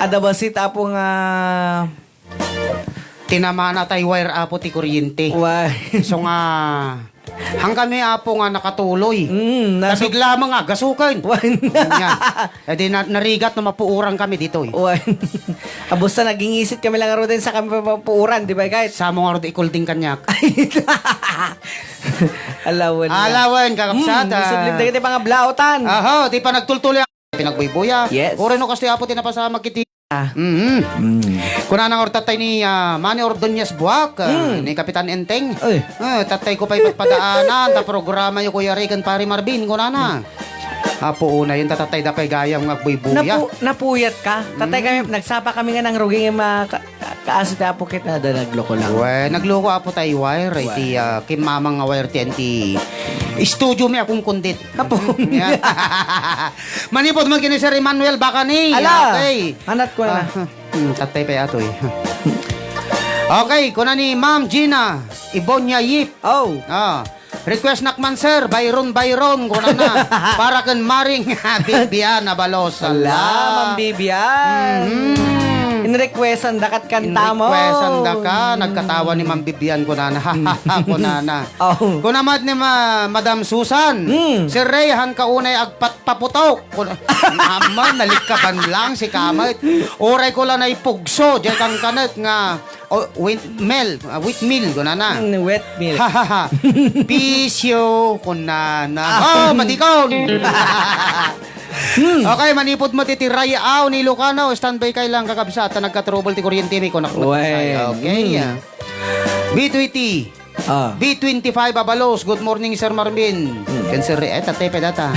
Ada basit apo nga Tinamana tay wire apo ti kuryente. why? So nga hanggang may apo nga nakatuloy. Nasa Nabigla mga gasukan. why? Yan. E di narigat na mapuurang kami dito eh. Why? Abusta naging isit kami lang aro din sa kami papuuran, di ba guys? Sa mga rod ikulding kanyak. Alawan. Alawan kakapsata. Isublim na kita mga blautan. Aho, di pa nagtultuloy. Pinagbuy-buya. Yes. Ore no kasi apo tinapasama kiti. Ah. Kuna nang or tatay ni Manny Ordonez Buak, ni Kapitan Enteng. Ay. Tatay ko pa ipagpadaanan, ta programa yung Kuya Regan Pari Marvin, kuna na. Apo una yun, tatay dapay gayang magbuy-buya. Napuyat ka? Tatay kami, nagsapa kami nga ng ruging yung mga kaasit na apo kita na nagloko lang. We, nagloko apo tayo wire, iti kim mamang nga wire ti studio mi akong kundit. Apo. Manipod man kini Sir Emmanuel Bacani. Ala! Okay. Hanat ko na. Tatay pa ato eh. Okay, kuna ni Ma'am Gina Ibonya Yip. Oh. Request nakman sir, Byron kuna na. Para kan maring Bibian Abalos. Ma'am Bibian. In-requestan dakat kanta mo. In-requestan da ka, nagkatawa ni Ma'am Bibian kunana. Kunana. Oh. Kunamad ni Madam Susan. Si Ray han kaunay agpatpaputok. Naman nalikkaban lang si Kamay. Oray ko lang na ipugso, diyan kang kanat nga wheatmeal kunana. Wet milk. Pisyo kunana. Matikon. Okay, manipod mo titiray aw ni Lucano. Standby kay lang kakabsat. Nagka-trouble ti kuryente mi kunak. Okay. B20. B25 Abalos. Good morning, Sir Marvin. Cancer tatay pa data.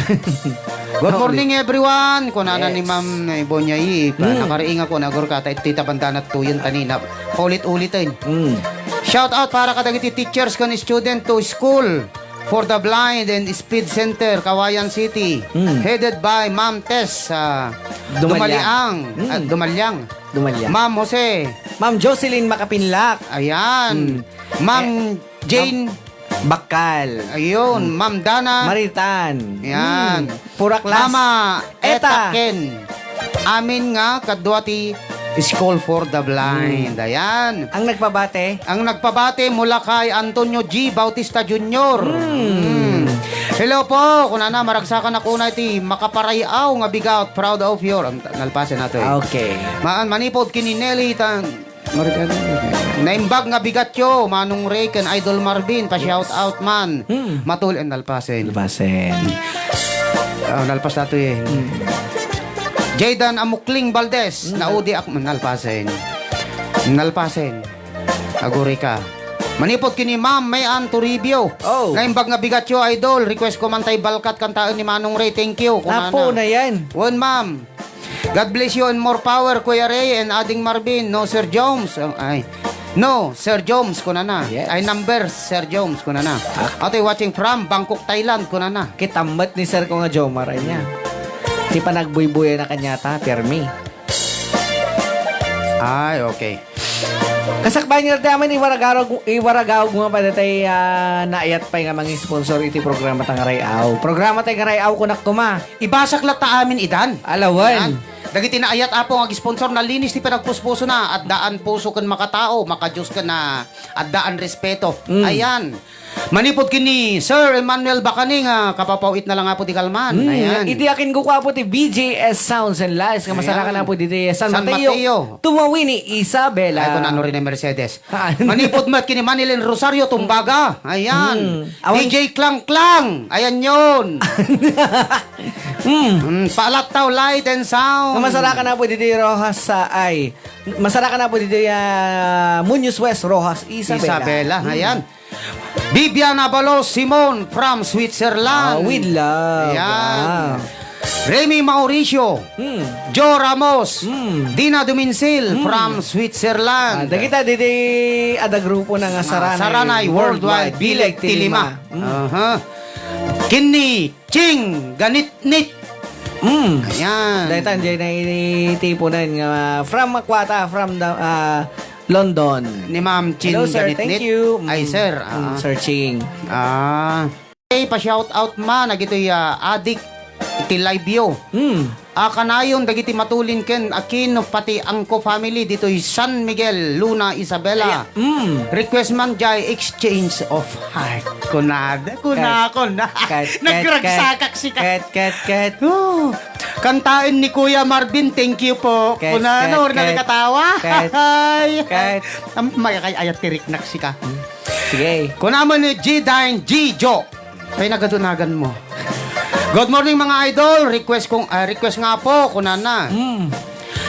Good morning, everyone. Kunana ni Ma'am Ibonya Yip. Nakariing ako nagor ka. Tita Bandanat tuyon tanina. Ulit-ulitin. Shout out para kadagiti teachers kan student to school for the Blind and Speed Center, Kawayan City. Headed by Ma'am Tess Dumalyang. Dumalyang. Ma'am Jose. Ma'am Jocelyn Makapinlak. Ayan. Ma'am Jane Bakal. Ayun. Ma'am Dana Maritan. Ayan. Pura klas. Mama Eta. Ken. Amin nga kadwati School for the Blind. Ayan. Ang nagpabate. Ang nagpabate mula kay Antonio G. Bautista Jr. Hello po. Kunana, maragsakan ako na iti makaparayaw nga bigout. Proud of your. Nalpasin nato eh. Okay. Manipod kini Nelly naimbag nga bigatyo. Manong Rekan, Idol Marvin. Pa-shout out man. Matul and nalpasin. Nalpas nato eh. Jaydan Amukling Valdez, naudi ako nalpasin. Aguri ka. Manipod kini Ma'am Mayan Toribio. Naimbag nga bigatyo idol, request ko man tay balkat kantaan ni Manong Ray. Thank you. Apo na yan. One ma'am. God bless you and more power Kuya Ray and Ading Marvin. No Sir Jones. No, Sir Jones kunana. Yes. Ay number Sir Jones kunana. Ate watching from Bangkok, Thailand kunana. Kitambat ni Sir ko nga Jomar niya. Di pa nagbuy-buya na kanyata, permi. Ay, okay. Kasakbayan nyo naman, iwaragaw nga pa datay naayat pa nga mga sponsor iti programa tang Rayaw. Programa tang Rayaw kunak tuma. Ibasak lang ta amin idan. Alawan. Dagiti na ayat apo nga sponsor na linis ti pinagpuspuso na at daan puso kan makatao, makajus ka na at daan respeto. Ayan. Manipod kini Sir Emmanuel Bacani nga kapapawit na lang apo di kalman. Ayan. Iti akin ko po ti BJS Sounds and Lights nga masarakan na po dito San Mateo. Tumawi ni Isabela. Ay kung ano rin ang Mercedes. Manipod mat kini Manilin Rosario Tumbaga. Ayan. DJ Klang Klang. Ayan yun. Paalataw Light and Sound. Masarakan na po dito Rojas masarakan na po dito Muñoz West Rojas Isabela. Ayan. Bibian Abalos Simon from Switzerland. With love. Ayan. Remy Mauricio. Joe Ramos. Dina Duminsil from Switzerland. Dagita dito ada grupo ng Saranay Worldwide Bileg Tilima. Kini Ching Ganitnit. Ayan. Dahil tandiyan na itipunan nga from Makwata, from London. Ni Ma'am Chin Hello, sir. Ganitnit. Thank you. Ay, sir. Searching. Okay, pa-shout out man. Nagito'y adik iti live yo. Kanayon dagiti matulin ken Aquino pati angko family dito'y San Miguel, Luna, Isabela. Request man jay exchange of heart. Kunada. Nagragsakak si Ket. Oh, kantain ni Kuya Marvin, thank you po. Ket, Kunano, ket, nakakatawa. Ket. Magkakay ayat tiriknak si ka. Sige. Kunaman ni G-Dine G-Jo. Ay nagadunagan mo. Good morning mga idol. Request nga po kunana.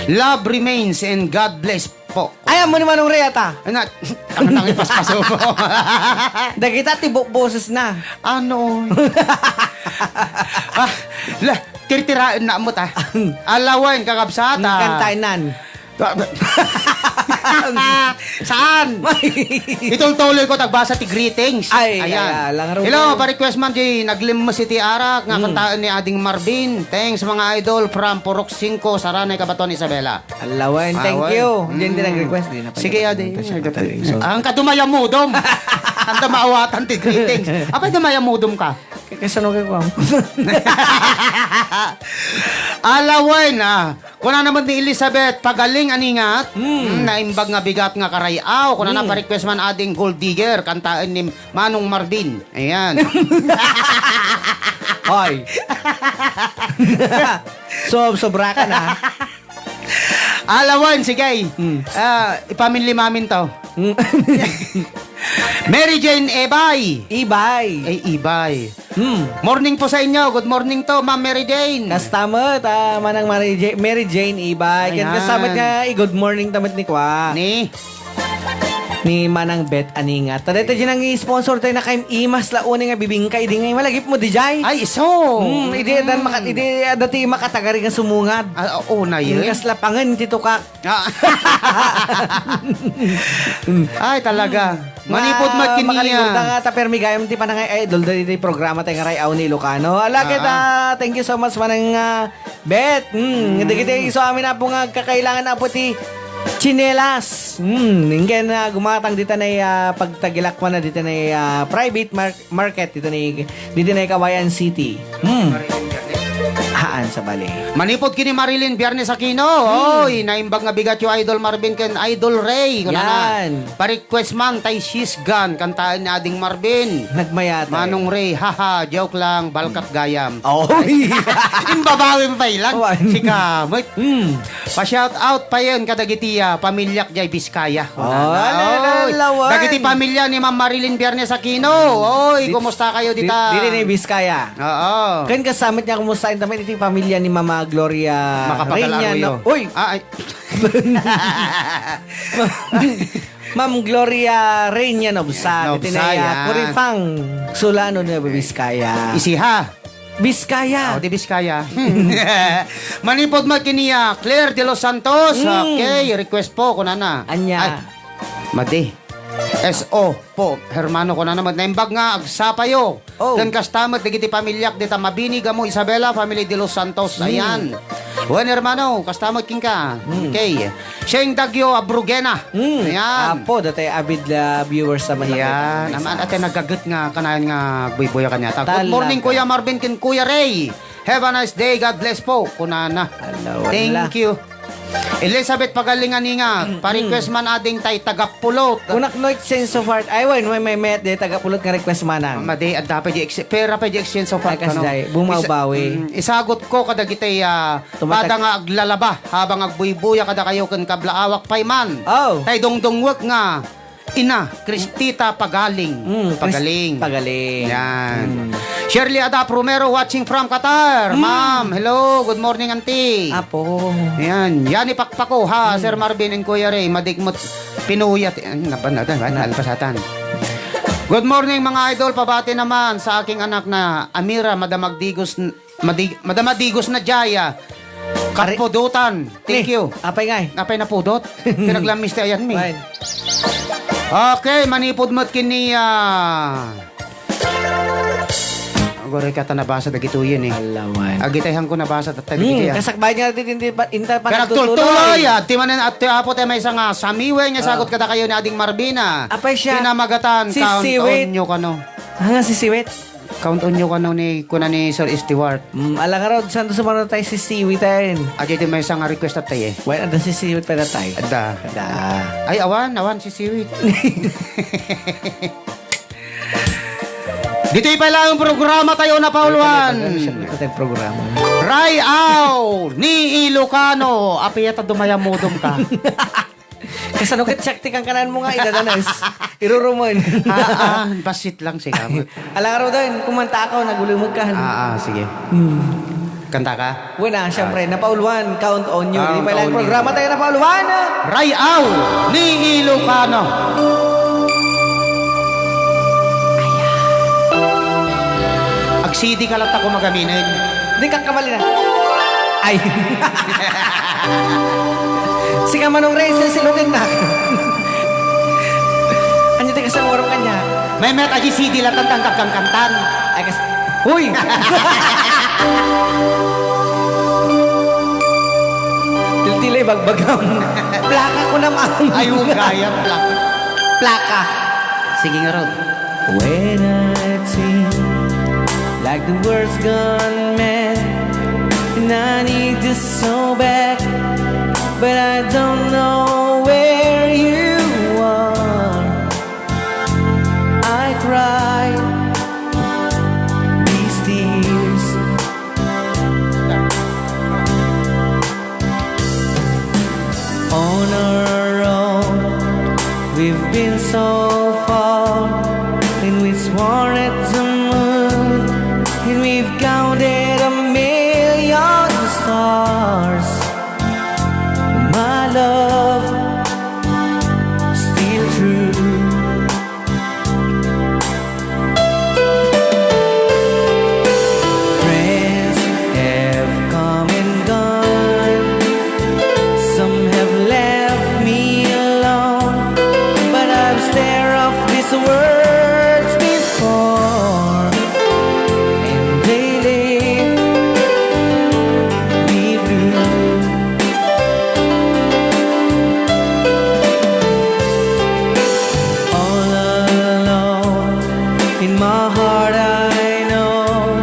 Love remains and God bless po. Ayaw mo ni Manong Reyata. Tangan ipaspaso po. Dagita tibok boses na. Ano? Tirtiraan na mo ta. Alawan kakabsata. Kantainan. Saan? Itol-tuloy ko tagbasa ti greetings. Ay, ayan. lang Hello, pa-request man di naglimos si ti Arak nga kantaan ni Ading Marvin. Thanks mga idol from Purok 5, Saranay, Cabaton, Isabela. Alawan, thank you. Hindi nag-request din. Sige, Adi. Ang kadumayamudom. Ang maawatan ti greetings. Apay dumayamudom ka? Kasano kayo ko? Alawan, kuna naman ni Elizabeth, pagaling aningat, naimbag nga bigat nga karayaw, kuna na pa-request man ading gold digger, kantaan ni Manong Marvin. Ayan. Hoy. Sobra ka na. Alawan, sige. Ipamili-mamin to. Mary Jane Ebay. Ibay. Ay, Ibay. Morning po sa inyo. Good morning to, Ma'am Mary Jane. Kastamot, manang Mary Jane Ibay. Ayan. Kan kasamat nga, good morning tamit ni Kwa. Ni Manang Bet Aningat. Tadeta dyan ang i-sponsor tayo na kayong imas launi nga bibingkay. Di nga malagip mo di jay. Ay, iso. Idi dati makatagari nga sumungad. Na yun. Kas lapangan, tito ka. Ay, talaga. Manipod mat Makalimutan kiniya. nga, tapermi gayam ti panang idol dati programa tayo nga Rayaw ni Ilocano. Alakit, thank you so much manang Bet. Hindi kita iso amin na po nga kakailangan na po ti chinelas. Inggan na gumatang dito na pagtagilakwan na dito na private market dito na Kawayan City. Haan sa bali. Manipod kini Marilyn Biyernes Aquino. Oy, naimbag nga bigat yung Idol Marvin ken Idol Ray. Yan. Pa-request man tay Shisgan kantaan ni Ading Marvin. Nagmayat. Manong Ray, haha, joke lang, balkat gayam. Oy. Imbabawi pa ilan. Sika, pa-shout out pa yun kadagitiya, pamilyak jay Biskaya. Lalawan. Dagiti pamilya ni Ma'am Marilyn Biyernes Aquino. Oy, kumusta kayo dita? Dito ni Biskaya. Oo. Kan kasamit niya kumustahin tamit iti pamilya ni Mama Gloria Reina. No? Uy! Ay. Ma'am Gloria Reina Nobsat. Nobsaya. Kurifang Sulano na Biskaya. Isiha. Biskaya. Di Biskaya. Manipod magkiniya, Claire de los Santos. Okay, request po, kunana. Anya. Madi. S.O. po, hermano ko na naman. Naimbag nga, agsapayo. Dan kastamat, digiti pamilyak, dita mabinig mo, Isabela, family de los Santos. Ayan. Bueno, hermano, kastamat king ka. Okay. Sheng Dagyo, Abrugena. Ayan. Apo, dati avid viewers naman. Ayan. Naman, ate nagagat nga, kanayan nga, buy-buya kanya. Good morning, Talaga. Kuya Marvin, kin Kuya Ray. Have a nice day. God bless po. Kunana. Thank you. Elizabeth Pagalingan nga, pa-request man ading tay tagapulot. Unak no sense of heart. Ay, may met de tagapulot nga request manang. Madi, at dapat pera pa di exchange of heart. Ay, kasday, bumaw-bawi. Isagot ko kada gitay kada nga aglalaba habang agbuy-buya kada kayo kan kablaawak payman. Tay dongdongwag nga ina, Cristita Pagaling. Pagaling. Yan. Shirley Adap Romero watching from Qatar. Ma'am, hello. Good morning, auntie. Apo. Yan. Yani pakpako ha, Sir Marvin and Kuya Ray. Madigmot pinuyat. Alpasatan. Good morning mga idol. Pabati naman sa aking anak na Amira Madamadigos na Jaya. Katpudutan. Thank you. Apay ngay. Apay na pudot. Pinaglamis ti ayan mi. Okay, manipod mo't kini Agora ka nabasa dagituyen eh. Alaman. Agitayhan ko nabasa dagituyen. Kasakbay nga dito hindi pa Pero tuloy ti manen at apo tay may isang samiwe nga sagot kada kayo ni Ading Marbina. Apay siya. Pinamagatan Si count Siwit. on nyo kano. Nga si Siwit. Count on nyo ka ni kuna ni Sir Stewart. Alang nga raw, saan sa mga tayo si Siwi tayo? Aja may isang request at tayo eh. Well, ada si Siwi pa na tayo. Ada. Ay, awan si Siwit. Dito'y pala ang programa tayo na Pauluan. Ito tayong programa. Rayaw ni Ilocano. Apiyata dumayamudom ka. Kasano kitsyakti kang kanan mo nga, idadanas. Irurumon. Basit lang siya. Alang nga raw doon, kumanta ako, nagulumog ka. Sige. Kanta ka? Wala, syempre, napauluan, count on you. Hindi Count pa lang on you. programa tayo napauluan. Rayaw ni Ilocano. Ag-CD ka lang ako magaminin. Hindi kang kamali na. Ay. Si Kamanong Reyes, silugin na. Anyo tayo sa morong kanya. May met aji CD lang kang kantan. Ay, kasi... Huy! Tiltilay bagbagaw. Plaka ko naman. Ayun, kaya plaka. Plaka. Sige nga Rod. When I think like the world's gone mad and I need you so bad, but I don't know where you are. I cry these tears. On our own, we've been so far, and we've sworn at the moon, and we've counted 1,000,000 stars. My love, still true. Friends have come and gone. Some have left me alone, but I've stared off these words before, and they leave me blue. All alone in my heart I know,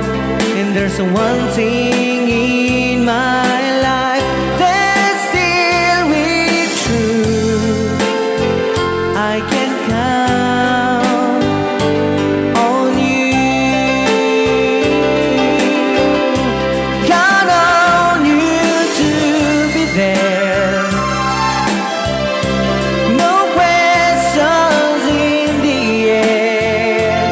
and there's one thing in my life that's still really true. I can count on you. Count on you to be there. No questions in the air.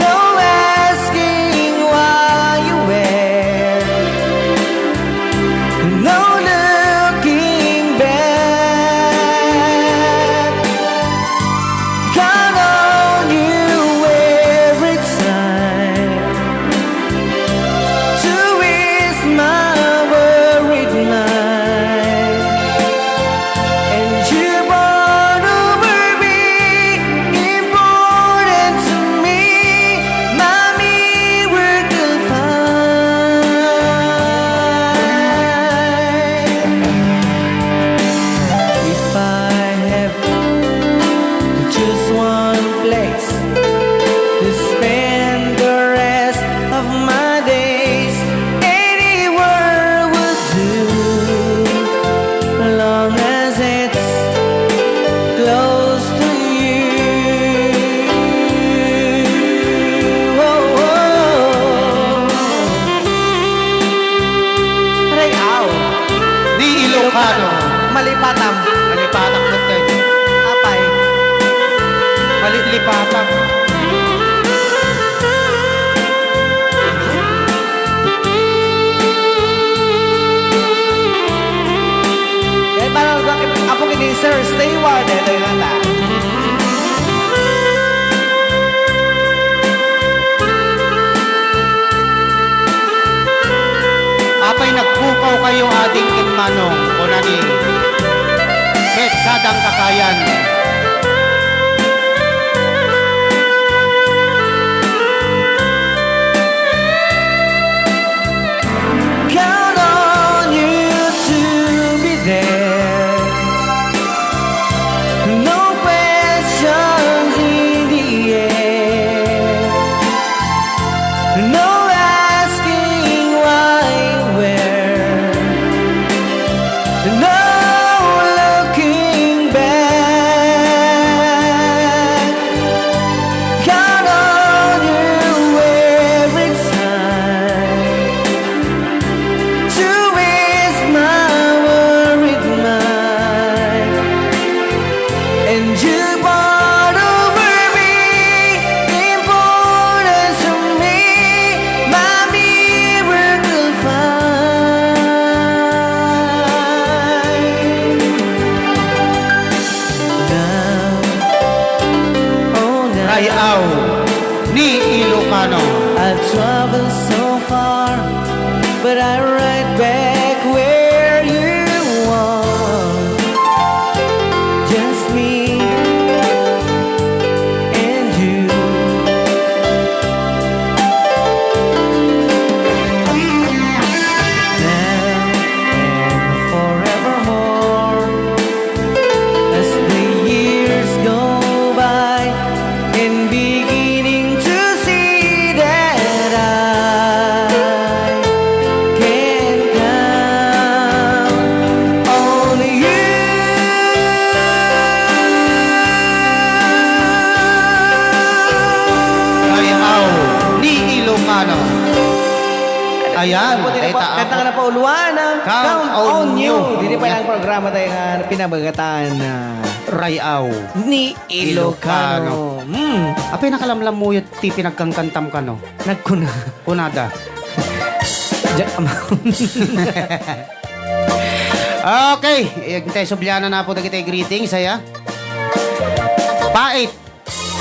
No asking why you wear. No looking back. Count on you every time to ease my worried mind. And you brought over me, important to me, my miracle find. If I have to choose one place to spend the rest of my days, anywhere will do, long as it's close to you. Oh, oh. Rayaw. Ni Ilocano. Malipatam. Malipatak na tayo. Apay. Malilipatak. Kaya parang bakit ako kini Sir Stewart. Ito yung kanta. Apay nagpukaw kayo ating kinmanong o nani. Petsadang kakayan. Count on you to be there. No questions in the air. No looking back. Count on you every time to ease my worried mind. And you brought over me importance to me, my miracle find. Now, oh now, Rayaw ni Ilocano. I've traveled so far, but I right back where you are. Just me and you. Now and forevermore, as the years go by, and beginning to see that I can count on you. Rayaw ni Ilocano. Ayan, Kanta ka na pa uluan ah. Count on you. Dili pa lang programa tayo nga pinabagatan na Rayaw. ni Ilocano. Apay nakalamlam mo yung ti pinagkangkantam ka no? Nagkuna. Kunada. Ah, Okay, tayo sublyanan na po dagiti greetings saya. Pait,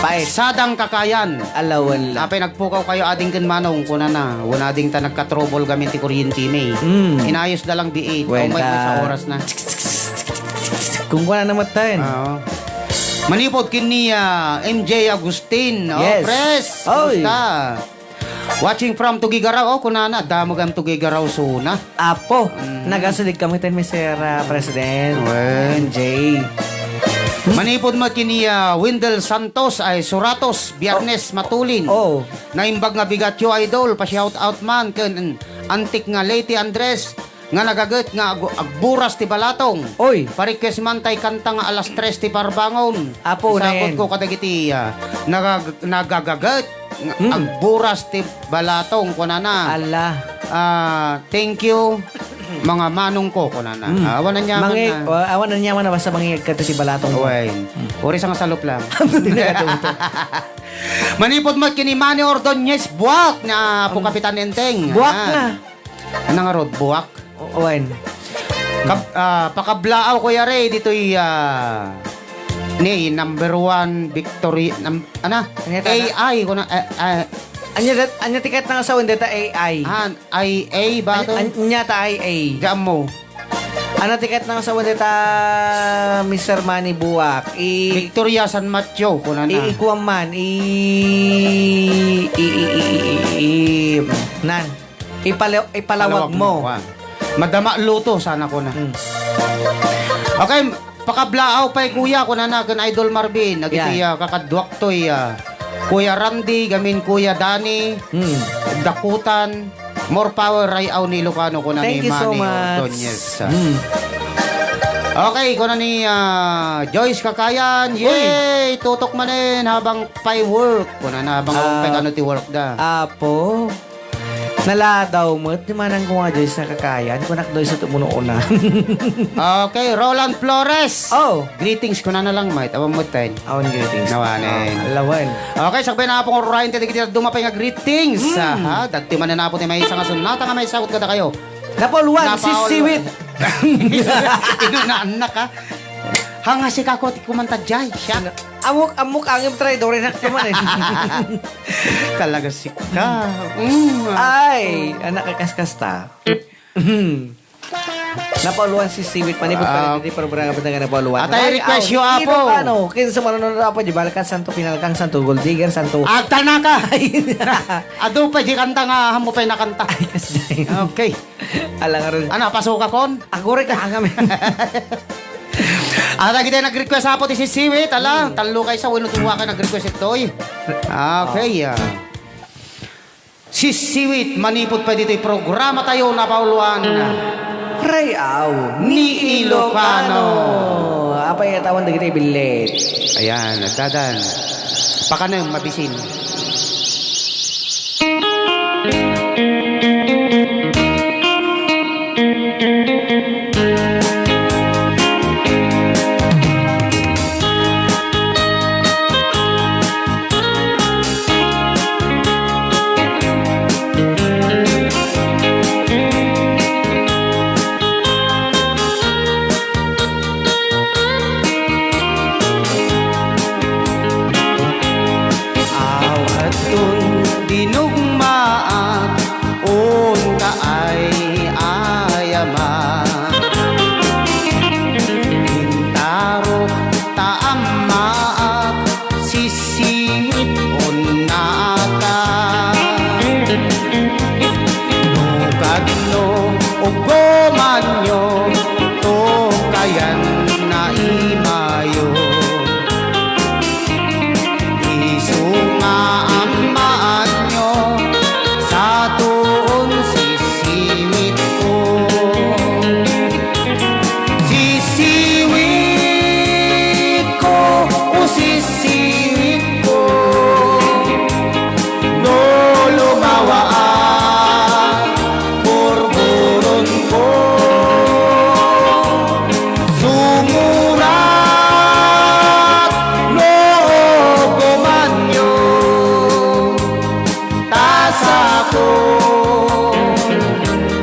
Pait. sadang kakayan. Alawan lang. Apay nagpukaw kayo ading kan manong kuna na. Wala ding ta nagka-trouble gamin ti kuryente may. Inayos na lang di 8. Wait, May sa oras na. Kung wala naman tayo. Oo. Manipod kini MJ Agustin. Oh, Yes. Pres. Oy. Kumusta? Watching from Tugigaraw. Oh, kunana. Damagam Tugigaraw suna. Apo, nagasalig kami tayo, Mr. President. Wen. Jay. Manipod mo kini Wendell Santos ay Suratos. Biyernes Matulin. Oh. Naimbag nga bigat yo idol. Pa-shout out man. Ken antik nga Lady Andres. Nga nagagat nga agburas ti balatong. Oy. Parikes man tay kanta nga alas 3 ti parbangon. Apo na Isabot yan. ko kadagiti nagagagat agburas ti balatong kunana. Ala. Thank you mga manong ko kunana. Awan na niya Awan na niya man na basta mangiyag ka si balatong mo. Uy. Uri sa salop lang. Manipod mo kini Manny Ordonez buwak na po Kapitan Enteng. Buwak na. Ano nga rod? Buwak? Owen. Pakablaaw ko yare dito'y ni number 1 victory ano? AI ko na Anya tiket na nga sa data AI. IA ba to? Anya ta IA. Diyan mo. Ano tiket na nga sa data Mr. Manny Buwak. Victoria San Mateo ko na na. Ikuang man. Nan. Ipalawag mo. Madama luto sana ko na. Okay, pakablaaw pa kuya ko na kan Idol Marvin. Nagiti kakadwak to'y Kuya Randy, gamin Kuya Danny, Dakutan, more power Rayaw ni Ilocano ko na Thank ni you so Manny much. Ordonez. Okay, ko na ni Joyce Kakayan. Yay! Tutok manin habang pay work. Ko na habang ano ti work da. Apo. Naladaw mo. Di man ang kuha Joyce na kakayan. Kunak doy sa tumuno una. Okay, Roland Flores. Oh. Greetings ko na lang, mate. Awang mo tayo. Awan greetings. Nawanin. Alawan. Okay, sakbay na po kung Ryan titigit dumapay nga greetings. Ha? Dagti man na po ni may isang asunata nga may sagot kada kayo. Napoluan si Siwit. Inunaan na ka. Hanga si kako ti kumanta jay. Siya. Amok ang yung try. Dore na naman eh. Talaga si ka. Ay, anak kakaskas ta. Napoluan si Siwit. Panibot pa rin. Pero barang kapag nga napoluan. At ay request yung apo. Paano? Kinsa manunod apo. Di balakan santo pinalakang santo. Goldigan santo. Agta na ka. Ado pa di kanta nga hamo pa nakanta. Ay, kasi. Okay. Alang aron. Ano, pasok ka kon? Ako rin ka. Kami. Ata kita nag-request hapo ti si Siwit. Ala, talo kay sa wino tuwa ka nag-request itoy. Okay. Si Siwit, manipot pa dito'y programa tayo na pauluan. Rayaw Ni Ilocano. Apa yung tawag na kita ibilit? Ayan, nagdadan. Baka na yung mabisin. Awatun dinugmaat on kaay ayama Hintarok taamaat sisingit on naata Nukadno o gomanyo to kayan na imayo Isungaan nyo sa tuon sisiwit ko Sisiwit ko o sisiwit ko No lumawaan burburon ko Sumurat no gumanyo Tasa ko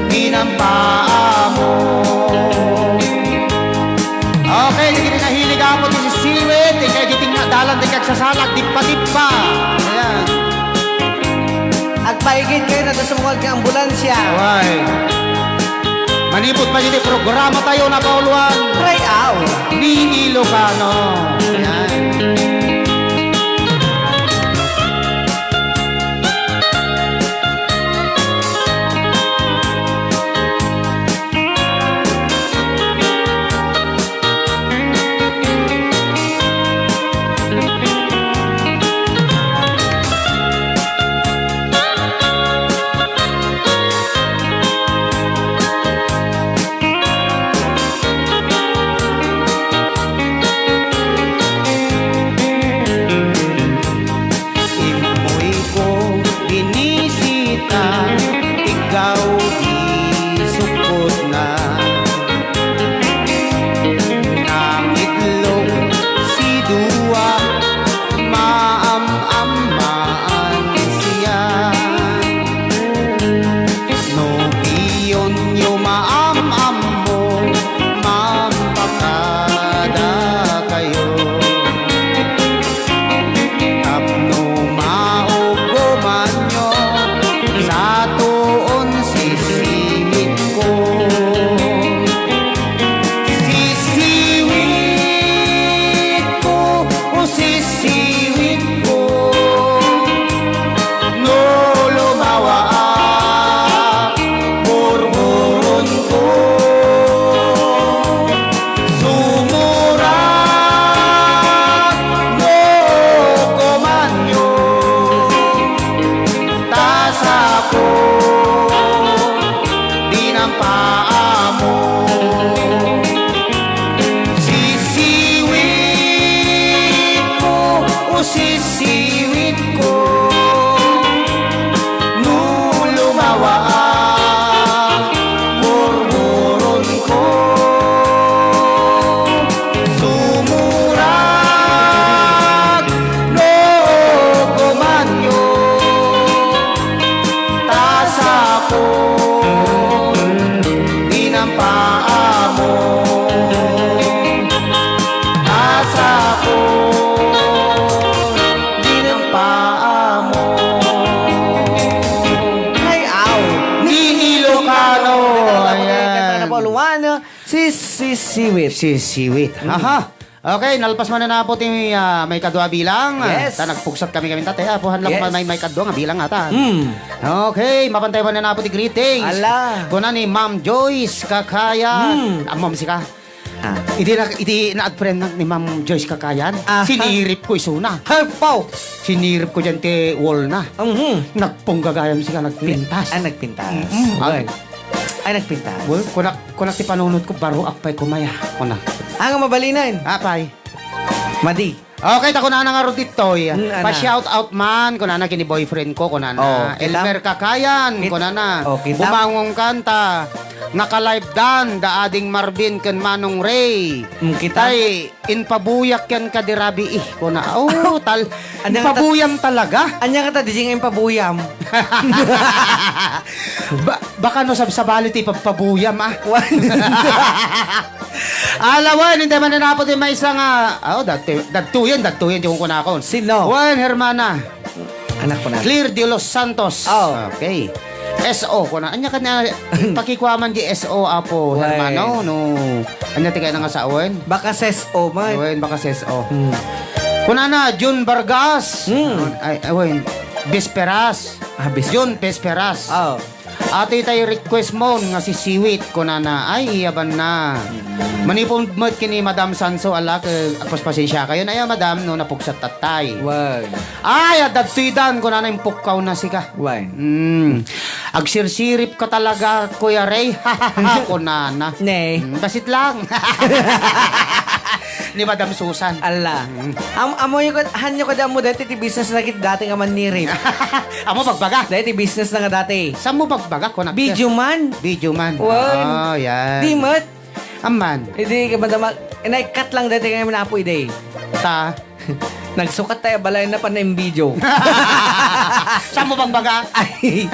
Pinampaamo Okay, hindi nahilig ako din si Siwit Ikay giting na dalan di kagsasalak Dipa-dipa Ayan At paigid kayo na sa mga ambulansya. Okay Manipot pa dito programa tayo na kauluan Try out. Ni Ilocano Ayan Imoy ko binisita Ikaw di sukot na Nangitlog si Dua Maam-amaan siya No iyon yo maam-am mo Mampakada kayo Tapno mauguman nyo sa tuon sisiwit ko Sisiwit ko o sisiwit ko No lumawaan burburon ko Sumurat no kumanyo Tasa ko Dinampaamo Sisiwit ko o sisiwit ko No lumawaan burburon ko Sumurat no kumanyo Tasa ko Dinampaamo Tasa ko Dinampaamo Try out. Ni Ilocano Kanta na po luwan. Sisiwit. Sisiwit. Aha. Okay, nalpas man na po ti may kadwa bilang. Yes. Ta nagpugsat kami tate. Apuhan lang Yes. may kadwa nga bilang ata. Hmm. Okay, mapantay man na po ti greetings. Ala. Kuna ni Ma'am Joyce Kakayan. Ma'am si ka. Ah. Iti na-friend ni Ma'am Joyce Kakayan. Aha. Sinirip ko isuna. Harpaw. Sinirip ko dyan ti wall na. Mhm. Nagpunggagayam siya, nagpintas. Nagpintas. Mm. Okay. Ay, nagpintas. Well, kunak ti panunod ko, baro akpay kumaya. Kunak. Ang mabalinan. Apay. Madi. Okay, tako na nga ro dito. Ana. Pa-shout out man, kunana kini boyfriend ko, kunana. Oh, kita- Elmer Kakayan, kunana. Oh, kita- Bumangong kanta. Naka-live dan, daading Marvin ken Manong Ray. Kita. Tay, inpabuyak yan kadirabi kuna. Oh, Ano nga inpabuyam talaga. Anya ka ta, di ngayon pabuyam. Baka no sabsabali ti pagpabuyam Alawan, hindi man nanapot yung may isang, dagtuyan yung kunakon. Sino? Juan Hermana, Anak ko na. Clear de Los Santos. Oh. Okay. SO, kuna. Anya ka na, pakikwaman di SO, apo, Wen. Hermano, no. Anya ti kayo nga sa awen? Baka ses o man. Awen, baka sa SO. Hmm. Kuna na, Jun Vargas. Hmm. Awen, Bisperas. Bis. Jun Bisperas. Oh. Ate tayo request mo nga si Siwit ko na ay iyaban na. Manipon mo kini Madam Sanso ala akos pasensya kayo na madam no napugsat tatay. Wag. Ay adagtuidan ko na impukkaw na sika. Wag. Agsirsirip ka talaga Kuya Ray. Ko na. Ne. Basit lang. Ni Madam Susan. Ala. Amo yung hanyo ka mo dati ti business na kit dati nga man ni Rip. Amo pagbaga. Dati business na nga dati. Saan mo pagbaga ko na? Video man. Video man. Wan. Oh, yan. Di mat. Aman. Hindi ka madama. Inay-cut lang dati nga man apoy day. Ta. Nagsukat tayo balay na pa na yung video. Saan mo pagbaga? Ay.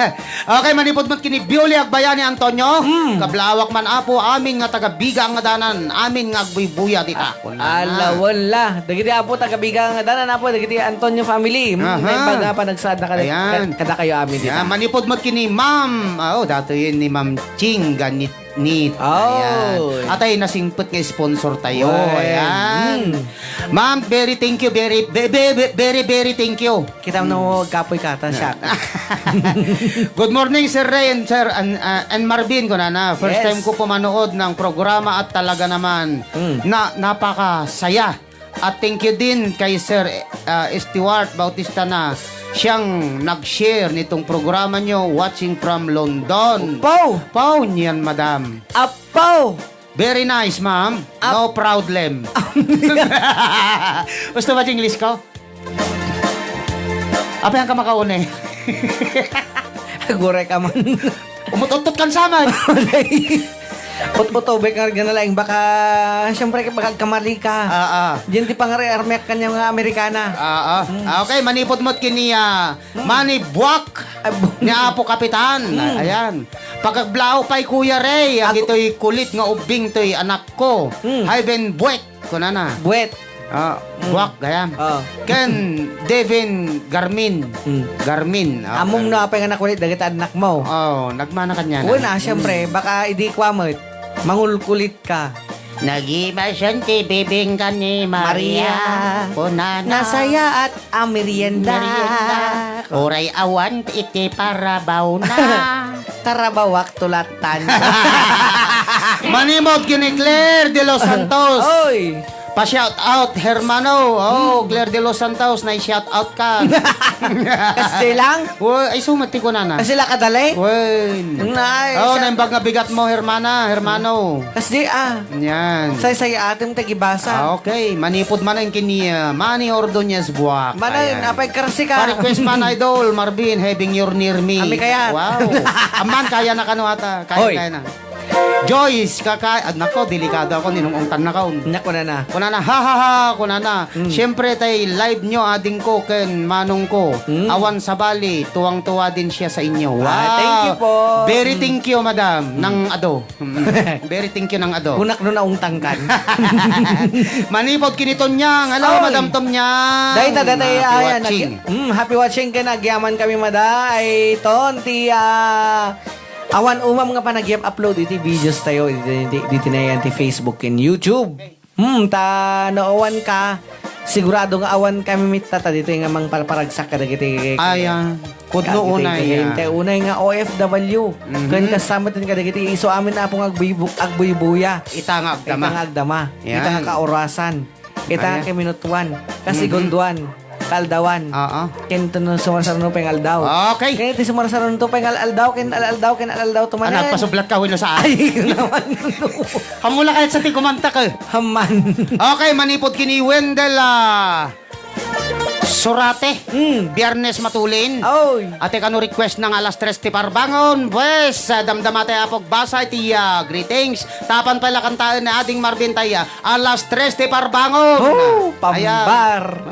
Okay, manipod mo kini Bioli Agbayani Antonio. Kablawak man apo amin nga taga-biga ang danan. Amin nga agbuy-buya dita. Ala, wala. Dagiti apo, tagabiga nga danan apo, dagiti Antonio family. Aha. May baga pa nagsad na Ayan. kada kayo amin dito. Yan, manipod mo kini Ma'am. Dato yun ni Ma'am Ching ganit. Oh. Ayan. Atay nasingput nga sponsor tayo. Well, Ayan. Ma'am, very thank you. Very thank you. Kita mo kapoy kata siya. Good morning, Sir Ray and Sir and Marvin ko na. First Yes. time ko pumanood ng programa at talaga naman na napakasaya. At thank you din kay Sir Stuart Bautista na siyang nag-share nitong programa nyo watching from London. Pow! Pau niyan, madam. Apaw! Very nice, ma'am. No problem. Gusto ba English ko? Apa yang ka makaune? Agure ka man. Umutot-tot kan saman. Put-putobek nga rin laing baka siyempre baka kamali ka. Diyan ti pangari armek kanya mga Amerikana. Okay, manipod mo't kini Manny Buwak ni Apo Kapitan. Ayan. Pagkagblao pa'y Kuya Ray, ang ito'y kulit nga ubing to'y anak ko. Hayben Buwek, kunana. Buwet. Buwak, gayam. Ken Devin Garmin. Garmin. Among na pa nga nakulit dagit anak mo. Nagmana kanya na. Una, siyempre, baka hindi kwamot. Mangulkulit ka. Nag-imasyon ti bibing ka ni Maria. Kunana. Nasaya at amerienda. Oray awan iti parabaw na. Tarabawak tulatan. Manimod kini Claire de Los Santos. Oy! Pa-shout out, Hermano. Claire de Los Santos, na-shout out ka. Kasi lang? Ay, sumati ko na. Kasi lang kadali? Wen. Nice. Naimbag nga bigat mo, Hermano. Kasi Yan. say-say ating tagibasa. Okay, manipod man ang kini Manny Ordonez Buwak. Manay, napay karasi ka. Pa-request man, Idol, Marvin, having your near me. Ami kaya. Wow. Aman, kaya na kano ata. Hoy. Kaya na. Joyce, nako, delikado ako, ninungungtan na kaon. Nako na na. Kunana, kunana. Siyempre, tay live nyo, ading ko, ken manong ko. Awan sa bali, tuwang-tuwa din siya sa inyo. Wow. Thank you po. Very thank you, madam, ng ado. Very thank you ng ado. Kunak no na ungtangkan. Manipod kiniton niyang. Hello, Oy. Madam Tom niyang. Dahil tadatay Happy ayan. watching. Happy watching ka. Nagyaman kami mada. Ay, ton, awan umam nga pa upload iti videos tayo. Dito na yan ti Facebook and YouTube. Noowan ka. Sigurado nga awan kami mitata dito nga mang palparagsak ka dagiti. Ayan. Kudlo unay. Unay nga OFW. Kan kasama din ka dagiti iso amin na pong agbuy-buya. Itang Ita nga agdama. Yan. Ita nga kaorasan. Ita nga Ayan. kaminutuan. Kasi gonduan. kaldawan. Oo. Ken tuno sumarsaron peng aldaw. Okay. Ken ti sumarsaron to peng aldaw, ken alaldaw tumanen. Anak, pasublat ka, wino sa ay. naman. Hamula kahit sa ti kumanta ka. Haman. Okay, manipod kini Wendell Surate. Biyernes matulin. Oy. Ate kano request ng alas 3 ti parbangon. Pues, damdamate apog basa iti greetings. Tapan pala kantaan na ading Marvin Taya. Alas 3 ti parbangon. Oh, Ayan. pambar.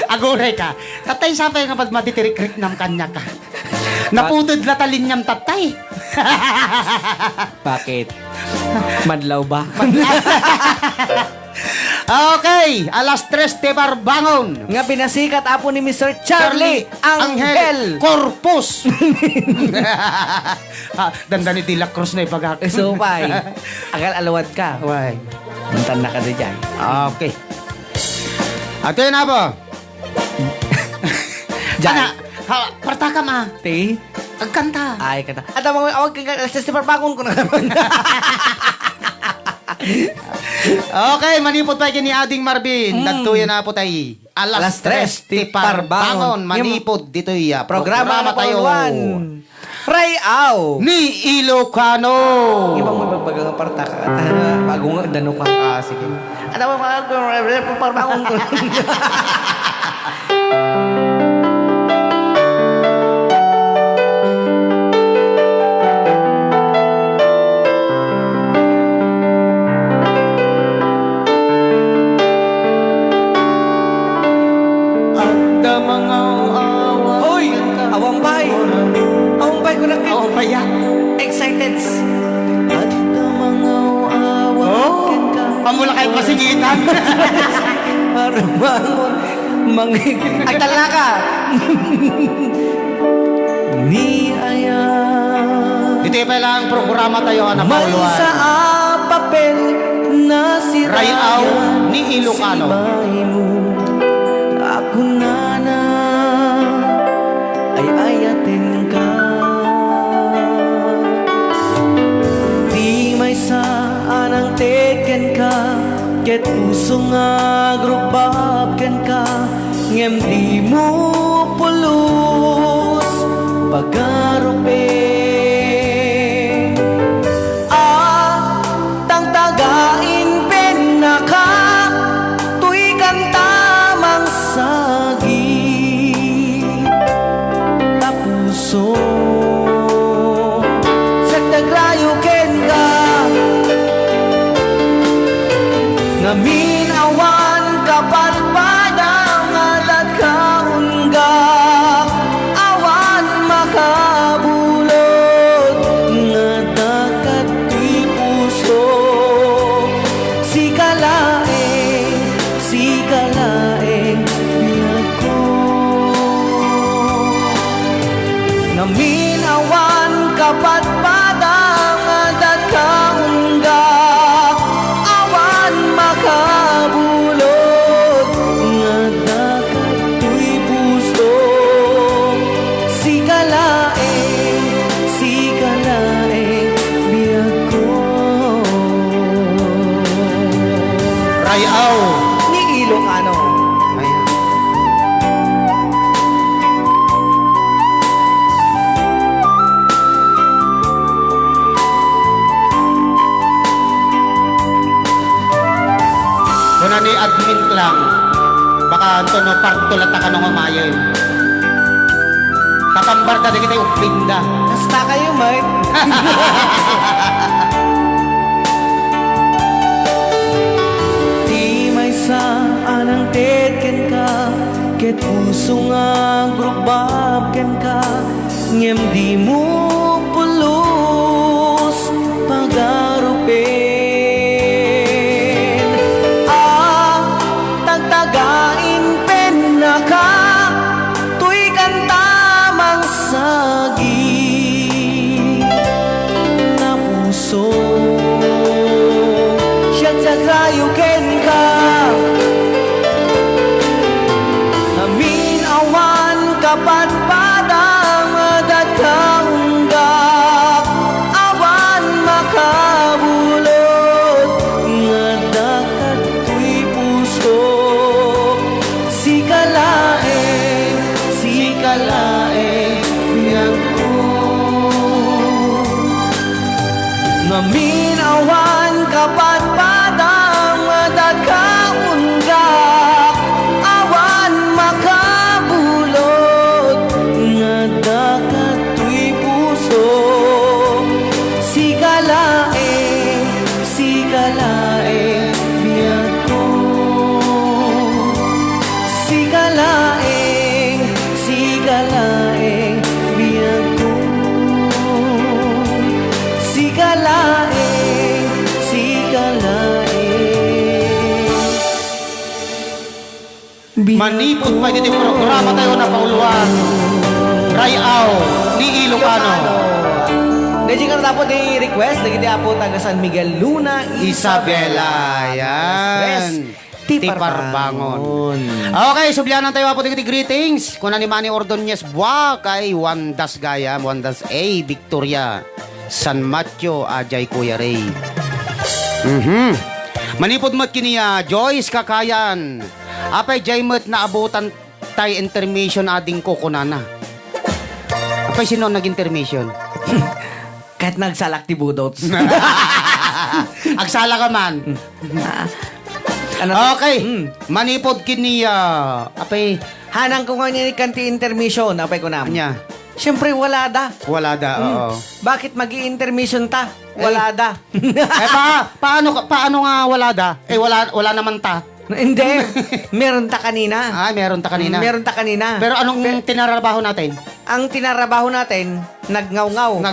Agure ka. Tatay sapay nga pag matitirik-rik ng kanya ka. Naputod la talinyam tatay. Bakit? Madlaw ba? Okay, alas 3 ti parbangon. Nga pinasikat apo ni Mr. Charlie Angel Corpus. Danda ni Dila Cruz na ipagak. Supay. Akal alawad ka. Why? Muntan na ka di dyan. Okay. Ato yun na po. Dyan. Ana, parta ka ma. Ti? Ang kanta. Ay, kata. At ang mga awag kang Stepher Bangon ko na naman. Okay, manipot pa ni Ading Marvin. Dagtuyan na po tayo. Alas 3 ti parbangon. Manipot dito iya. Programa tayo. Ray Au. Ni Ilocano. Ibang mo bagbagang parta ka. Bago nga dano ka. Sige. Ano ba mga parbangon ko? Excited. At kamangaw-awag ka. Pamula kahit masingitan. Parbangon. Mangig. Ay, tala ka. Ni ayan. Dito pa lang programa tayo, anak May Pauluan. sa papel na si Rayaw ni Ilocano. Ako na ay ayatin ka. Di may saan ang teken ka, ket puso nga grubab ka, ngem di mo pulos pagarupe. Tang tagain penaka, tuy kantamang sagi, tapuso sa tagrayo ken ka, ngamin awan kapat padang adat kaunga, awan makabulot nga dakat ti puso. Si kalae biyag ko, ngamin awan kapat padang adat kaunga, awan makabulot nga dakat tuy puso. Si kalae biyag ko. Rayaw. Ni Ilocano. Ayan. Doon ni admin lang. Baka ito no, partulata ka nung umayon. Kapambar ka din kita yung pinda. Kasta kayo, mate. Di may saan ang teken ka, ket puso nga grubab ka, ngem di mo pulos pagarupin. Tagtagain penaka, tuy kantamang sagi, na puso siya tagrayo ken ka, amin awan kapat padang adat kaunga, awan makabulot nga dakat tuy puso. Manipod pa dito programa tayo na pauluan. Rayaw ni Ilocano. Dahil ka na po di request, naging po taga San Miguel, Luna, Isabela. Yan. Tiparbangon. Okay, sublianan tayo po dito greetings. Kuna ni Manny Ordonez Buwa kay Wandas Gayam, Wandas A, Victoria, San Mateo, Ajay Kuya Ray. Manipod mat kiniya, Joyce Kakayan. Apay Jaymet na abutan tay intermission ading ko kunana. Apay sino nag-intermission? Kahit nagsalak ti budots. Agsala ka man. Ano? Okay. Manipod kiniya. Apay, Hanang ko nga niya kanti intermission, apay ko naman. anya. Siyempre, wala da. Wala da, oo. Bakit mag-i-intermission ta? Wala da. Paano nga wala da? Wala naman ta. Hindi. Meron ta kanina. Meron ta kanina. Meron ta kanina. Pero anong tinarabaho natin? Ang tinarabaho natin, nagngaw-ngaw.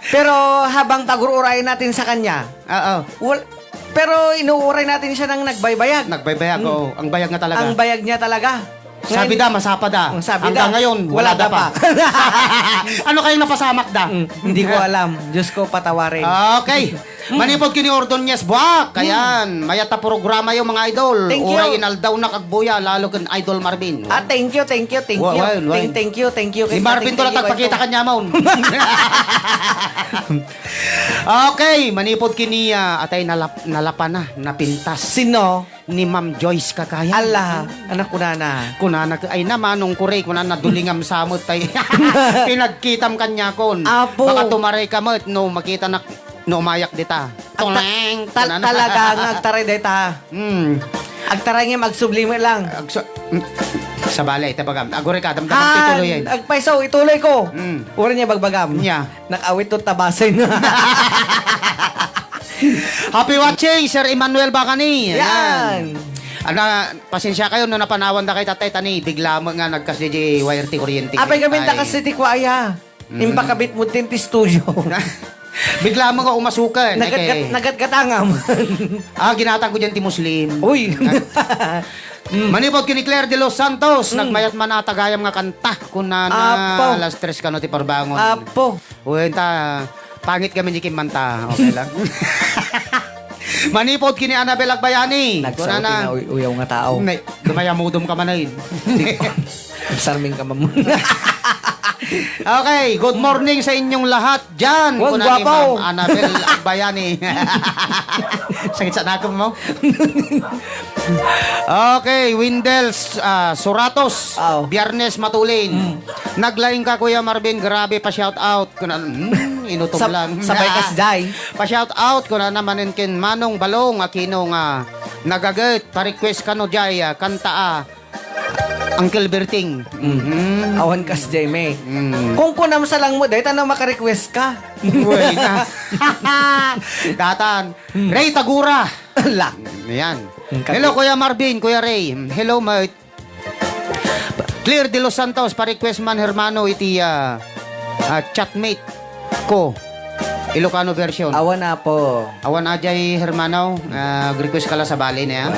Pero habang pag-uurayin natin sa kanya, pero inuuray natin siya ng nagbaybayag. Nagbaybayag, oo. Ang bayag nga talaga. Ang bayag niya talaga. Sabi da, masapa da. Sabi Hanggang da, ngayon, wala da pa. Ano kayong napasamak da? Hindi ko alam. Diyos ko patawarin. Okay. Manipod kini Ordonez Buwak. Kayan, mayata programa yung mga idol. Thank you. Uray inaldaw na kagbuya, lalo kan Idol Marvin. Thank you. Well. Thank you. Si Marvin to lang tagpakita kanya mo. Okay, manipod kini atay nalapa na, napintas. Sino? Ni Ma'am Joyce Kakayan. Allah, anak ko na. Kunana ay namanong kuray kunana dulingam samot tay. Pinagkitam kanya kon. Apo. Baka tumaray ka mo no makita na no umayak dita. Tuleng. Talaga ang agtaray deta. Agtaray nga magsublime lang. Sa balay tabagam. Agore ka damdam tituloy yan. Agpaisaw ituloy ko. Ura niya bagbagam. Nya. Nakawit to tabasay na. Happy watching, Sir Emmanuel Bacani. Yan. Pasensya kayo no napanawan da kay tatay tani bigla mo nga nagkas-DJ wire ti kuryente. Apay kami ta kasi ti kwaya. Impakabit mo din ti studio. Bigla mo nga umasukan. Nagatgatangam. Ginatang ko dyan ti Muslim. Uy. Manipod kini Claire de los Santos. Nagmayat man atagayam nga kanta. Kuna na alas 3 ka no ti parbangon. Apo. Uy, pangit kami ni Kimanta. Okay lang. Manipod kini Annabel Agbayani. Nagsaw na uyaw nga tao. Dumayamudom ka man na yun. Sarming ka mamun. Okay, good morning sa inyong lahat dyan. Huwag Kuna ni gwapaw. Ma'am Annabel Agbayani. Sakit sa nakam mo. Okay, Windels Suratos. Biyernes Matulin. Naglaing ka Kuya Marvin, grabe pa shout out. Inutom lang. Sabay kas jay. Pa shout out ko na naman kin Manong Balong akino nga nagaget pa request kano jay kanta Uncle Berting. Awan kas jay me. Kung kunam sa lang mo dahil tanong maka-request ka. Uy na. Datan. Ray Tagura. La. Yan. Hello Kuya Marvin, Kuya Ray. Hello mate. Claire de los Santos pa request man hermano iti chatmate ko. Ilocano version. Awan na po. Awan ajay hermano. Request ka lang sa bali na yan.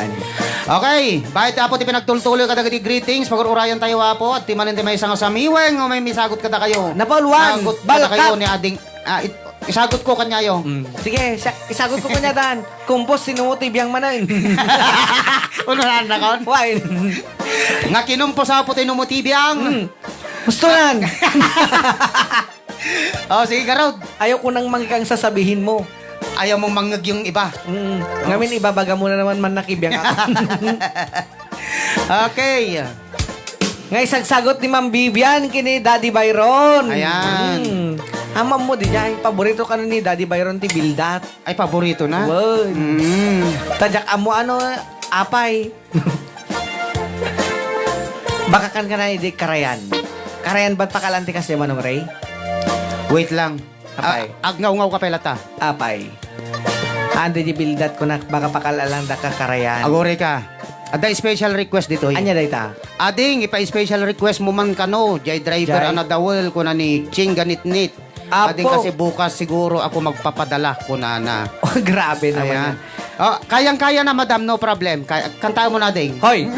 Okay. Bahit apo ti pinagtultuloy kada ti greetings. Pag-urayan tayo apo. At ti manin ti may isang samiweng o may misagot kada kayo. Napauluan. Sagot kada kayo ni ading. Isagot ko kanyayo. Sige, isagot ko kanya dan. Kumpos sinumuti biyang manain. Unahan na kon? Why? Nga kinumpos apo ti numutibiyang. Gustunan. Sige Garod. Ayaw ko nang mangikang sasabihin mo. Ayaw mong mangag yung iba. Ngamin ibabaga mo na naman man nakibiyang ako. Okay. Nga isang sagot ni Ma'am Vivian kini Daddy Byron. Ayan. Amam mo di ay paborito ka na ni Daddy Byron ti Bildat. Ay, paborito na? Wow. Tadyak amo apay. Baka kan ka na hindi Karayan. Karayan ba't pakalanti kasi Manong Ray? Wait lang. Apay. Agnaw-ngaw ka pelata. Apay. Ando di Bildat ko na baka pakalalang da ka Karayan. Agore ka. Ada special request dito. Anya dayta? Ading, ipa-special request mo man kano. Jay driver, Jay. anadawel ko na ni Ching ganit-nit. Apo. Ading kasi bukas siguro ako magpapadala ko na. Oh, grabe naman. Ayan. yan. Oh, kayang-kaya na, madam, no problem. Kantaan mo na, ding. Hoy!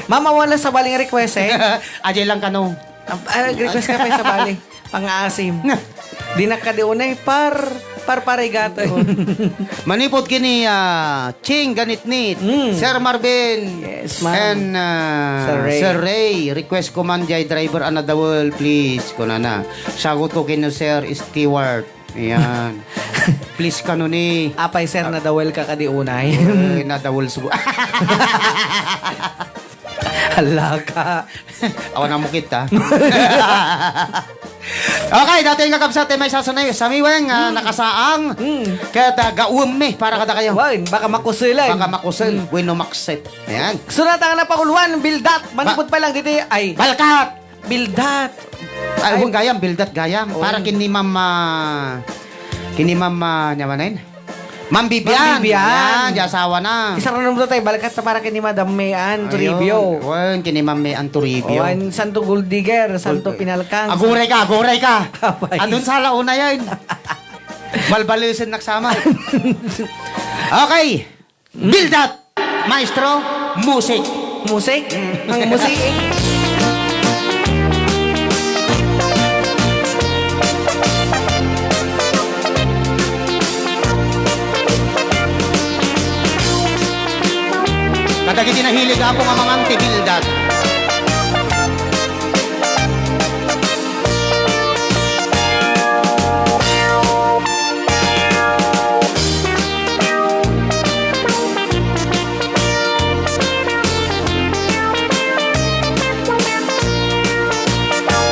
Mama, wala sa baling request eh. Ajay lang ka, no. Request ka pa sa bali. Pang-aasim. Di na ka diunay parigato. Manipod kini Ching Ganitnit, Sir Marvin, Yes, ma'am. and Sir Ray. Request ko man jay driver another world, please. Kunana. Sagot ko kino Sir Stewart. Ayan. Please ka nun eh. Apay sir na dawel ka kadiunay. Uy, nadawol sugo. Hala ka. Awan na mo kita. Okay, dati yung kakabsat may sasunay. Samiweng, nakasaang. Kaya gawum me, para kada kayo. Why? Baka makusilan. Baka makusin, bueno maksit. Ayan. Sunat ang napakuluan, bildat. Manipod pa lang dito ay Balkat! bildat. Ay, huwag gayam, bildat gayam. Oy. Para kini mama, nyamanin? Ma'am Bibian. Ma'am Bibian. Yan, di asawa na. Isa rin naman tayo, balikat sa para kini Madam Mayan Toribio. Ayun, kini Ma'am May Antoribio. O, ang Santo Goldigger, Santo Pinalcan. Aguray ka. Apay. Andun sa launa yan. Balbalusin nagsama. Okay. Bildat. Maestro, musik. Musik. Ang musik. Kadagiti nahilig ako nga mga antibildat.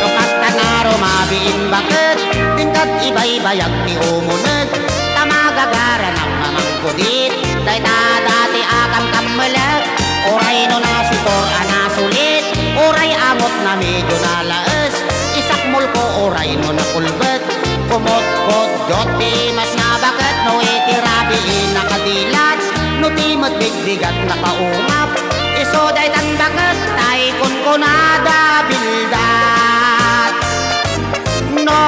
Lukas tanaro mabiin bakit tingkat ibay-bayag ti umunag tamagagara ng mamang kudit day dati akam kamalag oray no nasipor anasulit oray amot na medyo nalaes isakmol ko oray no nakulbet kumot-kot dot ti mas na bakit no itirabi nakadilat no ti matbigbigat nakaungap iso day tan bakit tay kunkunada bildat no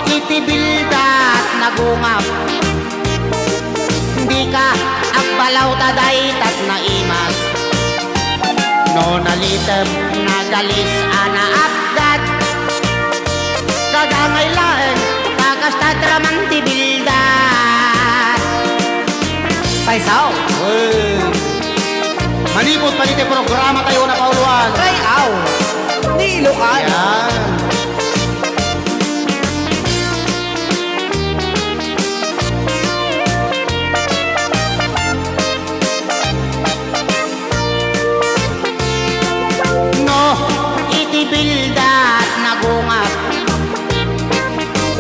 iti bildat nagungap hindi ka agbalaw taday tat na imas no nalitem nagalis ana apgat kagangay laeng kakastad ramang tibildat Paisaw. manipot pa nito programa tayo na pauluan Try out. Di Ilocano. yan no itibildat nagungap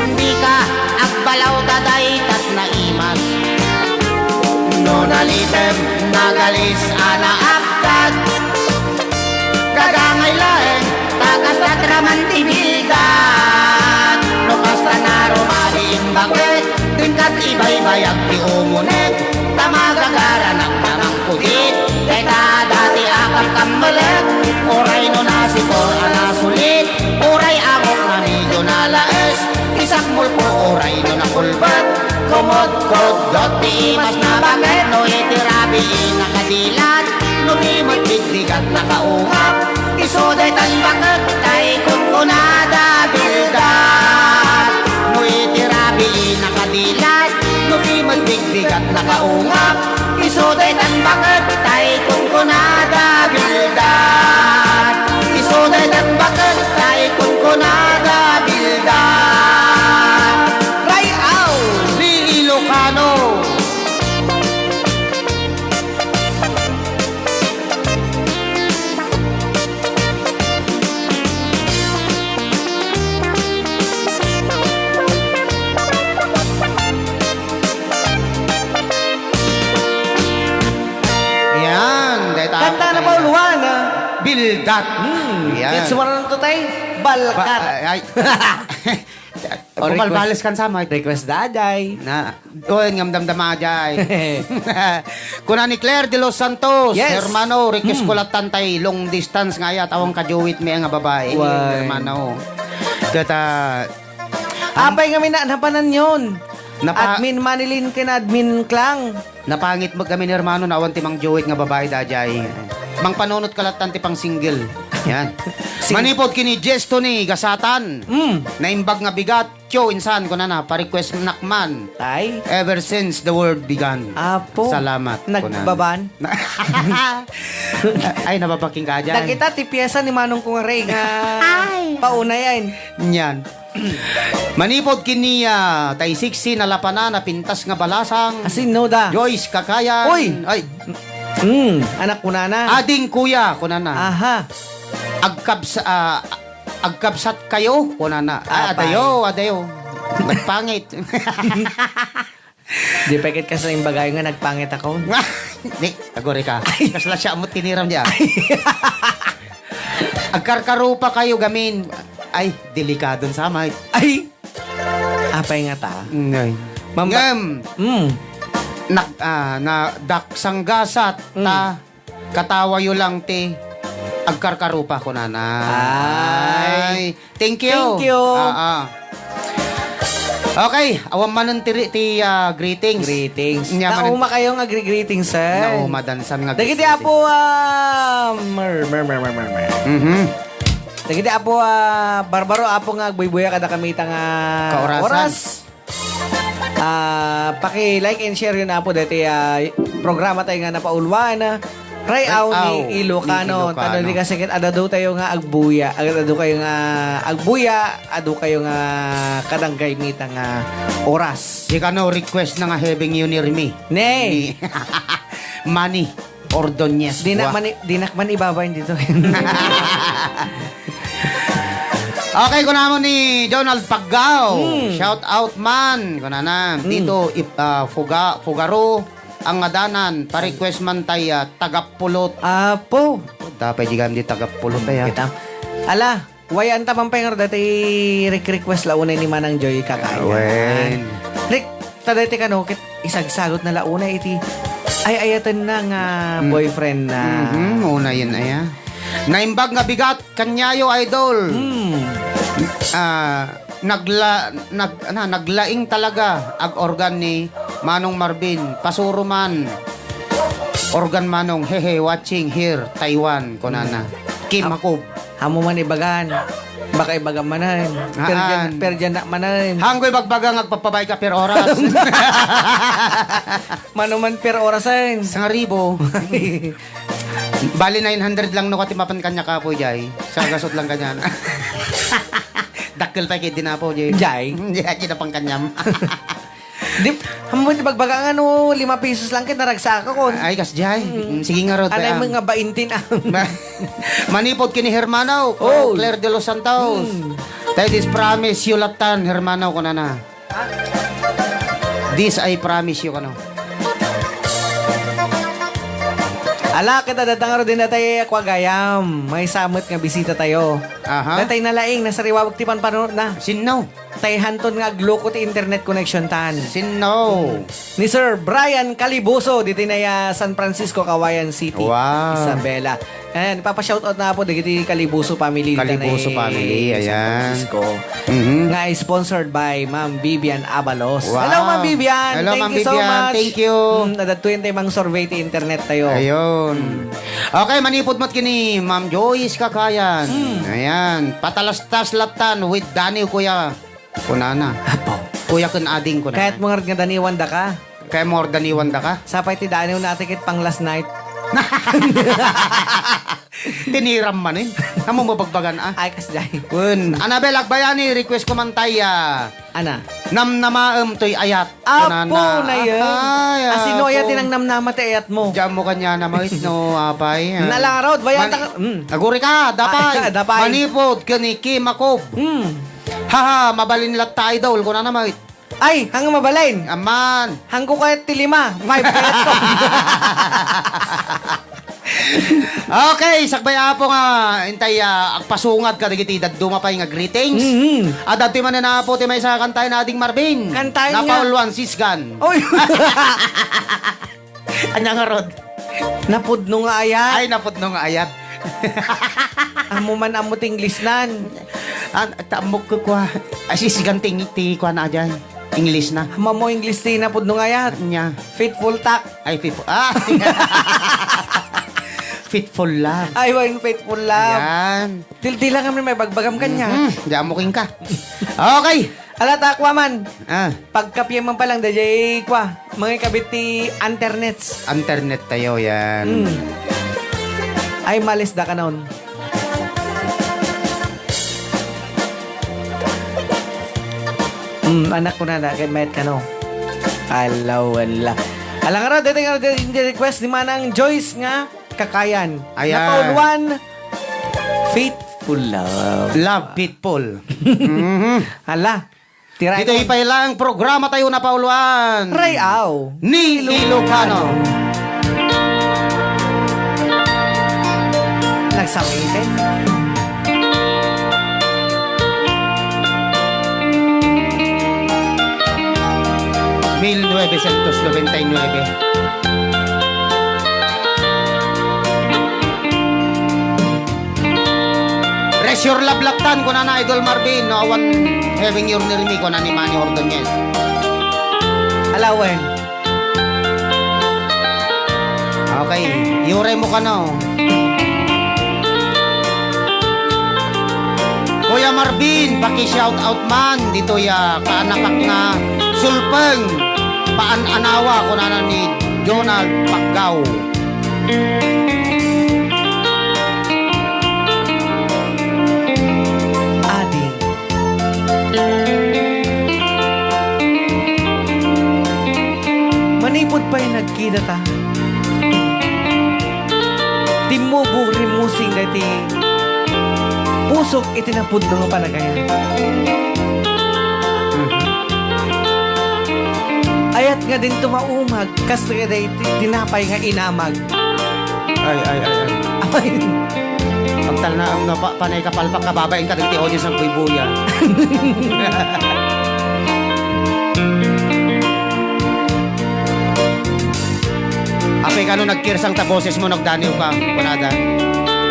hindi ka agbalaw daday tat na imas no nalitem nagalis ana apkat gagangay laeng tagasat raman tibildat no kasta naro mabiin bakit tingkat ibay-bayag ti umunek tamagagara ng tamang kudit kaya dati akam kamalag oray no nasipor anasulit oray amok na medyo nalaes isakmul ko oray no nakulbat kumot-kot dot ti mas na bakit no itirabi nakadilat no di magbigbigat nakaungap isoday tan bakit tay kunkunada bildat no itirabi nakadilat no di magbigbigat nakaungap isoday tan bakit tay kunkunada bildat isoday tan bakit tay kunkunada bildat Try out. Li Ilocano. Yan, dahil Kanta na pauluan. Bildat. Yan. Yan. Sumara na to tayo. Balkat. Ay. Pumalbalis kan sama. Request daday. Na, doon ngam damdama jay. Kuna ni Claire de los Santos, Yes. hermano, request ko latantay long distance nga ya tawang kajuwit me nga babae, Why? hermano. Kata Apay nga minaanapanan yun. Admin Manilin ken Admin Klang. Napangit mo kami ni hermano na awan ti mang Joey nga babae dajay. Mang panunot kalatan ti pang single. Yan. Manipod kini Gesto ni Gasatan. Naimbag nga bigat. Kyo insan ko na pa-request nakman. Tay. Ever since the world began. Apo. Salamat. Nagbaban. Ay, nababaking ka dyan. Nakita ti piyesa ni Manong Kung Ray nga pauna yan. Yan. Manipod kini tay 60 na lapana na pintas nga balasang. Asin no da. Joyce Kakayan. Uy! Ay, Anak ko na na. ading kuya kunana. Aha. Agkabsat kayo kunana. Adayo. Nagpangit. Di pekit ka sa yung bagay nga nagpangit ako. Di, tagore ka. Kasla siya mo tiniram niya. Agkarkarupa kayo gamin. Ay, delikadon sa amay. Ay! Apay nga ta. Ngay. Mamba- Na daksanggasat ta katawayo lang ti agkarkarupa ko Ay. Thank you. Thank you. Okay, awan manon ti greetings. Greetings. Nya man- Nauma kayo nga greetings, sir. Naumadan sa mga Dagiti apo, Dagiti apo, barbaro apo nga buybuya kada kamita nga Kaorasan. oras. Paki-like and share yun apo dati programa tayo nga napaulwan. Rayaw ni Ilocano. Tano di kasi adado tayo nga agbuya. Adado kayo nga agbuya. Ado kayo nga kadanggay mita nga oras. Di ka no request na nga having you near me. Ne! Money. Ordonez. Dinak man ibabayin dito. Okay, kunamo ni Donald Paggao. Shout out man. Kunana. Dito, Fugaro. Ang adanan, pa-request man tayo, tagapulot. Apo. Dapat di di tagapulot tayo. Kita. Ala, wayan tamang pengar dati request launa ni Manang Joy Kakayan. Wen. Rick, tadati ka no, isagsagot na launa iti. Ay ayatan na nga boyfriend na. Una yun aya. Naimbag nga bigat, kanyayo idol. Naglaing talaga ag organ ni Manong Marvin pasuro man organ manong hehe watching here Taiwan kunana Kim Hakob Hamo man ibagan. Baka ibagan manan. Perjan na manan. hanggoy bagbaga ngagpapabay ka per oras Manuman per orasan. sa ribo bali 900 lang no katimapan kanya ka po jay sa gasot lang kanyan dakkel pa kay dinapo jay Jay. Jay na pang kanyam. Di, hamo man ibagbag ang 5 pesos lang kit naragsak ako. Ay kas jay. Sige nga rod. Anay mga 20 na. Manipod kini Hermanaw. Oh. Claire de los Santos. Tayo this promise you latan Hermanaw ko na. This I promise you kano. Ala, kita datang din na tayo Aquagayam. May samot nga bisita tayo. Aha. Datay nalaing, nasa riwawag tipan panood na. Sinno. Tay hanton nga gloko ti internet connection tan. Sinno. Ni Sir Brian Calibuso, dito na San Francisco, Kawayan City. Wow. Isabela. Ayan, ipapa-shoutout na po dito Calibuso family. Calibuso family, ayan. San Francisco. Mhm. Nga is sponsored by Ma'am Vivian Abalos. Wow. Hello, Ma'am Vivian. Hello, Thank Ma'am you so Vivian. much. Thank you. Nadatuin tayo mang survey ti internet tayo. Ayun. Okay, manipod mo't kini Ma'am Joyce Kakayan. Ayan. Patalastas latan with Dani Kuya. Kunana. Kuya kun ading kunana. Kahit mga nga daniwan da ka. Kaya more than iwan da ka. Sapay ti daniw natin kit pang last night. Tiniram man eh. Amo mabagbagan Ay, kasday. Kun, Anabel Agbayani, request ko man tayo. Ana. Namnamaem to'y ayat. Apo na yun. Ay, Asino apo. ayat tinang namnama ti ayat mo. Diyan mo kanya na mahit no, apay. Nalarod, bayan Aguri ka, dapay. Dapay. Manipod, kaniki, makob. Haha, mabalin lat tayo daw, ko na mahit. Ay, hang mabalain. Aman. Hang ko kahit ti 5. 5 kayat ko. Okay, sakbay apo nga, intay agpasungat ka, digiti, dumapay nga greetings. Adati man na po, ti may sa kantay na ading Marvin. Kantayin nga. Napauluan, sisgan. Oy. Anya nga rod. Napudno nga ayat. Ay, napot nung ayat. Amo man amuting lisnan. Tamok ko kwa. Asisgan ting ti kwa na dyan. English na. Mamo English tina pud no ngayat. Nya. Faithful tak. Ay, faithful. Faithful love. Ay, wang faithful love. Yan. Til-tila kami may bagbagam kanya. Diyan mo king ka. Okay. Ala takwa man. Ah, Pagkapya man palang DJ kwa. Mga kabit ti internets. internet tayo yan. Ay malis da ka noon. Anak ko na kay Met ka no. Ala wala. Alang nga raw, dito nga request ni Manang Joyce nga, kakayan. Ayan. Napauluan, faithful love. Love people. Hala, tira Dito ipailang programa tayo na pauluan. Rayaw. Ni Ilocano. Nagsamitin. Res your love laktan ko na Idol Marvin. No one having your nirmi ko na ni Manny Ordonez. Alawen. Okay, yure mo ka na. Kuya Marvin, paki-shout out man dito ya kaanakak nga sulpeng paan-anawa ko na ni Jonald Paggaw. Adi. Manipod pa yung nagkita ta. Timubo rimusing dati pusok itinapod ng panagayan. Ayat nga din tumaumag kas nga day tinapay nga inamag. Ay. Ay, Pagtal na ang panay kapalpak kababain ka dito audience ng buibuya. Apay ka no nagkirsang ta boses mo nagdaniw ka, kunada.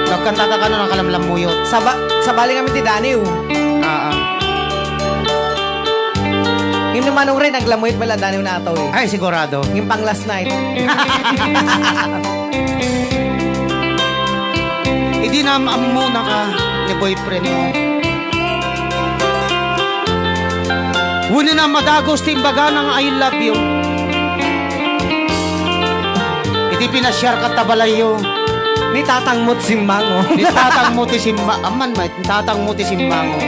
Nagkanta ka no ng kalamlam mo yun. sabali kami ti Daniw. Yung namanong rin, naglamuit mala Daniw na ataw eh. Ay, sigurado. Yung pang last night. Hindi na muna ka ni boyfriend mo. Wala na madagos timbaga ng I love you. Hindi pinasyar ka tabalayo. Ni tatangmot simbango. Nitatang mo ti simba. Aman, mate. Nitatang mo ti simbango.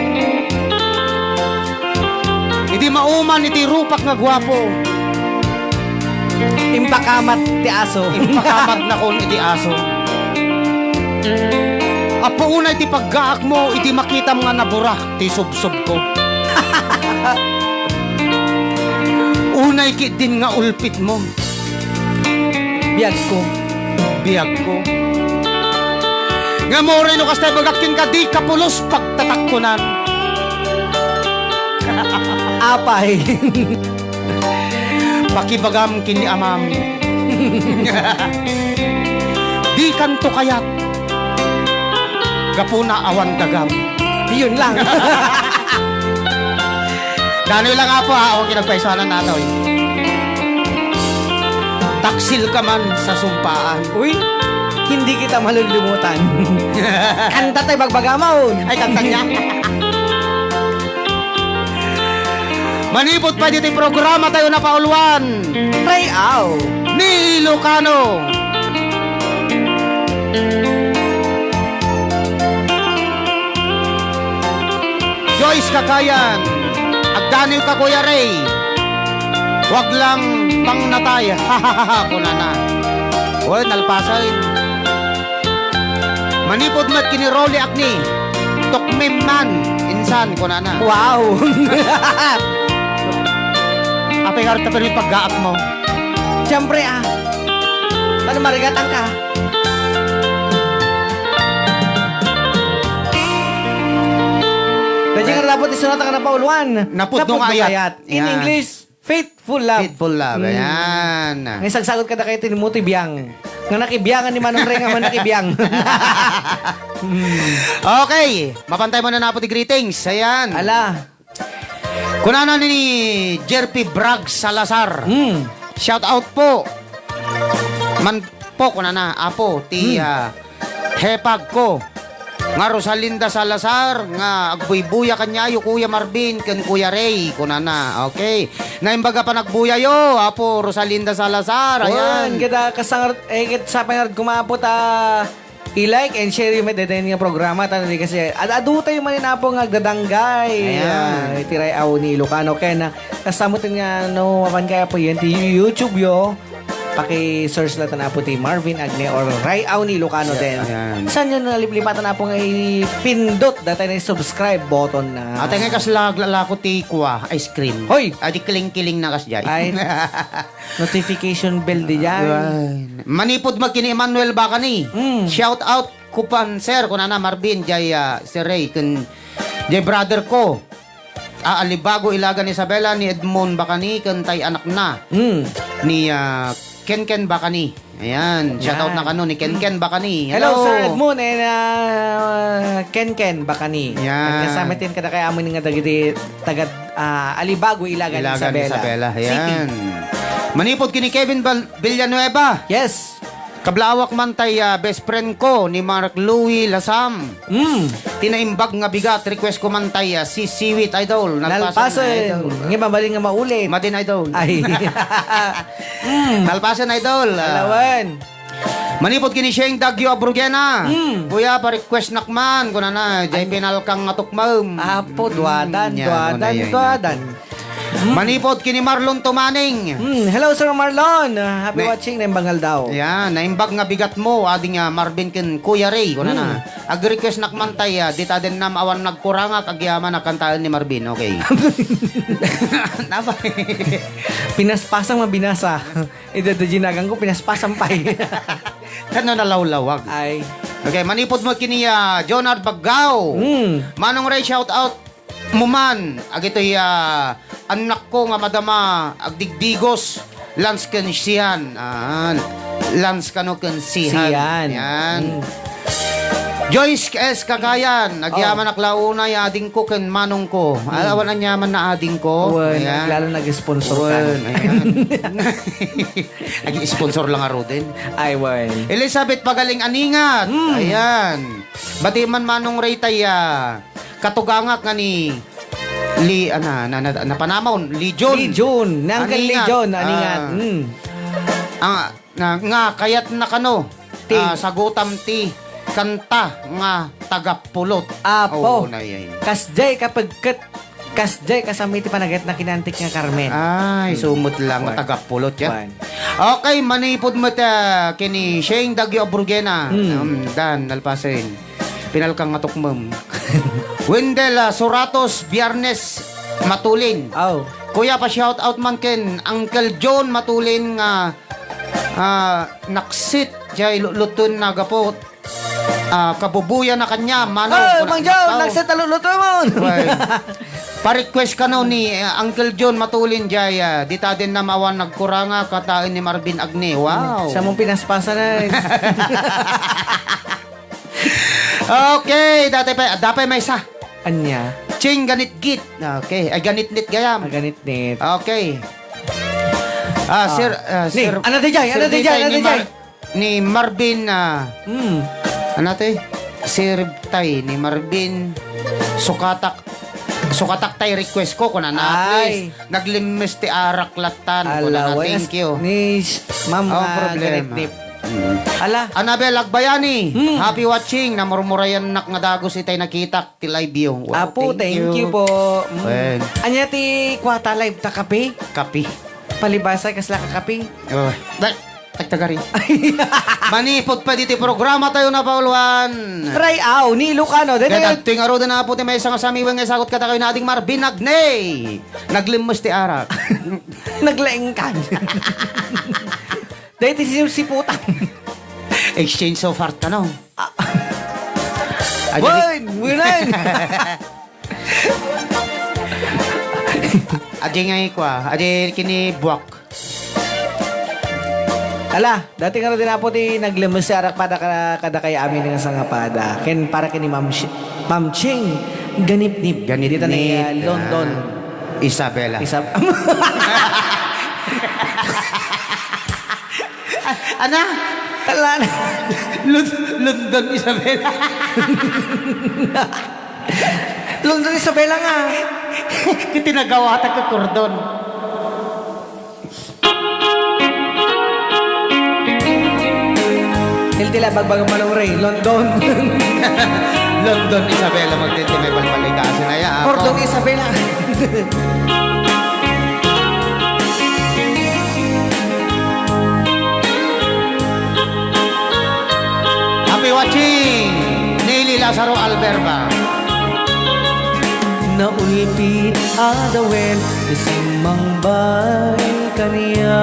Hindi mauman iti rupak nga gwapo. Impakamat ti aso. Impakamat na kon iti aso. Apo una iti paggaak mo, iti makita mga naburak ti subsob ko. Unay kit din nga ulpit mo. Biyag ko. Biyag ko. Nga mo rin o kastay bagakin ka di kapulos pagtatakkunan. Apay. Pakibagam kini amam. Di kanto kayat. Gapuna awan dagam. Yun lang. Danoy lang apo ha, o kinagpaisanan nato eh. Taksil ka man sa sumpaan. Uy, hindi kita malulumutan. Kanta tayo bagbagamaon. Ay, kanta niya. Manipot pa dito yung programa tayo na pauluan. Rayaw. Ni Ilocano. Joyce Kakayan. Agdaniw ka Kuya Ray. Wag lang pang natay. Hahaha. Kuna na. Uy, nalpasay. Manipod mat kiniroli akni. Tukmim man. Insan. Kuna na. Wow. Apay harta pa rin paggaak mo. Siyempre Ano marigatan ka? Dahil nga dapat isunod ka na pauluan. Napud nung ayat. In Yan. English, faithful love. Faithful love. Ayan. Ngayon sagsagot ka na kayo tinimuti biyang. Nga nakibiyangan ni Manong Ray nga man nakibiyang. Okay. Mapantay mo na na po ti greetings. Ayan. Ala. Kunana ni Jerpy Bragg Salazar. Shout out po. Man po kunana apo ti hepag ko. Nga Rosalinda Salazar nga agbuy-buya kanyayo Kuya Marvin ken Kuya Ray kunana. Okay. Nga imbaga pa nagbuyayo apo Rosalinda Salazar. Ayan, Ayan. kita kasangar sa pangar kumapot i-like and share yung mededen nga programa tanali kasi adu tayo man na po nga gadanggay. Ayan. Tiray aw ni Lucano kaya na kasamutin nga no mapan kaya po yan ti YouTube yo. Paki-search lang na po ti Marvin Agne or Ray Aw ni Lucano din. Ayan. Saan yun naliplipatan na po nga pindot dati na yung subscribe button na. Ate nga kas lalako ti kwa ice cream. Hoy! Adi kiling-kiling na kas jay. Ay, notification bell di dyan. Manipod magkini Emmanuel Bacani. Mm. Shout out kupan sir kunana Marvin jay si Ray kun jay brother ko. Alibago Ilaga ni Isabela ni Edmond Bacani kun tay anak na ni Ken Bacani. Ayan, shout out na kano ni Ken Bacani. Hello, Sir Edmund and Ken Bacani. Yan. Kasama tin kada kay amon nga dagiti tagad Alibago Ilaga ni Isabela. Ayan. City. Manipod kini Kevin Villanueva. Yes. Kablawak man tay best friend ko ni Mark Louis Lasam. Tinaimbag nga bigat request ko man tay si Siwit Idol. Nalpasan. Nga mabaling nga maulit. Madin Idol. Ay. Nalpasan Idol. Alawan. Manipod kini Sheng Dagyo Abrugena. Kuya pa request nakman ko na jay pinal kang ngatukmam. Apo, duadan. Manipod kini Marlon Tumaning. Hello, Sir Marlon. Happy watching ng Bangal daw. Yan, naimbag nga bigat mo, ading Marvin ken Kuya Ray, kuna na. Ag-request nakmantay, dita din na maawan nagkuranga, kagyaman na kantaan ni Marvin, okay. Napa? Pinaspasang mabinasa. Idadajinagan ko, pinaspasang pay. Kano nalawlawag. Ay. Okay, manipod mo kini Jonard Baggao. Manong Ray, shout out mo man. Agito'y anak ko nga madama, agdigdigos. Lance ken siyan. Lance kano ken sihan. Yan. Joyce S. Cagayan. Nagyaman aklauna ya ading ko ken manong ko. Alawan ang yaman na ading ko. Ayan. Lalo nag-sponsor ka. Nag-sponsor lang aro din. Ay, well. Elizabeth Pagaling Aningat. Ayan. Bati man manong Ray taya. Katugangak nga ni Panamon, Legion. Nanggal Legion, aningat. Nga kayat na kano. Sagutam ti kanta nga tagapulot. Apo. Oh, Kasjay kapag kasjay kasami ti panagat na kinantik nga Carmen. Ay, sumot lang nga tagapulot yan. Okay, manipod mo ta kini Sheng Dagyo Abrugena. Dan, nalpasin. Pinalkang ngatukmam. Wendel Suratos Biyernes Matulin. Kuya pa shout out man ken Uncle John Matulin nga naksit jay lutun na gapot. Kabubuya na kanya manong. Mang John, naksit lutun mo. Pa-request ka no ni Uncle John Matulin jay dita din na mawan nagkuranga katain ni Marvin Agne. Wow. Sa mong pinaspasa na. Okay, dapat may isa. Anya? Ching ganit git. Okay, ay ganit nit gayam. Ganit nit. Okay. Sir, ano DJ? Ni Marvin, ano te? Sir Tay, ni Marvin, sukatak tay request ko kuna na please. Naglimis ti araklatan kuna na thank you. Ni Ma'am ganit nit. Ala. Anabel Agbayani, happy watching. Namurmurayan nak nga dagos itay nakita ti live view. Wow, Apo, thank you po. Well. Anya ti kwata live ta kape? Kapi. Palibasay kasla ka kape? Oh. Tagtagari. Manipod pa dito programa tayo na pauluan. Ray Aw ni Lucano. Kaya tuwing araw na po ti may isang asamiwang nga sagot kata kayo na ating Marvin Agnay. Naglimos ti arak. Naglaing kan. Dahil si putang. Exchange so far tanong. Boy, bulan. Adi nga ikwa. Adi kini buwak. Ala, dati nga rin din po ti naglimus si arak pada kada kay amin nga sangapada. Ken para kini Ma'am Ching ganip-nip. Ganip-nip. Dito na London. Isabela. Ana? Tala na. London, Isabela. London Isabela nga. Kitinagawatan ka kordon. Tila bagbagang manong Ray, London. London, Isabela, magtintimay balbalikasin na yan. Cordon Isabela. Happy watching! Nelly Lazaro Alberba. Naulpit adawen, isimang bay kaniya.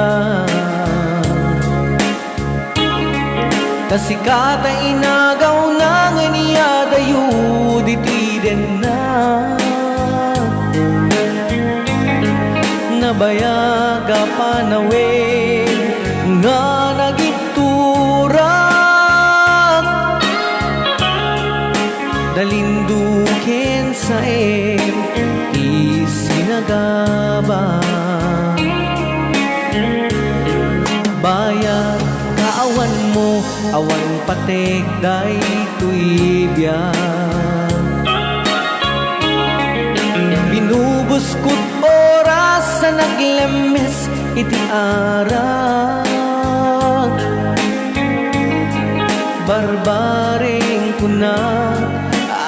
Kasikata inagaw na nga niya dayo ditiden na. Nabayaga panawin nga nagiturak. Dalindukin sa isinagaba. Bayag kaawan mo, awan patek day tuibyan. Binubuskot oras sa naglemes iti arag. Barbaring kuna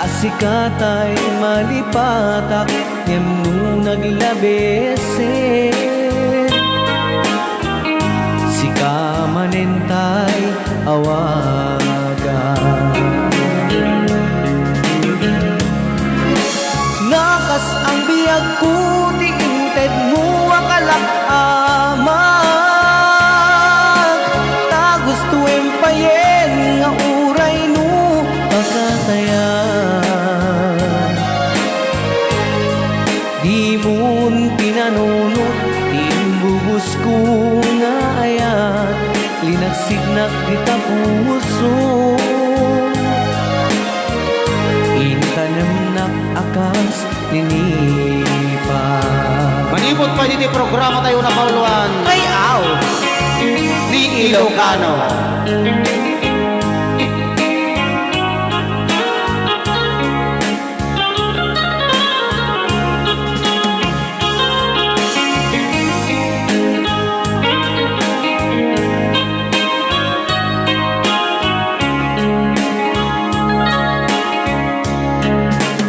asikatay malipatak yan nung naglabesen. Kamanentay awagan. Nakas ang biyag ko di inted mo akalak-amag. Ta gusto empayen nga uray no pagkatayan. Di mo pinanunot imbubus ko nga ayan. Linagsignak kita puso. Intanem akas ninipa. Manipot pa dito programa tayo na kauluan. Ay, aw! Ni Ilocano.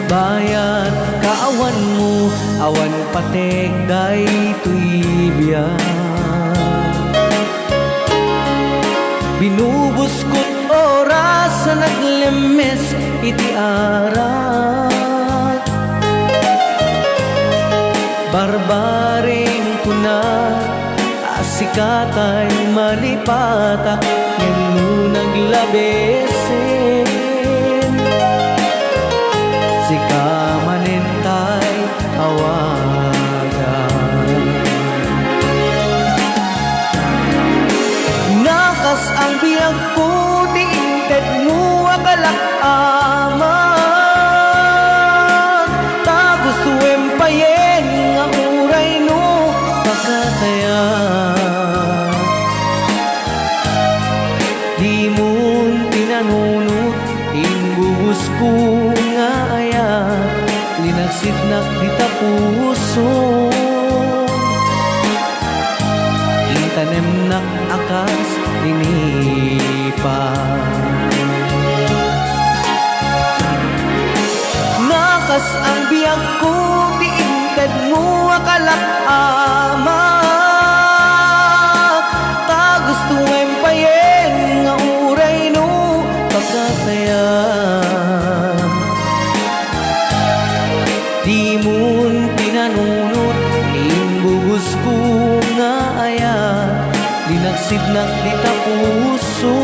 Bayat kaawan mo, awan patek day tuibyan. Binubuskot oras sa naglemes iti arat. Barbaring kuna asikatay malipata yan nung naglabesen. Si kamanentay awagan. Nakas ang biyag ko di inted mo akalak-amag. Ta gusto empayen nga uray no pagkatayan. Di mo tinanunot inbubus ko nga ayan. Linagsidnak dita puso. Intanem nak akas ninipa. Nakas ang biyag ko di inted mo akalak-amag. Ta gusto empayen nga uray no pagkatayan. Di mo pinanunot imbubus ko nga ayan. Linagsidnak dita puso.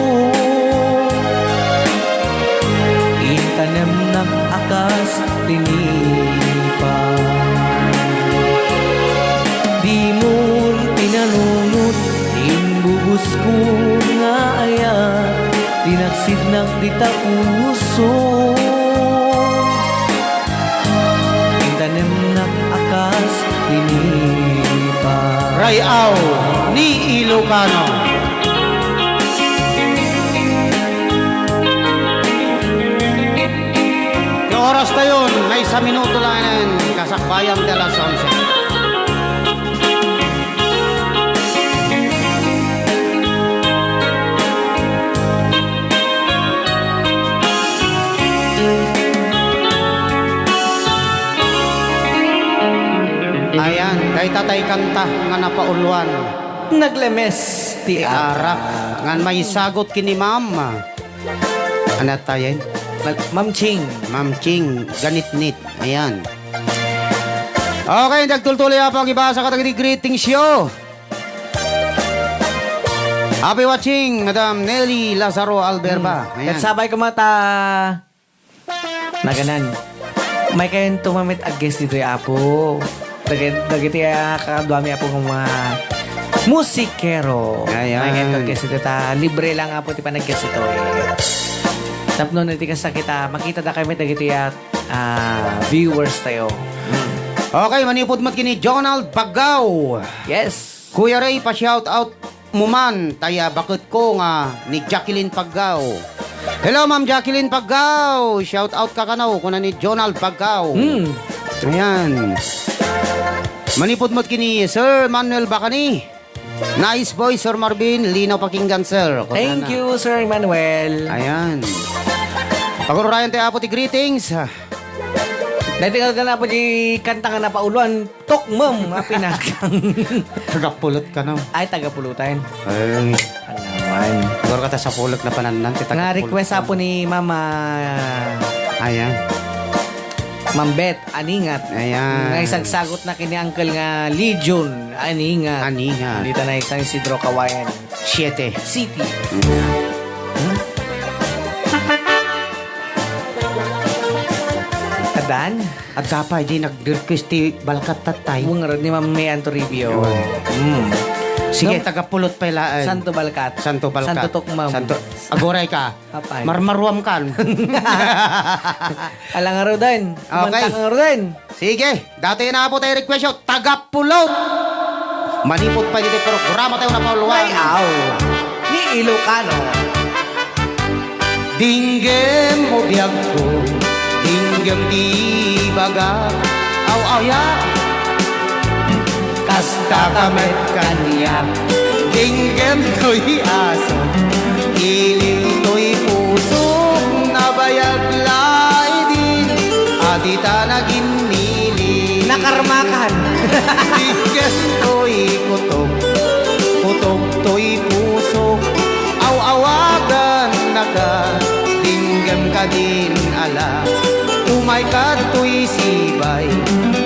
Intanem nak akas tinipa. Di mo pinanunot imbubus ko nga ayan. Linagsidnak dita puso. Intanem nak akas Rayaw ni Ilocano. Yung oras na yun, may 1 minuto lang yan, kasakbayang de las 11. Ayan, kay tatay kanta nga napauluan. Naglemes ti Arak, nga may sagot kini ma'am. Ano tayo? Ma'am Ching. Ma'am Ching, ganit-nit. Ayan. Okay, nagtultuloy ako ang iba sa katagiti greetings show. Happy watching, Madam Nelly Lazaro Alberba. Ayan. Sabay ko mata. Naganan. May kayong tumamit ag guest dito ya po. Dagiti kakadwami po ng mga musikero. Ayan. May kayong guest dito ta. Libre lang po ti pa nag-guest ito eh. Tapno na ti ka kita. Makita na kami dagiti viewers tayo. Okay, manipod mat kini Jonald Paggaw. Yes. Kuya Ray, pa-shout out mo man. Taya, bakit ko nga ni Jacqueline Paggaw. Hello, Ma'am Jacqueline Paggaw. Shout out ka kanaw kuna ni Jonald Paggaw. Ayan. Manipod mat kini Sir Manuel Bacani. Nice voice, Sir Marvin. Linaw pakinggan, sir. Thank you, Sir Emmanuel. Ayan. Pagururayan tayo po ti greetings. Dati ka na po di kanta nga na pauluan. Tokmam, pinakang. Tagapulot ka na. Ay, tagapulutan. Ay. Alaman. Siguro ka ta sa pulot na pananan. Nga request po ni Mama Ayan. Ma'am Beth Aningat. Ayan. Nga isang sagot na kini Uncle nga Legion Aningat. Aningat. Dito na San Isidro Kawayan 7. City. Kadan? At kapay di nag-request ti balkat tatay. Bungarod ni Ma'am May Antoribio. Sige, tagapulot pa ilaan. Santo Balkat. Santo Balkat. Santo Tukmam. Santo. Agoray ka. Apay. Marmarwam kan. Alang araw din. Okay. Kumantang araw din. Sige, dati na po tayo request yun. Tagapulot. Manipot pa dito programa tayo na pauluan. Rayaw ni Ilocano. Dinggem mo biyag ko. Dinggem di baga. Aw-awya. Kasta kamet kaniya. Dinggem to'y aso. Iling to'y puso. Nabayaglay din. Adita naging nili. Nakarmakan. Dinggem to'y kutok. Kutok to'y puso. Aw-awagan na ka. Dinggem ka din ala. Umay ka to'y sibay.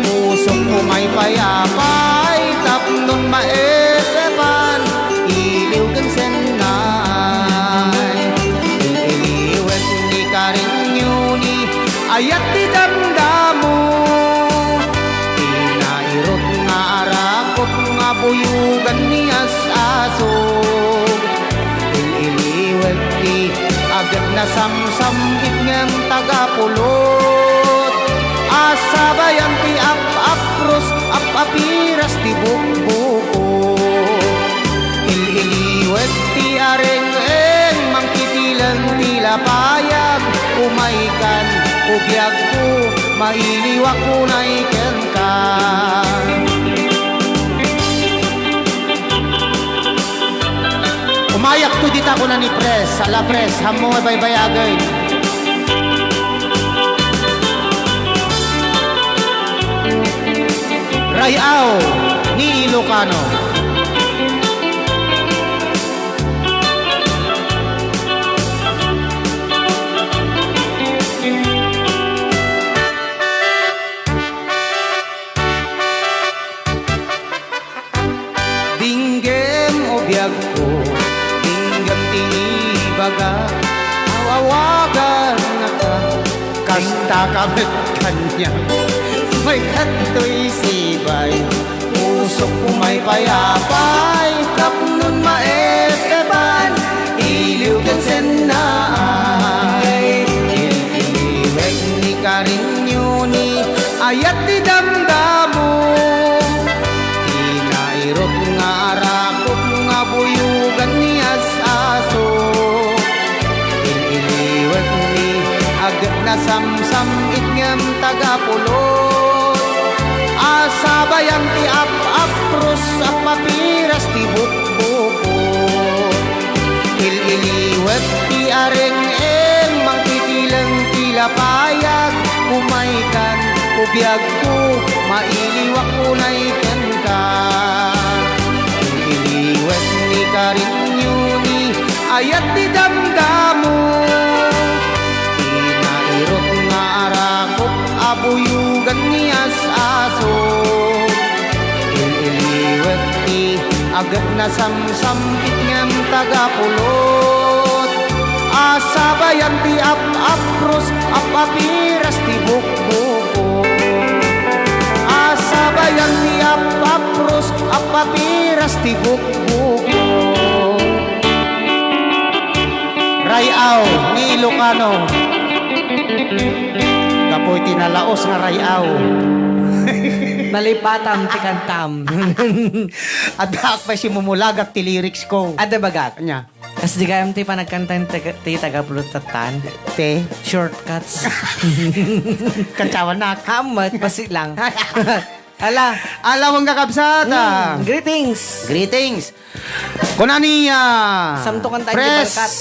Pusok umay payapay. Tapnon maepepan. Iliw kang senay. Iliwet ni karin yuni. Ayat di damdamo. Inairot nga arakot nga buyugan ni asasog. Iliwet ni agad na samsambit ngem tagapulot. Asabayan ti ap-apros ap-apiras ti bukbuko. Ililiwet ti areng-eng mangkitilan ti lapayag. Umaikan ubiyag ko mailiwak ko na iken ka. Umayak to dita ko na ni Pres. Sala Pres, hamo ay baybayagay. Rayaw ni Ilocano. Dinggem o biyag ko. Dinggem tinibaga. Awawagan na ka. Kasta kabit kanya. May kato'y sibay. Pusok umay payapay. Tapnon maepeban. Iliw kang senay. Iliweg ni karinyuni. Ayat di damdamo. Inairot samsam itngem tagapulot. Asabayan ti ap-apros at papiras ti bukbuko. Ililiwet ti areng mang titilang tilapayag. Kumaikan ubiyag ko, mailiwak ko na ikan ka. Ililiwet ni karinyuni, ayat ti damdamo. Inairot nga arakot, abuyugan ni as-aso. Ililiwet ti agad na samsampit ngam tagapulot. Asabayan ti ap-apros, apapiras ti bukbuko. Asabayan ti ap-apros, apapiras ti bukbuko. Rayaw ni Ilocano. Kapoy tinalaos nga rayaw. Nalipatam ti kantam. Adak pa si mumulagat ti lyrics ko. Ada bagak. Anya? Kas di kayam ti panagkantan ti tagapulutatan. Te? Shortcuts. Kancawan na. Hamat, pasi lang. Ala. Alam mong kakabsata. Greetings. Greetings. Kunani Samtukan tayo Pres di Balkat.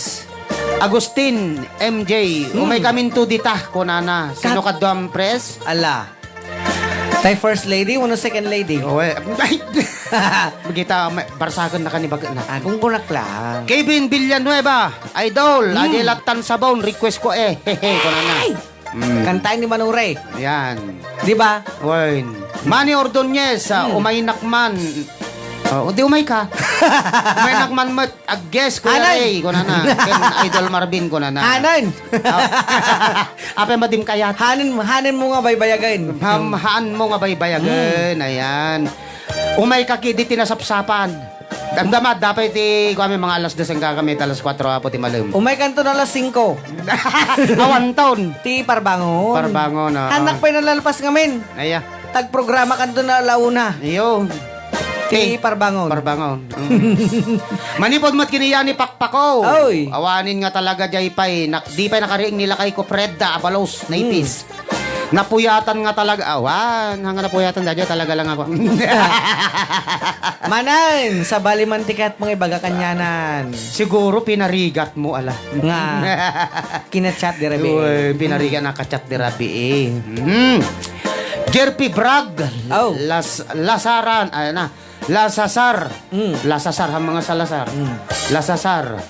Agustin MJ. Umay kaminto dita kunana. Sino ka doon, Pres? Ala. Tay first lady, uno second lady. Owe. Magita barsagon na kanibag na. Kung kunak lang. Kevin Villanueva, Idol, Adelatan Sabon, request ko hehe, kunana. Ay! Kantayin ni Manong Ray. Yan. Di ba? Wine. Manny Ordonez, umaynakman. Oh, di umay ka. Umaynakman mo, guess ko na Anan? ko na na. Ken Idol Marvin ko na na. Hanan! Ape madim kayat. Hanin mo nga baybayagin. Haan mo nga baybayagan. Ayan. Umay ka kidi tinasapsapan. Damdamad, dapat kami mga alas 2 ang gagamit, alas 4 apo ti malam. Umay kanto na alas 5. Awan taon. Ti Parbangon. Parbangon, oo. Anak pa nalalpas ngamin. Aya. Tag-programa kanto na alauna. Iyo. Ti Parbangon. Parbangon. Manipod mat kiniya ni Pakpako. Oy. Awanin nga talaga jay pay. Di pay nakariing nila kay ko Fredda Abalos, naipis. Napuyatan nga talaga. Awan. Hanga napuyatan dadya talaga lang ako. Manan, sa balimantikat mga ibaga kanyanan. Siguro pinarigat mo ala. Nga, kinachat di rabi. Uy, pinarigat na kachat di rabi eh. Jerpy Bragg. Oh. Lasaran. Ay na. Lasasar. Lasasar. Ang mga salasar. Lasasar.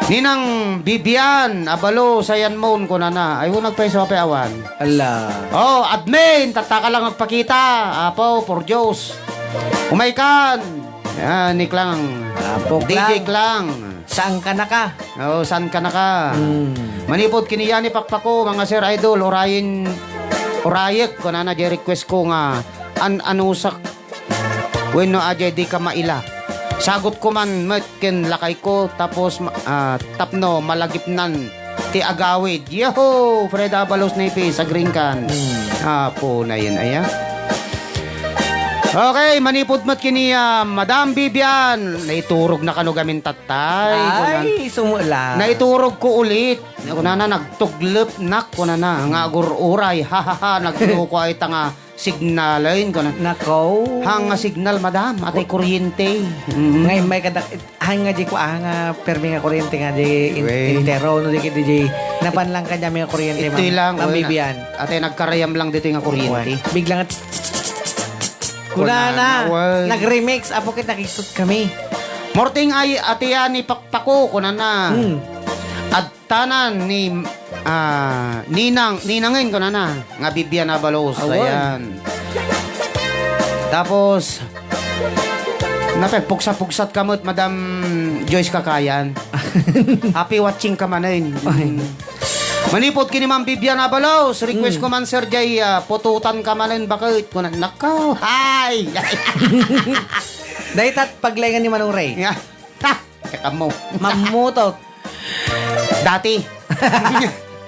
Ninang Bibian. Abalo. Sayan moon ko na na. Ay, nagpaiso pa awan. Ala. Oh, admin. Tataka lang magpakita. Apo, for Diyos. Umaikan. Yan, Nick lang. Apok DJ lang. lang. Saan ka na ka? Oh, saan ka na ka? Manipod kiniya ni Pakpako, mga Sir Idol, Orayek, ko na request ko nga, anusak, when no ajay di ka maila. Sagot ko man, metken lakay ko, tapos, tapno, malagipnan, ti agawid. Yo, Fred Abalos na ipi, sa green can. Po na yun, aya. Okay, manipod mat kiniya, Madam Bibian, naiturog na kanugamin tatay. Ay, sumula. Naiturog ko ulit. Ako na nagtuglep nak ko na nga agururay. Ha nagluko ay tanga signalin ko na. Nako. Hanga signal madam atay kuryente. Ngay may kadak hanga di ko nga permi nga kuryente nga di Wey. intero no di kiti di napan lang kanya may kuryente Ito lang. Mabibian. Atay nagkarayam lang dito nga kuryente. Biglang kunana. Kunana, Nag-remix apo kit nakikot kami. Morting ay atiya ni Pakpako kunana. At tanan ni ninangin ko na nga Bibian Abalos. Awon. Ayan. Tapos napagpugsa-pugsat kamot Madam Joyce Kakayan. Happy watching ka manin. Manipod kini Ma'am Bibian Abalos. Request ko man Sir Jay, pututan ka manin bakit? Kunan nakaw. Hi. Dahil tat paglengan ni Manong Ray. Ha, kakamo. Mamuto. Dati.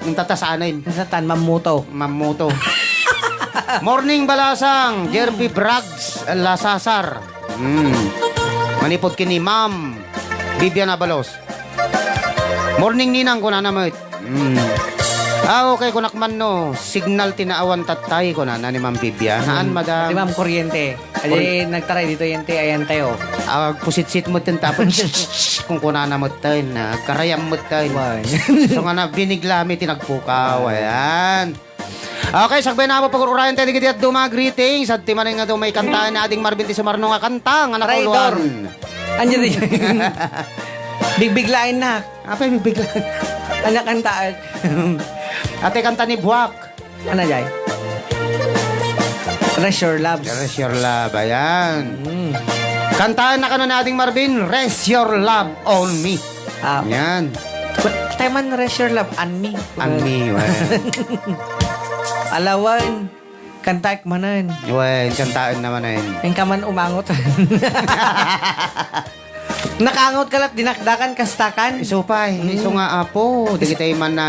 Yung tatasaanin. Nasatan, mamuto. Mamuto. Morning Balasang, Jerby Braggs, Lasasar. Manipod kini Ma'am Bibian Abalos. Morning Ninang ko na namit. Okay, kunakman no. Signal tinaawan tatay ko na ni Ma'am Bibia. Naan, madam? Si Ma'am Kuryente. Ay, nagtaray dito yente, ayan tayo. Pusit-sit mo tin tapon. Kung kunana mo tayo na. Karayam mo tayo. So nga na, biniglami tinagpukaw. Ayan. Okay, sagbay na po pag-urayan tayo digiti at duma greetings. At timanin nga daw may kantaan na ading Marvin T. Sumarno nga kanta. Nga Traidor. nakuluan. Andiyan din. Bigbiglain na. Apa yung biglaan? Anak kantaan. Ate kanta ni Buwak. Ano jay? Rest Your Loves. Rest Your Love. Ayan. Kantaan na kano nating Marvin. Rest Your Love on Me. Ayan. Teman Rest Your Love on Me. On Me. Alawan. Kantaik manan. Well, kantaan naman na yun. Yung kaman umangot. Nakangot ka lang, dinakdakan, kastakan. Iso pa, iso nga apo. Di kita man na...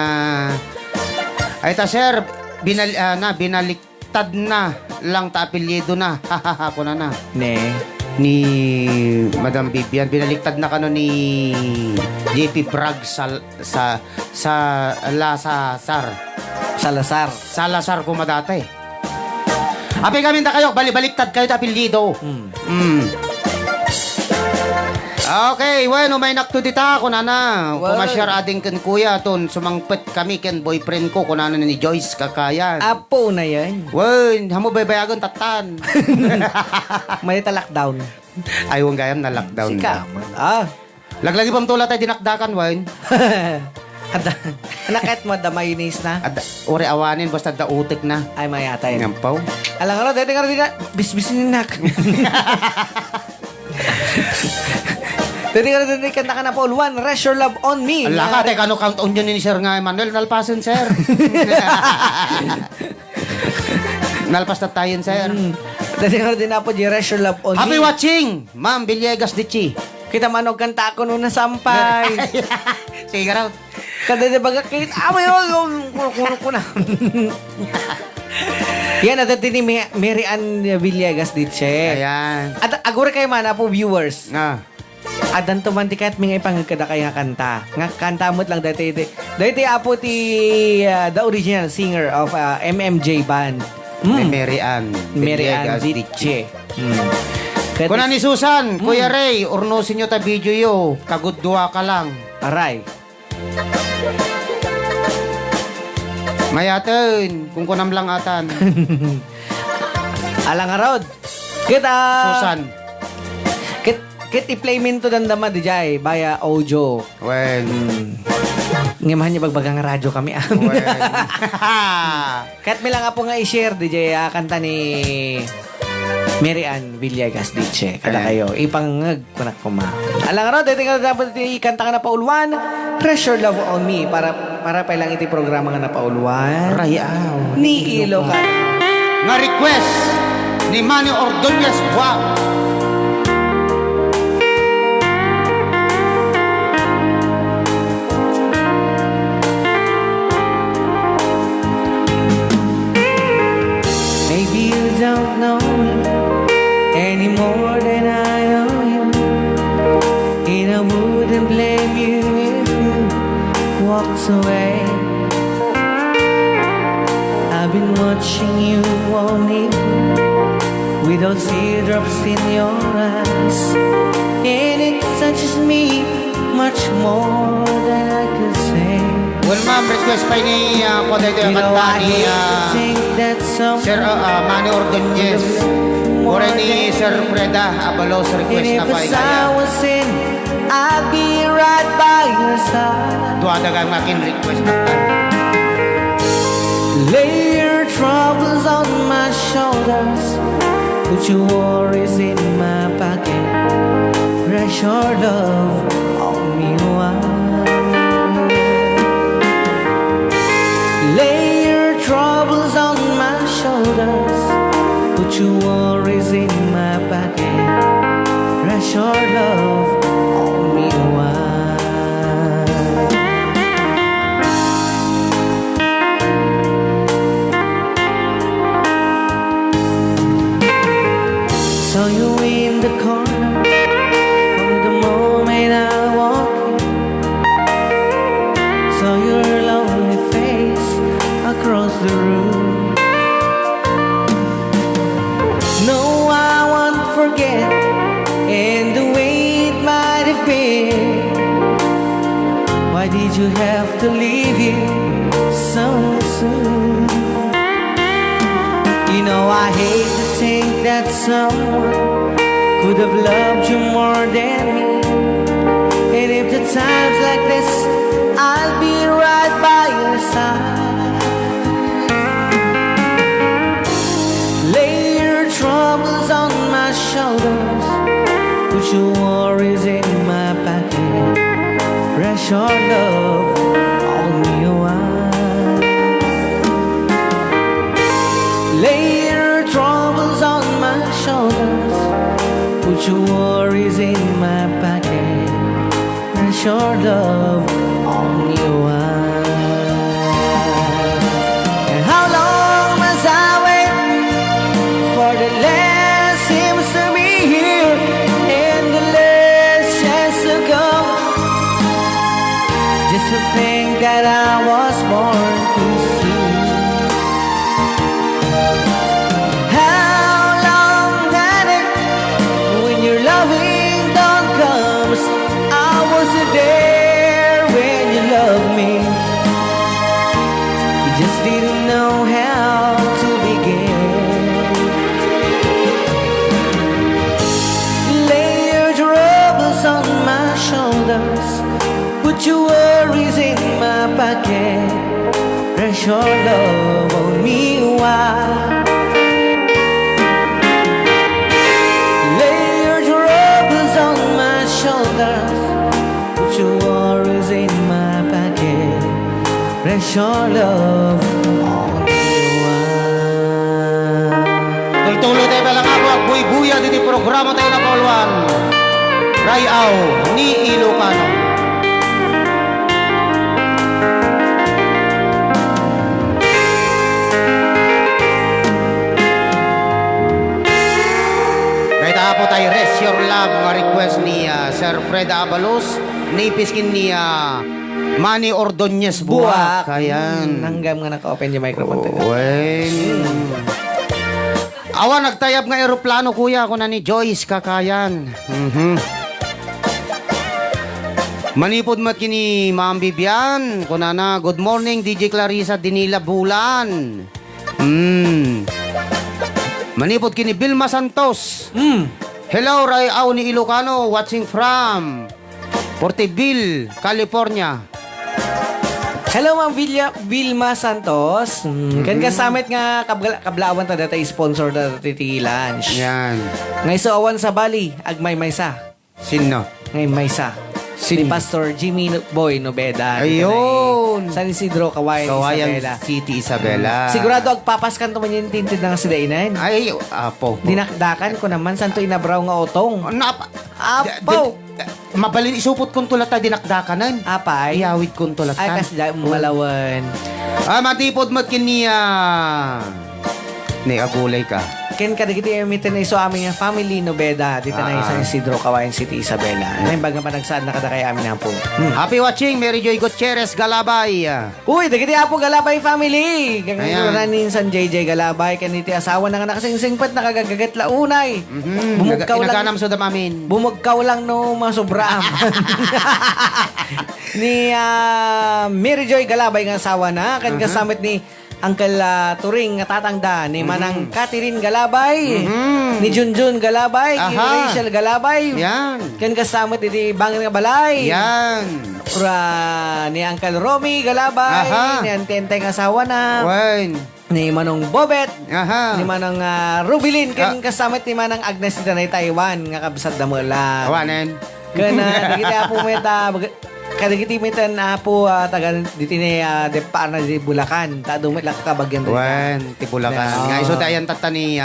Ay ta sir, binaliktad na lang ta apelyido na. Hahaha ko na. Ne. Ni Madam Bibian, binaliktad na kano ni JP Bragg sa Lasasar. Salazar. Salazar ko madate. Api kami ta kayo, baliktad kayo ta apelyido. Okay, bueno, may naktudita ko na. Pumasyar ading ken kuya ton sumangpet kami ken boyfriend ko kunana ni Joyce kakayan. Apo na yan. Wen, hamo baybayagon tatan. May lockdown. Ayon gayam na lockdown. Sika. Laglagi pam tula tay dinakdakan wen. Nakit mo da mayonnaise na. Ore awanin basta da utik na. Ay mayatay. Ngampaw. Alang ano, dati nga rin na, bisbisin nak. Dati ka rin kanta ka na Paul, One, Rest Your Love on Me. Ala ka, teka, ano count on yun ni Sir nga, Emmanuel, nalpasin, sir. Nalpas na tayo, sir. Dati ka rin na po, Rest Your Love on Happy Me. watching, Ma'am Villegas Dichi. Kita manog kanta ako nung nasampay. Sige raw. Kada di baga kit, may kuno ko na. Yan, at ito ni Mary Ann Villegas Diche. Ayan. At agure kayo man po viewers. Adan tumanti kahit mga ipangkada kaya kanta. Nga kanta mo't lang dati. Dati apo ti the original singer of MMJ Band. Mary Ann Villegas Diche. Kuna ni Susan, Kuya Ray, urnosin nyo ta video yo. Kagudwa ka lang. Aray. Mayaten, kung kunam lang atan. Alang arod. Kita. Susan. Kit i-play minto dandama di jay baya audio. Well. Ngimahan niya bagbagang radyo kami. Well. Kahit may lang po nga i-share di jay kanta ni Mary Ann Villegas Diche. Kada kayo ipangag kunak kuma. Alang arod, dito nga dapat ikanta ka na pauluan. Rest Your Love on Me para pa lang iti programa nga na pauluan. Rayaw. Ni Ilocan. Nga request ni Manny Ordonez Buwak. Maybe you don't know me any more than I know you, and I wouldn't blame you if you walked away. I've been watching you only without teardrops in your eyes, and it touches me much more than I could say. Well, ma'am, request pa ni kung ito yung kanta ni Sir Manny Ordonez. Ora ni Sir Freda Abalos request na pa I was in, I'd be right by your side. Tuwa dagang makin request na pa. Lay your troubles on my shoulders, put your worries in my pocket. Rest your love on me while. Lay your troubles on my shoulders, put your worries in my pocket. Rest your love on me while. Saw you in the corner from the moment I walked in. Saw your lonely face did you have to leave here so soon? You know I hate to think that someone could have loved you more than me. And if the times like this, I'll be right by your side. Lay your troubles on my shoulders, put your worries in my pocket. Rest your love on me a while. Lay your troubles on my shoulders, put your worries in my pocket. Rest your love on me a while. And how long must I wait for the last seems to be here and the last chance to go? Just to think that I was born to see. How long had it when your loving dawn comes? I wasn't there when you loved me. You just didn't know how to begin. Lay your troubles on my shoulders, put your worries in my pocket. Rest your love on me a while. Lay your troubles on my shoulders, put your worries in my pocket. Rest your love on me a while. Tultuloy tayo palang ako at buy-buya dito programa tayo na kaulwan. Rayaw ni Ilocano. Kahit po tayo Rest Your Love, mga request ni Sir Fred Abalos, nipiskin ni Manny Ordonez Buwak. Ayan. Nanggam nga naka-open yung microphone tayo. Awa, nagtayap nga aeroplano, kuya, ako na ni Joyce Kakayan. Manipod mat kini Ma'am Bibian, kunana, good morning, DJ Clarissa Dinila Bulan. Manipod kini Vilma Santos. Hello, Rayaw ni Ilocano, watching from Porterville, California. Hello, Ma'am Vilma Santos. Kan kasamit nga kablawan ta data sponsor da titi lunch. Yan. Ngay awan sa Bali, agmay maysa. Sino? Ngay maysa. Si Pastor Jimmy Boy Nobeda. Ayun. San Isidro, Kawayan, Isabela. City, Isabela. Sigurado agpapaskan to man yung tintid na sila inan. Ay, apo. Dinakdakan ko naman, santo inabraw nga otong. Apo! Mabalin isupot kong tulat na dinakdakanan. Apay? Iyawid kong tulat Ay, kasi malawan. Matipod mat kiniya. Ni agulay ka. Ken kada kita yung mitin na iso aming family Nobeda dito na San Isidro, Kawayan City, Isabela. Ay baga pa nagsaan na kada kay amin na po. Happy watching, Mary Joy Gutierrez Galabay. Uy, dagiti po Galabay family. Ayan. Kang San JJ Galabay kaniti asawa na nga nakasingsingpat nakagagagat launay. Bumugkaw lang. Inaganam so damamin. Bumugkaw lang no masobraam. Ni Mary Joy Galabay nga asawa na kan kasamit ni Uncle Turing nga tatangda ni Manang Catherine Galabay, ni Junjun Galabay, ni Rachel Galabay. Yan. Kan kasama iti Bangin nga Balay. Yan. Ura ni Uncle Romy Galabay, ni Antente nga asawa na. Wen. Ni Manong Bobet, ni Aha. Manang Rubilin, kan kasama ni Manang Agnes dito na Taiwan nga kabsat da mula. Awanen. Kana digiti apo meta kadagiti metan apo taga diti ni depa na di Bulacan ta dumit lang kabagyan dito. Wen, Tibulakan. Nga iso tayan tata ni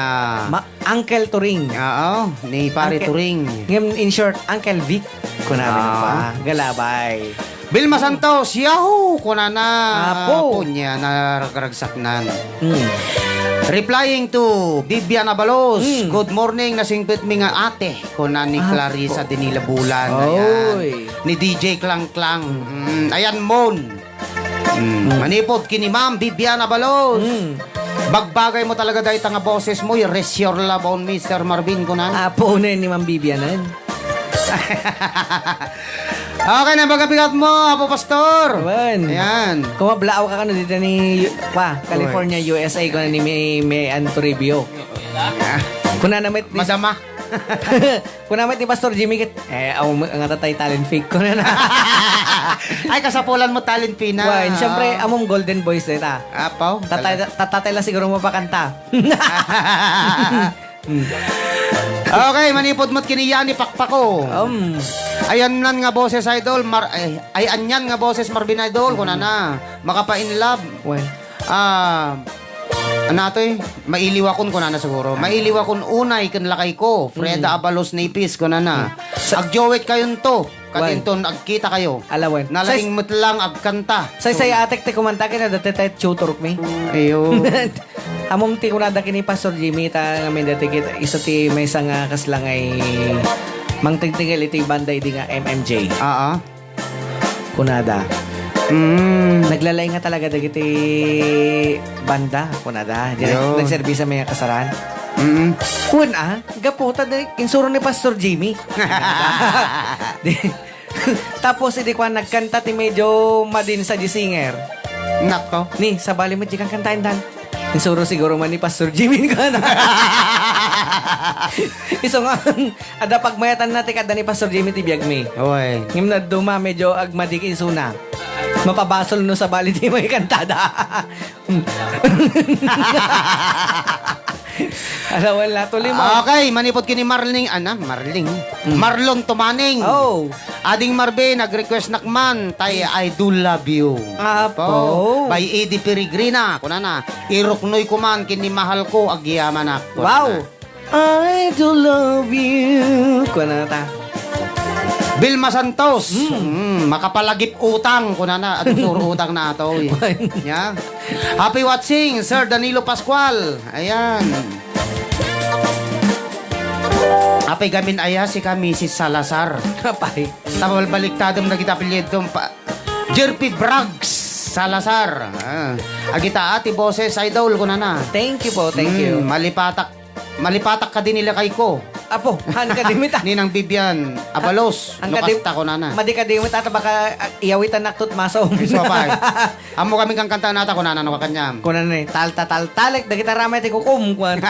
Uncle Turing. Oo, ni Pare Uncle- Turing. Ngem in short Uncle Vic kunabi na pa Galabay. Vilma Santos, yahoo! Kunana. Apo. Niya na ragsaknan. Mm. Replying to Bibian Abalos, good morning, nasingpit mi nga ate. Kunan ni Clarissa Dinila Bulan. Ayan. Oy. Ni DJ Klang Klang. Ayan, Mon. Manipod kini Ma'am Bibian Abalos. Bagbagay mo talaga dahil nga boses mo. Rest your love on Mr. Marvin Kunan. Apo na ni Ma'am Bibianan. Okay na bigat mo, Apo Pastor. Wan. Ayan. Kung mablaaw ka kano dito ni California, USA, kung na ni may Antoribio. Kung na namit ni... Madama. Kung namit ni Pastor Jimmy, ang tatay talent fake ko na. Ay, kasapulan mo talent pina. Wan, siyempre, among golden boys na ita. Apo. Tatay lang siguro mapakanta. Okay, manipod mo't kiniya ni Pakpako. Ayan nan nga boses idol, ay anyan nga boses Marvin Idol, kuna na, makapa-in love. Wan. Ano to mailiwakon ko na siguro. Mailiwakon unay kan lakay ko. Freda Abalos Napis ko na. Agjowet kayon to. Katinton agkita kayo. Alawan. Nalaing mo't lang agkanta. Say atek te kumanta kina dati tayo tutor me. Ayo. Amom ti kunada kini Pastor Jimmy ta ngamin dati kita isa ti may isang kaslang ay mangtingtingil iti banday di nga MMJ. Kunada. Naglalay nga talaga dagiti banda kunada. Nagserbisa may kasaran. Gaputa insuro ni Pastor Jimmy. Tapos hindi ko nagkanta ti medyo madin sa singer. Nakto. Ni sa bali mo di kang kantain dan. Insuro siguro man ni Pastor Jimmy ka na. Iso nga, ada pagmayatan natin kada ni Pastor Jimmy ti biyag me. Oy. Ngim na duma medyo agmadik insuna. Mapabasol no sa bali di may kantada. Alawan la tuloy mo. Okay, manipod kini Marlon Tumaning. Ading Marbe nag-request nakman tay I do love you. Apo. By Eddie Peregrina kunana. Iruknoy ko man kini mahal ko agyaman ako. Wow. I do love you. Kunana. Vilma Santos. Makapalagip utang kunana. Atong suro utang na ato. Yeah. Happy watching Sir Danilo Pascual. Ayan. Apay gamin aya si kami si Salazar. Kapay. Tapos baliktadom na kita apelyido pa. Jerpy Braggs Salazar. Agita ati boses idol ko na. Thank you po, thank you. Malipatak ka din nila kay ko. Apo, han ka dimita. Ninang Bibian Abalos. Nukasta ko na. Madi ka dimita at baka iyawitan naktut maso. So pa. Amo kami kang kanta nata ko na no kanyam. Kunan ni talek da kita ramay ti kukum kwan.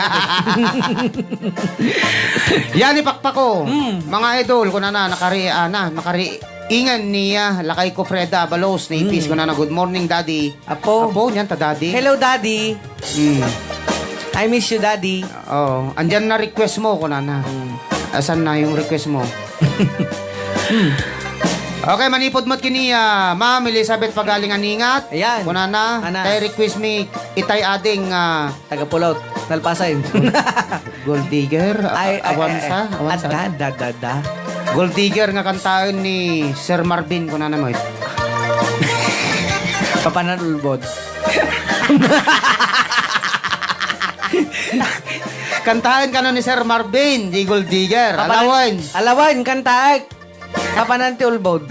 Yan ni Pakpako. Mga idol ko na nakari ingan niya lakay ko Freda Abalos Napis ko na good morning daddy. Apo niyan ta daddy. Hello daddy. I miss you daddy. Andyan na request mo ko na. Asan na yung request mo? Okay, manipod mo't kini Ma'am Elizabeth Pagaling Aningat. Ayan. Kunana, tay request me itay ading taga-pulot, nalpasain. Gold Digger, awansa. Da. Gold Digger nga kantaon ni Sir Marvin kunana mo. Papanalulbod. Kantahan ka ni Sir Marvin, di Gold Digger. Alawan, kantaag. Papananti ulbod.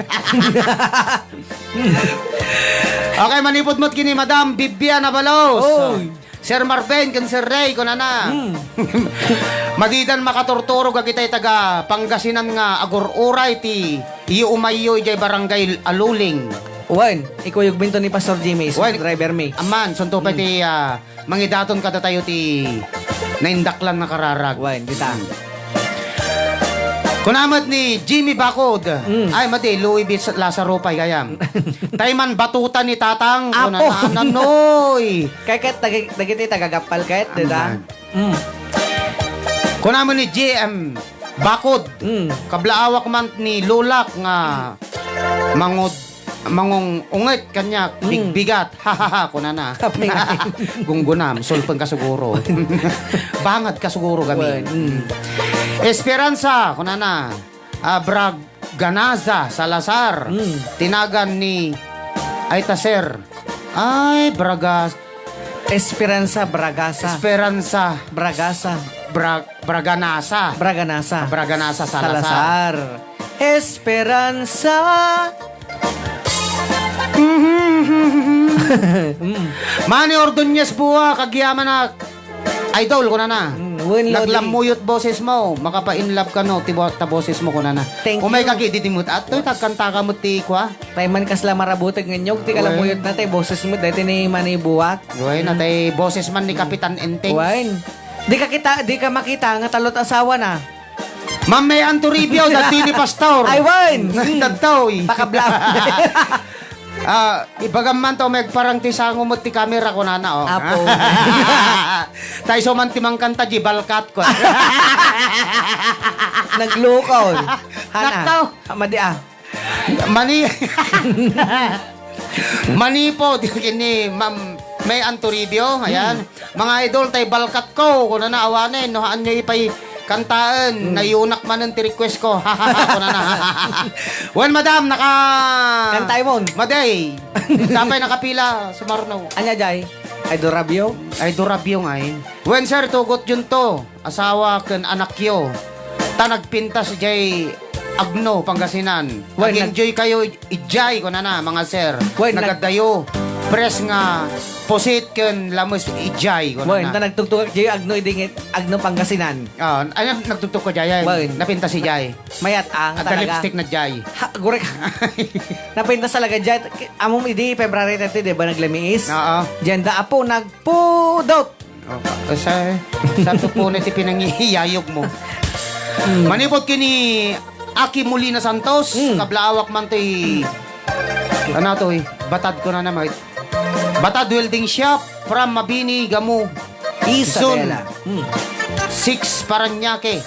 Okay, manipod mo't kini Madam Bibian Abalos. Sir Marvin, kan Sir Ray, kunana. Madidan makatortoro ka kita'y taga Pangasinan nga agor-uray ti iyo umayo ijay barangay Aluling. Wan, ikaw yung binto ni Pastor Jimmy, driver me. Aman, sunto pa ti mangidaton ka tayo ti naindaklan na kararag. Wan, dita. Kunamat ni Jimmy Bakod. Ay, mati, Louis B. Lazaro pa'y kayam. Tayman batuta ni Tatang. Apo. Nanoy. Kaya dagiti tagagapal kahit, dita. Kunamat ni JM Bakod. Kablaawak man ni Lolak nga mangong ungit kanya bigbigat hahaha kunana gunggunam sulpeng ka siguro bangad ka siguro kami Esperanza kunana Braganaza Salazar tinagan ni Aitaser Bragas Esperanza Bragasa Braganasa Salazar Esperanza Manny Ordonez buwa kagyaman na idol ko na. Win Lodi. Naglamuyot boses mo. Makapa-in love ka no. Tibo ta boses mo kuna na. Thank Umay you. kagi didimut. At to'y kagkanta ka mo ti kwa. Tay man kasla marabutag nganyog. Ti kalamuyot na tay. Boses mo. Dahil ni manibuwat. Uy, na tay boses man ni Kapitan Enteng. Wine. Di ka makita nga talot asawa na. Ma'am, may Antoribio, dati ni Pastor. Ay, wine. Nagtataw eh. Pakablang. Ibagam man to, may parang tisango mo ti camera ko na oh. Apo. Tayo so man timang kanta, jibalkat ko. Naglukaw. Naktaw. Amadi ah. Mani. Mani po, kini, ma'am, may Antoribio, ayan. Mga idol, tayo balkat ko, kung na naawanin, nohaan nyo ipay kantaan, nayunak man ang request ko. Kung na. Well, madam, Kantay mo. Maday. Tapay nakapila, sumarunaw. Anya jay? Ay dorabyo? Ay, durabyo nga eh. When sir, tugot yun to. Asawa kan anak yo. Ta nagpinta si Jay Agno, Pangasinan. Well, Nag-enjoy kayo, ijay ko na mga sir. Well, Nagadayo. Press nga, posit kan lamos ijay ko Well, na. na nagtugtog jay Agno idingit Agno Pangasinan. Ay, nagtutok ko Jay. Well, Napinta si Jay. Mayat ang At talaga. lipstick na Jay. Ha, gurek. Napinta sa laga jay. Amom idi February 30, di ba naglamiis? Oo. Jenda apo nagpudot. Sa tupunan ti pinangihiyayog mo. Manipot kini Aki Molina Santos, kablaawak man to'y ano to'y batad ko na naman. Batad Welding Shop from Mabini, Gamu. Isabela. 6 Paranaque.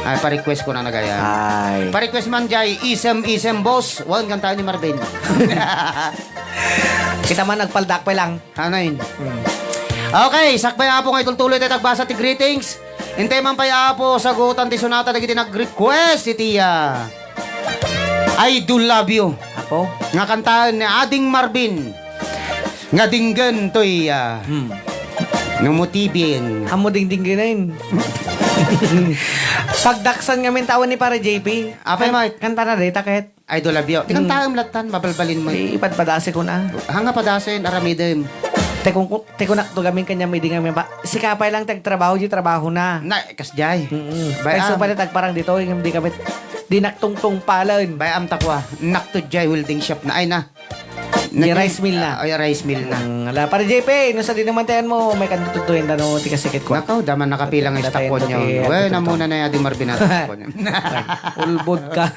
Ay, pa-request ko na nagaya. Ay. Pa-request man jay, isem boss. Wan kantaan ni Marvin. Kita man nagpaldak pa lang. Ano yun? Okay, sakbay apo nga itultuloy tayo tagbasa ti greetings. Hintay man pa apo sagutan ti sunata dagiti nag-request iti I do love you. Apo? Nga kantaan ni Ading Marvin. Nga dinggan to'y numutibing. Amo ding ginain. Pagdaksan ngamin tawon ni para JP. Apay, Mike? Kanta na rin, takit. I do love you. Di kantaan latan, mabalbalin mo. Ipadpadasi ko na. Hanga padasin, aramidem. Teko na to gamin kanya may di ngamin pa. Si Kapay lang tagtrabaho, di trabaho na. Na, kasjay. Bay so pala tagparang dito, hindi kami di naktungtong palan. Bay am takwa, nakto jay welding shop na. Ay na. Di rice mill na. Ay, rice mill na. Ala, para JP, no sa dinamantayan mo, may kantututuin na no, tikasikit ko. Nakaw, daman nakapilang ang stock ko nyo. Well, na muna na yung Marvin na stock ko nyo. Ulbod ka.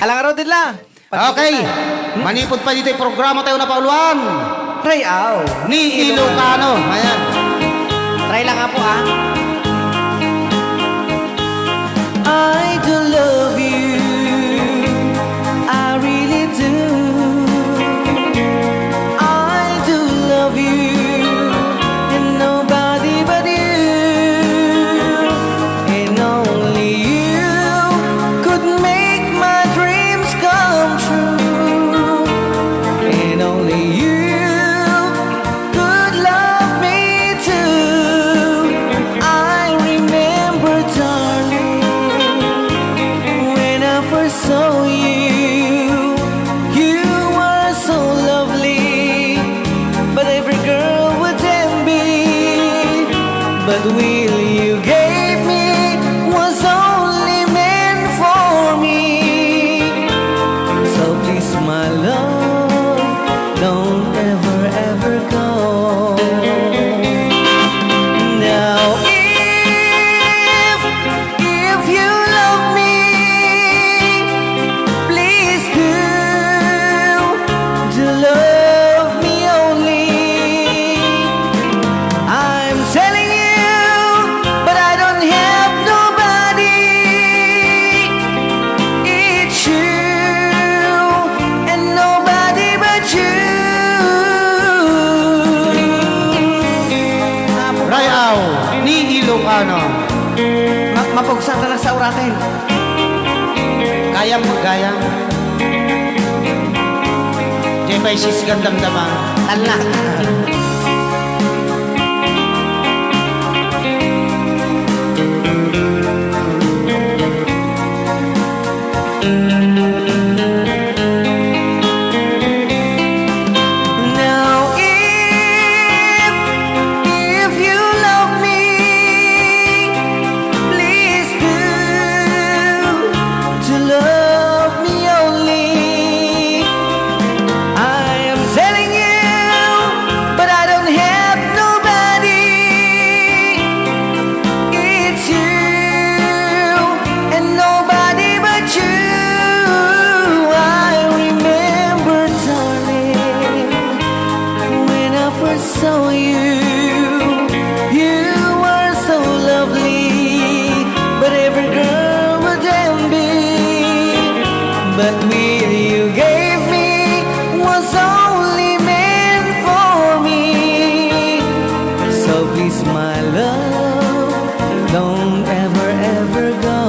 Alang araw din lang. Okay. Manipod pa dito yung programa tayo na pauluan. Try out. Ni Ilocano. Ayan. Try lang nga po ah. I do love you. I really do. I do love you. And nobody but you. And only you could make my dreams come true. And only you could love me too. I remember, darling, when I first saw you, you were so lovely, but every girl would envy. But will you gave me was only meant for me. So please, my love, don't ever, ever go. Now, if you love me, please do love me only. I'm telling you, but I don't have nobody. It's you and nobody but you. Rayaw. Ni Ilocano. Mapugsa ka lang sa uratin. Kayang magayang. Diyan ba isis gandang damang? Tanak. Now if you love me, but will you gave me was only meant for me. So please, my love, don't ever, ever go.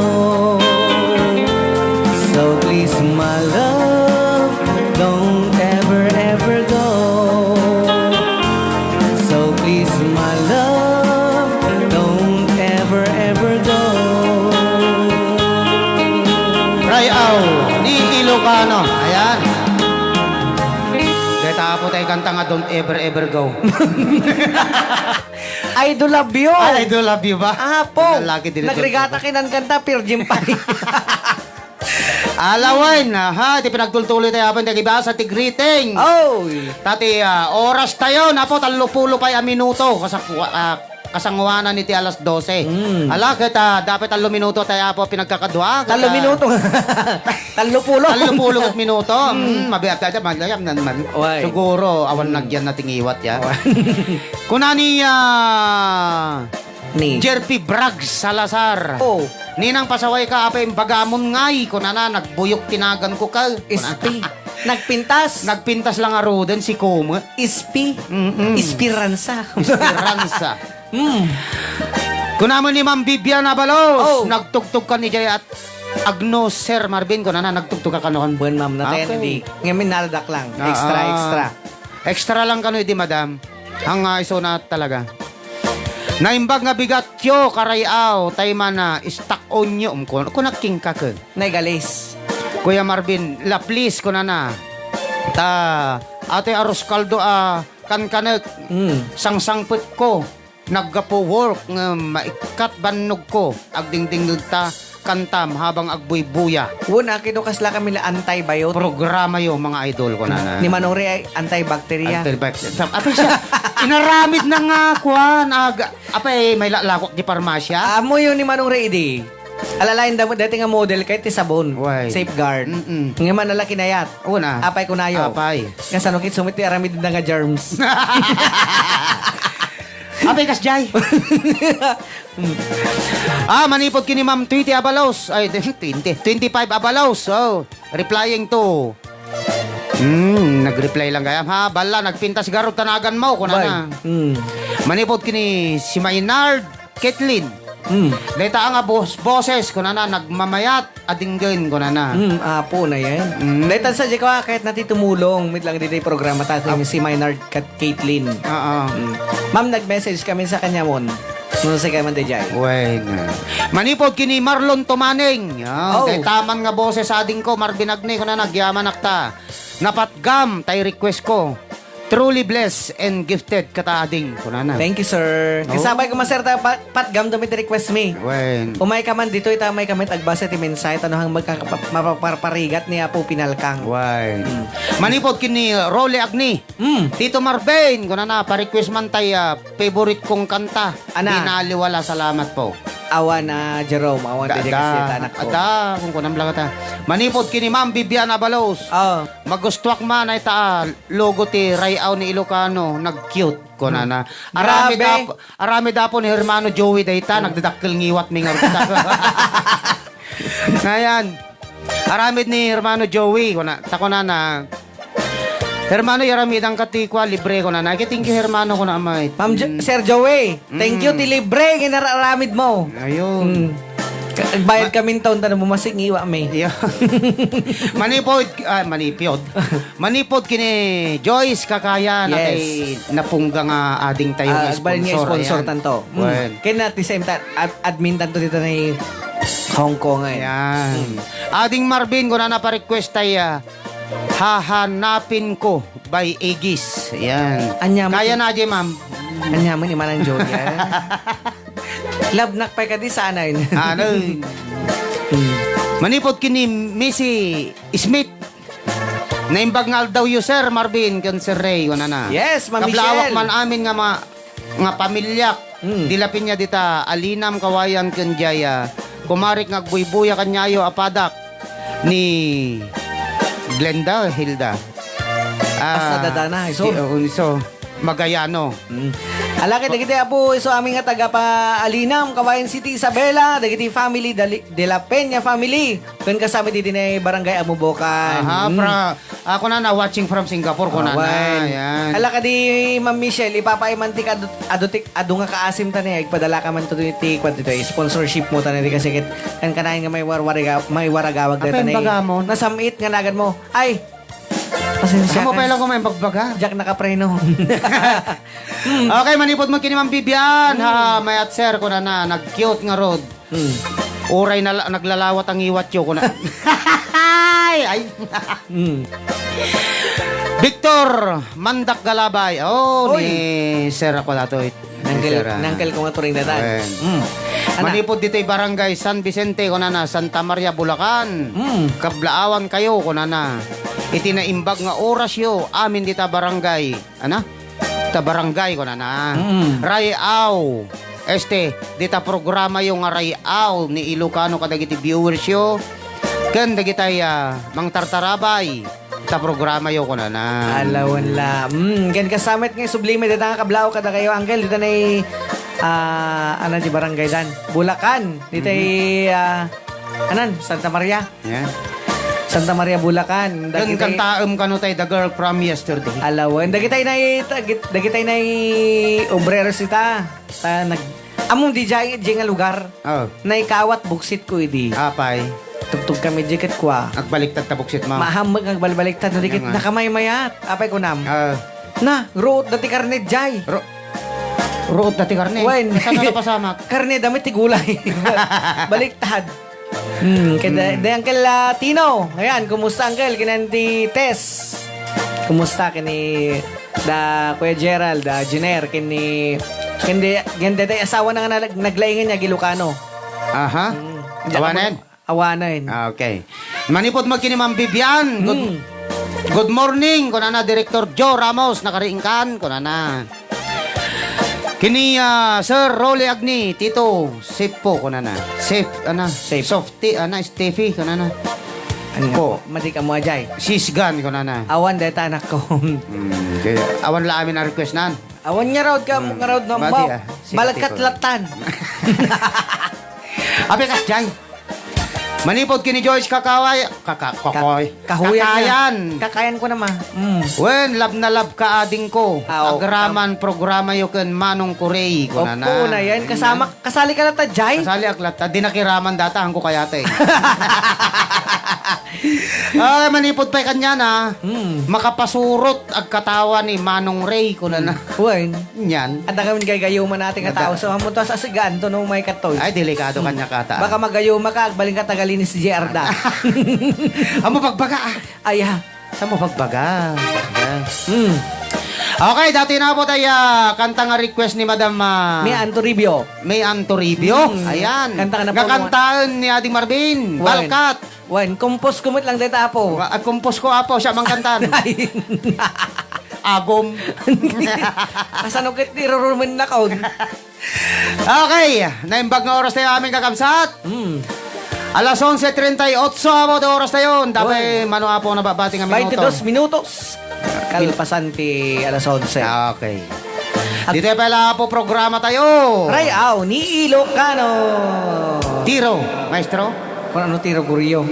So please, my love, don't ever, ever go. So please, my love, don't ever, ever go. Rayaw ni Ilocano. Ayan. Dahil tapo tayo kanta nga, don't ever, ever go. Idol love you. I do love you ba? Apo. Lalaki din ito. Nagregata kinan kanta, Virgin pa rin. Alawan, ha? Di pinagtultuloy tayo hapon, di ba? Sa tigriting. Oh. Tati, oras tayo. Napo, 30 pa yung minuto. Kasanguanan ni ti alas 12. Ala, kita, dapat 3 minuto tayo po pinagkakadwa. 3 minuto. 30 at minuto. Mabiyak tayo, malayam na naman. Uy. Siguro, awan nagyan na tingiwat ya. Kunani, Ni. Jerpy Brags Salazar. Oh. Ninang pasaway ka, apa yung bagamon ngay. Kunana, nagbuyok tinagan ko ka. Ispi. Nagpintas. Nagpintas lang aro din si Kuma. Ispi. Mm-mm. Ispiransa. Esperanza. Mm. Kunamo ni Ma'am Vivian Abalos. Oh. Nagtugtog ka ni Jay at Agnos Sir Marvin. Kunana, nagtugtog ka kanoon. Buwan, ma'am, na tayo Okay. hindi. Ngayon, naladak lang. Extra, extra. Extra lang kano di madam. Ang iso na talaga. Naimbag nga bigat yo karayaw tay mana istak onyo kunak king ka ka. Naigalis. Kuya Marvin, la please kunana. Ta ate aros kaldo kan kanek sangsangpet ko naggapo work nga maikat bannog ko agdingding ta kantam habang agbuy-buya. Una, kinukas lang kami na antibiotic. Programa yo mga idol kunana. Ni Manore ay antibacteria. Apa siya? Inaramid na nga kuan apay may lakok di parmasya. Amo yun ni Manong Reedy. Alalain dati nga model kahit ti sabon. Why? Safeguard. Mm-mm. Ngayon man nala kinayat. Una. Apay kunayo. Apay. Nga sa nukit sumiti aramid na nga germs. Apay kas jay. Manipod kini Ma'am 20 Abalos. Ay, 25 Abalos. Oh, replying to. Nag-reply lang kaya. Ha, bala, nagpintas garot tanagan mo. Kunana. Manipod kini si Maynard Kathleen. Deta nga boses kunana nagmamayat adinggen kunana. Apo na yan. Dahil sa ko kahit natin tumulong. Mit lang dito yung programa tayo si Maynard Caitlin. Ma'am, nag-message kami sa kanya mon. Nung sa kaya man de jay. Wait. Manipod kini Marlon Tumaning. Oh. Dahil taman nga boses sa ading ko Marvin Agne kunana nagyaman akta. Napatgam tay request ko. Truly blessed and gifted kata ading kunana. Thank you, sir. Kasabay ko maserta patgam damit request me. When Umay ka man dito, itamay kami tagbasa ti mensay, tanong mapaparparigat niya po pinalkang. Why? Manipod kini Rolly Agni. Tito Marvin, kuna na pa-request man tay favorite kong kanta. Ana? Pinaliwala, salamat po. Awan na Jerome, awan din kasi anak ko. Kung kunam lang ta. Manipod kini Ma'am Vivian Abalos. Oh. Magustuak man ay logo ti Rayaw ni Ilocano, nag-cute ko na na. Arami dapo ni Hermano Joey dayta, nagdadakkel ngiwat mi nga ruta. Ngayan. Aramid ni Hermano Joey ko na tako na Hermano yaramid ang katikwa libre ko na. Thank you Hermano ko na amay. Ma'am Sir Joey, thank you ti libre ginararamid mo. Ayun. Bayad kami taon tanong bumasik ngiwa may. Yeah. Manipod kini Joyce kakaya na kay napungga nga ading tayo Bali niya sponsor tanto. Kaya na at the same time admin tanto dito na Hong Kong ay. Ayan. Ading Marvin ko na napa-request tayo. Hahanapin ko by Aegis. Ayan. Kaya na di ma'am. Anyaman ni Manang Joey. Love nak pa ka di sana yun. Manipod kini Missy Smith. Naimbag nga daw you sir Marvin kan Sir Ray na. Yes, Ma'am Kablawak Michelle. man amin nga pamilyak. Dilapin niya dita alinam kawayan kan jaya. Kumarik nga buybuya kanyayo apadak ni Glenda Hilda. Asa dadana, iso? Magayano. Alakit, dagiti apo iso aming nga taga pa Alinam, Kawayan City, Isabela, dagiti family de la Peña family. Kun kasama dito na barangay Amubokan. Aha, ako na watching from Singapore ko na. Yan. Alaka di Ma'am Michelle, ipapaimantik adu nga kaasim tani igpadala ka man to ti kwat dito sponsorship mo tani di kasi kan kanain nga may waragawag dito Apen, bagamon. nasamit nga nagad mo. Ay, pasensya Amo ka. pa lang ko may bagbaga. Jack nakapreno. Okay, manipod mo kini Ma'am Bibian. Ha, may at sir ko na nag-cute nga road. Uray na naglalawat ang iwat yo ko na. Ay. Victor Mandak Galabay. Oh, Oy. ni Sir ako dato. Nangkel ko nga turing datan. Manipod dito'y barangay San Vicente ko na Santa Maria, Bulacan. Kablaawan kayo ko na. Iti na imbag nga oras yo. Amin dita barangay. Ana? Ta barangay ko na. Rayaw. Dita programa yung nga Rayaw ni Ilocano kadagiti viewers yo. Kan dagitay mang tartarabay. Ta programa yo ko na. Alawan la. Gan kasamit nga sublime dito nga kablao kada kayo Angel dito na ano di barangay dan Bulacan dito anan Santa Maria. Yeah. Santa Maria Bulacan. Kan kantaem kano tay the girl from yesterday. Alawan dagitay na obrero sita. Ta nag among di jay nga lugar. Oh. Na ikawat buksit ko idi. Apay. Tugtog kami jiket kwa. Agbaliktad tabuksit mo. Mahamag ang balbaliktad na dikit Nga. nakamay-mayat. Apay ko nam. Na, root dati karne jay. Root dati karne. Wen. Saan na pasamak? Karne damit ti gulay. Baliktad. Kaya Uncle Tino. Ayan, kumusta Uncle? Kinanti Tess. Kumusta kini da Kuya Gerald, da Jenner, kini ganda day asawa na nga naglaingan niya Gilocano. Aha. Awanen? Awanan. Okay. Manipod mo kini Ma'am Bibian. Good morning. Kunana Director Joe Ramos nakariingkan kunana. Kini Sir Rolly Agni Tito Safe po kunana. Safe Softy Steffi kunana. Ko, mati ka mo ajay. Sisgan kunana. Awan data anak ko. Awan la amin na request nan. Awan niya raw ka nga raw no Mati, mo. sige, Balagkatlatan. Abi kas jay. Manipod kini Joyce Kakaway. Kakayan. Kakayan ko naman. Wen, love na love ka ading ko. Agraman programa yo ken Manong Kurey ko na. Opo na yan. Kasali ka na ta, Jai. Kasali aklat. Di nakiraman data hangko kayate. Okay, manipod pa kanya na. Makapasurot ag katawa ni Manong Ray ko na. Wen. Yan. At kami gayayuman natin nga tao. So, hamunto sa asigan to no may katoy. Ay, delikado kanya kata. Baka magayuma ka, agbaling ka tagalinis si JR da. Amo pagbaga. Ay, ha. Sa mo pagbaga. Okay, dati na po tayo kanta nga request ni Madam May Antoribio. May Antoribio. Ayan. Kanta ka na po. Kakantaan ni Ading Marvin. Balkat. Wen, kumpos kumit lang dito apo. Kumpos ko apo siya mangkantan. Agom. Kasano kit ni Rorumen na kaon. Okay, naimbag nga oras tayo aming kakabsat. Alas 11:38 amo de oras tayo. Dapat mano apo na babati nga minuto. 22 minutos. Kalpasan ti alas 11. Okay. Dito pala po programa tayo. Rayaw ni Ilocano. Tiro, maestro. Kung ano tiro Guryo.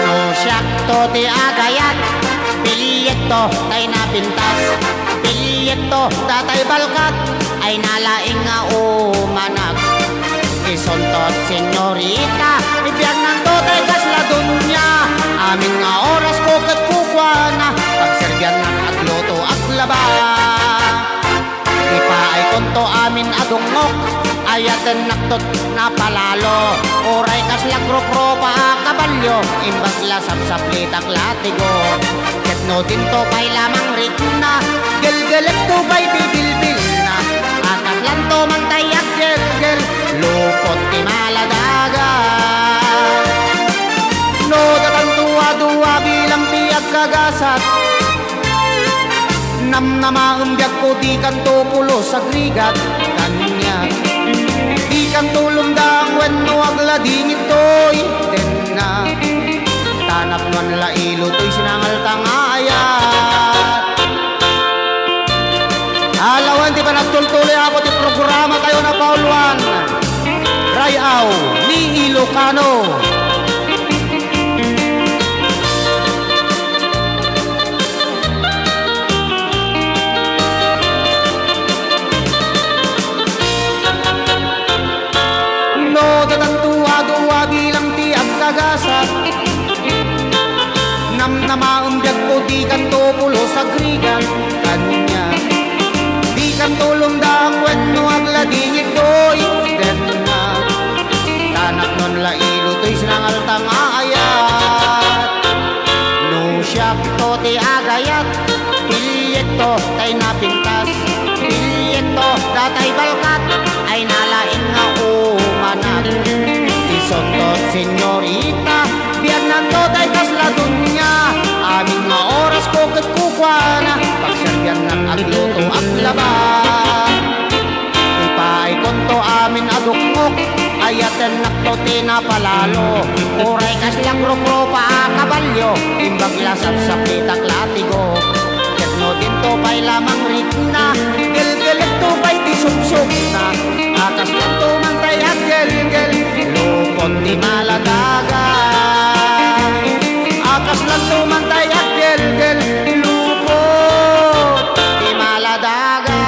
No siyak to ti agayat. Pilieto tay napintas. Pilieto datay balkat. Ay nalaing nga umanag. Isontot senyorita. Ibiyag ng dotay gas la dunya. Amin nga oras ko kat kukwana. Pagserbian ng agluto at laba. Ipa ay konto amin adungok. Ayatan naktot na palalo. Oray kas lagro-pro pa kabalyo. Imbag lasap sa plitak latigo. Ketno dinto kay lamang ritna. Gelgelet to bay bibilbil na. Akat lanto mang tayak gel-gel. Lupot ti maladaga. No datan tuwa-duwa bilang piyag kagasat. Namnamang biag ko di kanto pulo sa grigat. Kanya di kang tulundang when no aglading ito'y na tanak man lailo to'y sinangal tangayat. Alawan di ba nagtultuloy ako ti programa tayo na Pauluan Rayaw ni Ilocano. No, tatantuwa-duwa bilang ti agkagasat namnamaumbyag ko di kanto pulo sa grigan kanya di kantulong dang when no aglading ito'y then na tanak non lailo to'y sinangal tangayat no siyak to ti agayat pilyeto tay napintas pilyeto datay balkat ay nalaing nga umanat isonto senyorita biyan nanto tay kasladun niya aming nga oras ko katkukwana pagserbian ng agluto at laban ipay konto amin adukmok ayaten nakto tinapalalo uray kaslang rukro pa kabalyo imbag lasap sa pitak latigo ketno dinto pay lamang rikna gel-gelet to pay tisubsub na akas lang to mantay at gel-gel lupot di maladaga akas lang to mantay at gel-gel lupot di maladaga.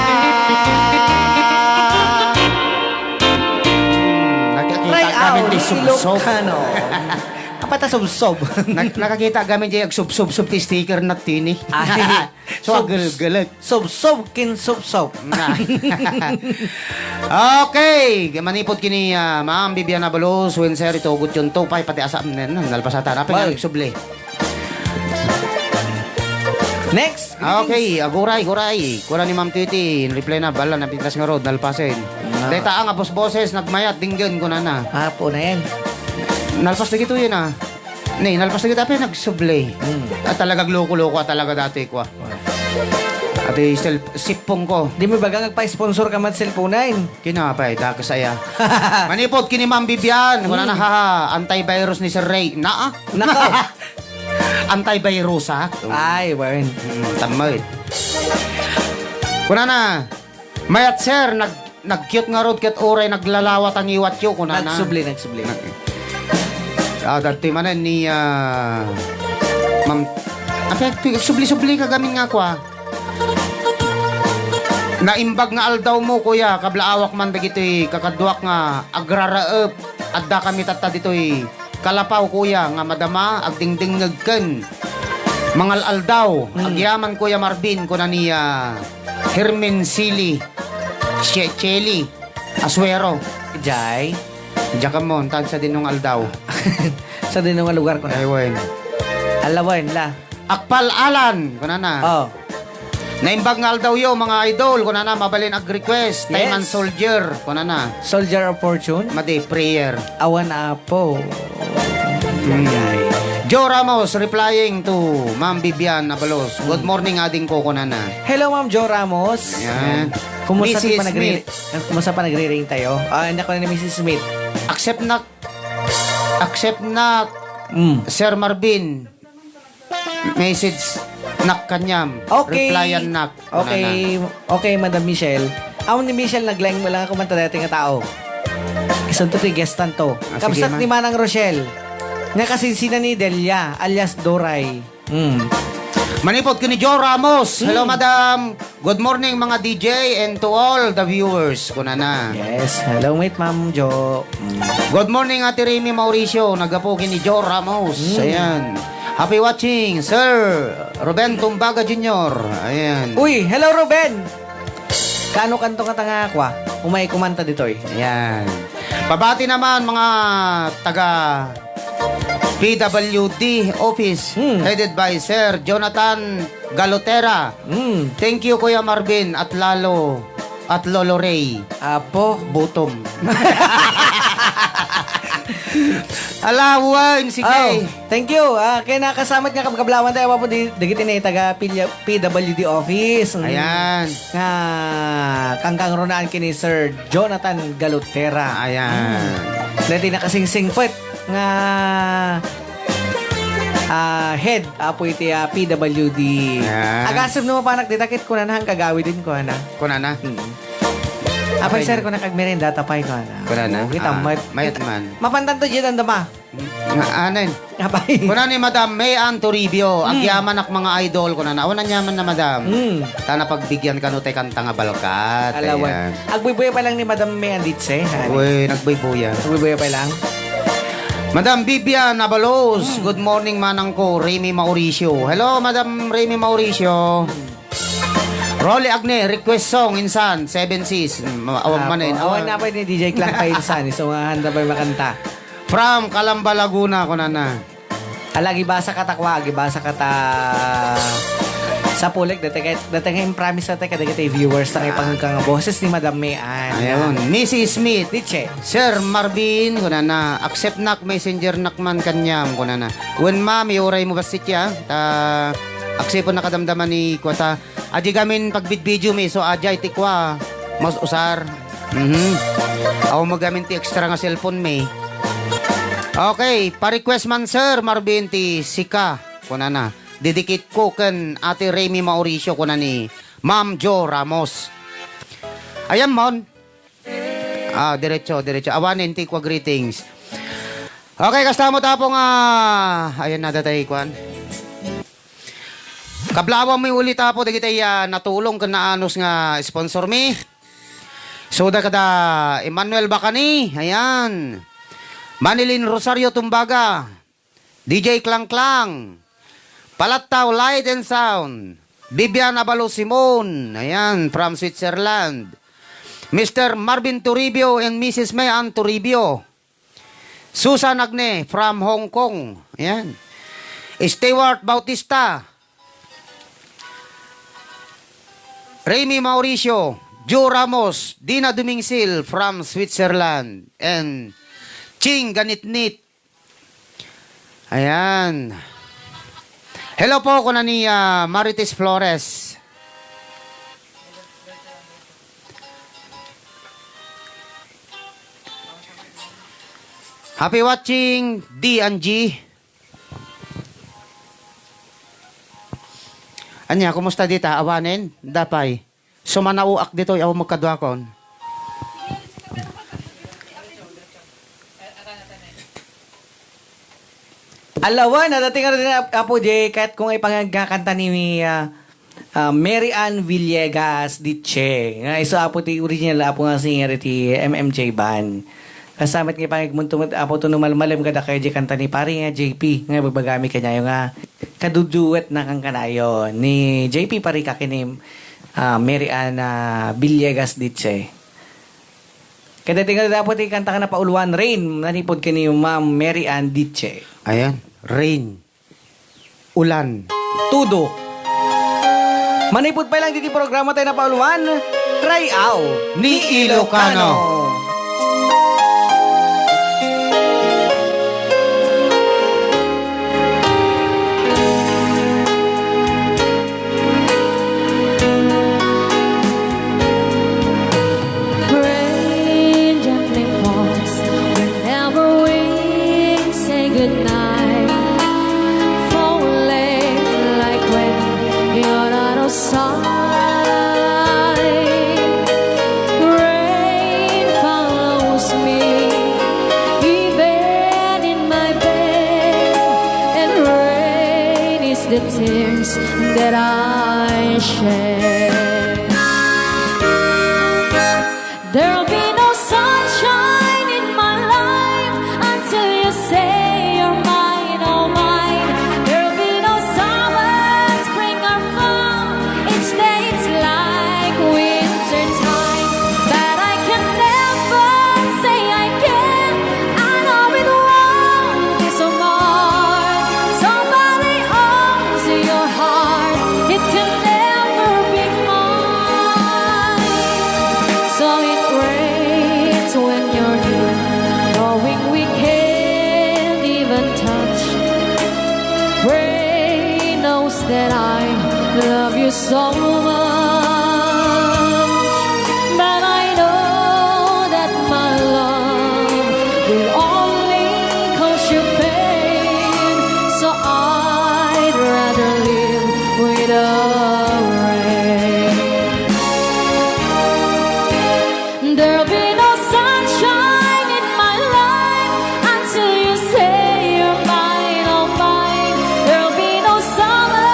Nakakita kami di subsob. Kapata subsob. Nakakita kami di sub-sub ti sticker na tini. So agel-gelet. Sob-sob kin sob-sob. Okay, manipod kini Ma'am Bibiana Balos, Winser ito gut yung tupay pati asam nen nalpasata na pa suble. Next. Okay, guray. Kura ni Ma'am Titi, reply na bala na pintas nga road nalpasen. Deta ang boses nagmayat dinggen ko na. Apo na yan. Nalpas na gito yun nalpas na gito pa nagsuble. At talaga loko-loko talaga dati ko. At sipong ko. Di mo baga nagpa-sponsor ka man cellphone-ain? Kinapay, dakasaya. Manipod kini Ma'am Bibian. Kuna na antivirus ni Sir Ray. Nako. Antivirus ha? Ay, Warren. Tamay. Kuna na. Mayat sir, nag-cute nga road ket oray naglalawat ang iwat yo. Kuna na. Nagsubli. Dati manan ni Ma'am. Subli-subli ka gamin nga ko Naimbag nga aldaw mo kuya kablaawak man dagitoy kakadwak nga agraraep adda kami tatta ditoy kalapaw kuya nga madama agdingding ngagken mangal aldaw agyaman kuya Marvin kuna niya Hermin Sili Cheli Aswero Jai. Jakamon tag sa dinong aldaw Sa dinong lugar ko na. aywen Alawan la. Akpal Alan kuna na Oh. Naimbag nga daw yo mga idol kuna na mabalin ag request Yes. time and soldier kuna na Soldier of Fortune. madi prayer. Awan apo. Joe Ramos replying to Ma'am Bibian Abalos. Good morning ading ko kuna na. Hello Ma'am Jo Ramos. Yan. Kumusta Mrs. Kumusta pa nagre-ring tayo? Hindi ako na ni Mrs. Smith. Accept na Sir Marvin. Message nak kanyam. Okay. Replyan nak. Okay, Madam Michelle. Ako ni Michelle naglaing mo lang ako man dati nga tao. Isang to gestan to. Kapsat sige, ni Manang Rochelle. Nga kasi sina ni Delia alias Doray. Manipod ko ni Joe Ramos. Hello madam. Good morning mga DJ and to all the viewers. Kuna na. Yes. Hello mate Ma'am Jo. Good morning Ate Remy Mauricio. Nagapukin ni Joe Ramos. Ayan. Happy watching, Sir Ruben Tumbaga Jr. Ayan. Uy, hello Ruben. Kano kanto ka tanga kwa? Umay kumanta dito eh. Ayan. Pabati naman mga taga PWD office headed by Sir Jonathan Galotera. Thank you Kuya Marvin at Lolo Ray. Apo. Butom. Alawan, sige. Oh, thank you. Kaya nakasamat nga kablawan tayo po di digitin na taga PWD office. Ayan. Nga kangkang ronaan kini Sir Jonathan Galutera. Ayan. Dati nakasingsingpet nga head apo iti PWD. Ayan. Agasam no mapanak ditakit ko na hang kagawi din ko na. Kuna na? Apay sir ko na kagmerenda tapay ko na. Kuna na? Kita Mayat man. mapantan to dyan ang dama. Anen? Apay. Kuna ni Madam May Ann Toribio. Agyaman ak mga idol ko na. Awan na nyaman na Madam. Tana pagbigyan ka no tay kanta nga balkat. Alawan. Agbubuya pa lang ni Madam May Anditse. Uy, nagbaybuya. Agbubuya pa lang. Madam Bibian Abalos, good morning manang ko, Remy Mauricio. Hello, Madam Remy Mauricio. Rolly Agne, request song, insan, 7 Cs. Awang manin. Awan na pa ni DJ Clang Painsan. So, handa ba yung makanta? From Calamba, Laguna, ko na. Alagi basa katakwa, gibasa kata sa pulik, dati nga promise natin kada kita viewers na kayo pang boses ni Madam May Ann. Ayun, Mrs. Smith. Diche. Sir Marvin, ko na. Accept nak, messenger nak man kanyam, ko na. When mami, oray mo basit ya, accept po nakadamdaman ni Kwata. Adi gamin pagbid-video mi, so adya itikwa, mas usar. Ako magamin ti extra nga cellphone mi. Okay, pa-request man Sir Marvin ti Sika, ko na. Didikit ko kan Ate Remy Mauricio ko na ni Ma'am Jo Ramos. Ayan mon. Diretso. Awanin ti kwa greetings. Okay, kastamo tapong ayan na datay kwan. Kablawa mo ulit tapo dagiti natulong kan naanos nga sponsor mi. Soda kada Emmanuel Bacani, ayan. Manilin Rosario Tumbaga. DJ Klang Klang. Palataw Light and Sound. Bibian Abalo Simon. Ayan, from Switzerland. Mr. Marvin Toribio and Mrs. May Ann Toribio. Susan Agne from Hong Kong. Ayan. Stewart Bautista. Remy Mauricio. Joe Ramos. Dina Dumingsil from Switzerland. And Ching Ganitnit. Ayan. Hello po, ko na ni Marites Flores. Happy watching, D and G. Anya, kumusta dita? Awanin? Dapay. Sumanauak dito, yaw magkadwakon. Alawan, nadating nga rin Apo J, kahit kung ay pangagkakanta ni Mary Ann Villegas Diche. Nga iso Apo ti original Apo nga singer ti MMJ Band. Kasamit nga pangagmuntumot Apo to numalmalim kada kayo J kanta ni pari nga JP. Nga babagami kanya yung kaduduet na kang kanayon ni JP pari kakinim Mary Ann Villegas Diche. Kada tinggal dapat ikanta ka na pauluan Rain, nanipod ka ni Ma'am Mary Ann Diche. Ayan, rain. Ulan. Tudo. Manipod pa lang dito programa tayo na pauluan, Rayaw Ni Ilocano. Rain gently falls whenever we say goodnight, falling like when you're out of sight. Rain so much, but I know that my love will only cause you pain. So I'd rather live with a rain. There'll be no sunshine in my life until you say you're mine, oh mine. There'll be no summer,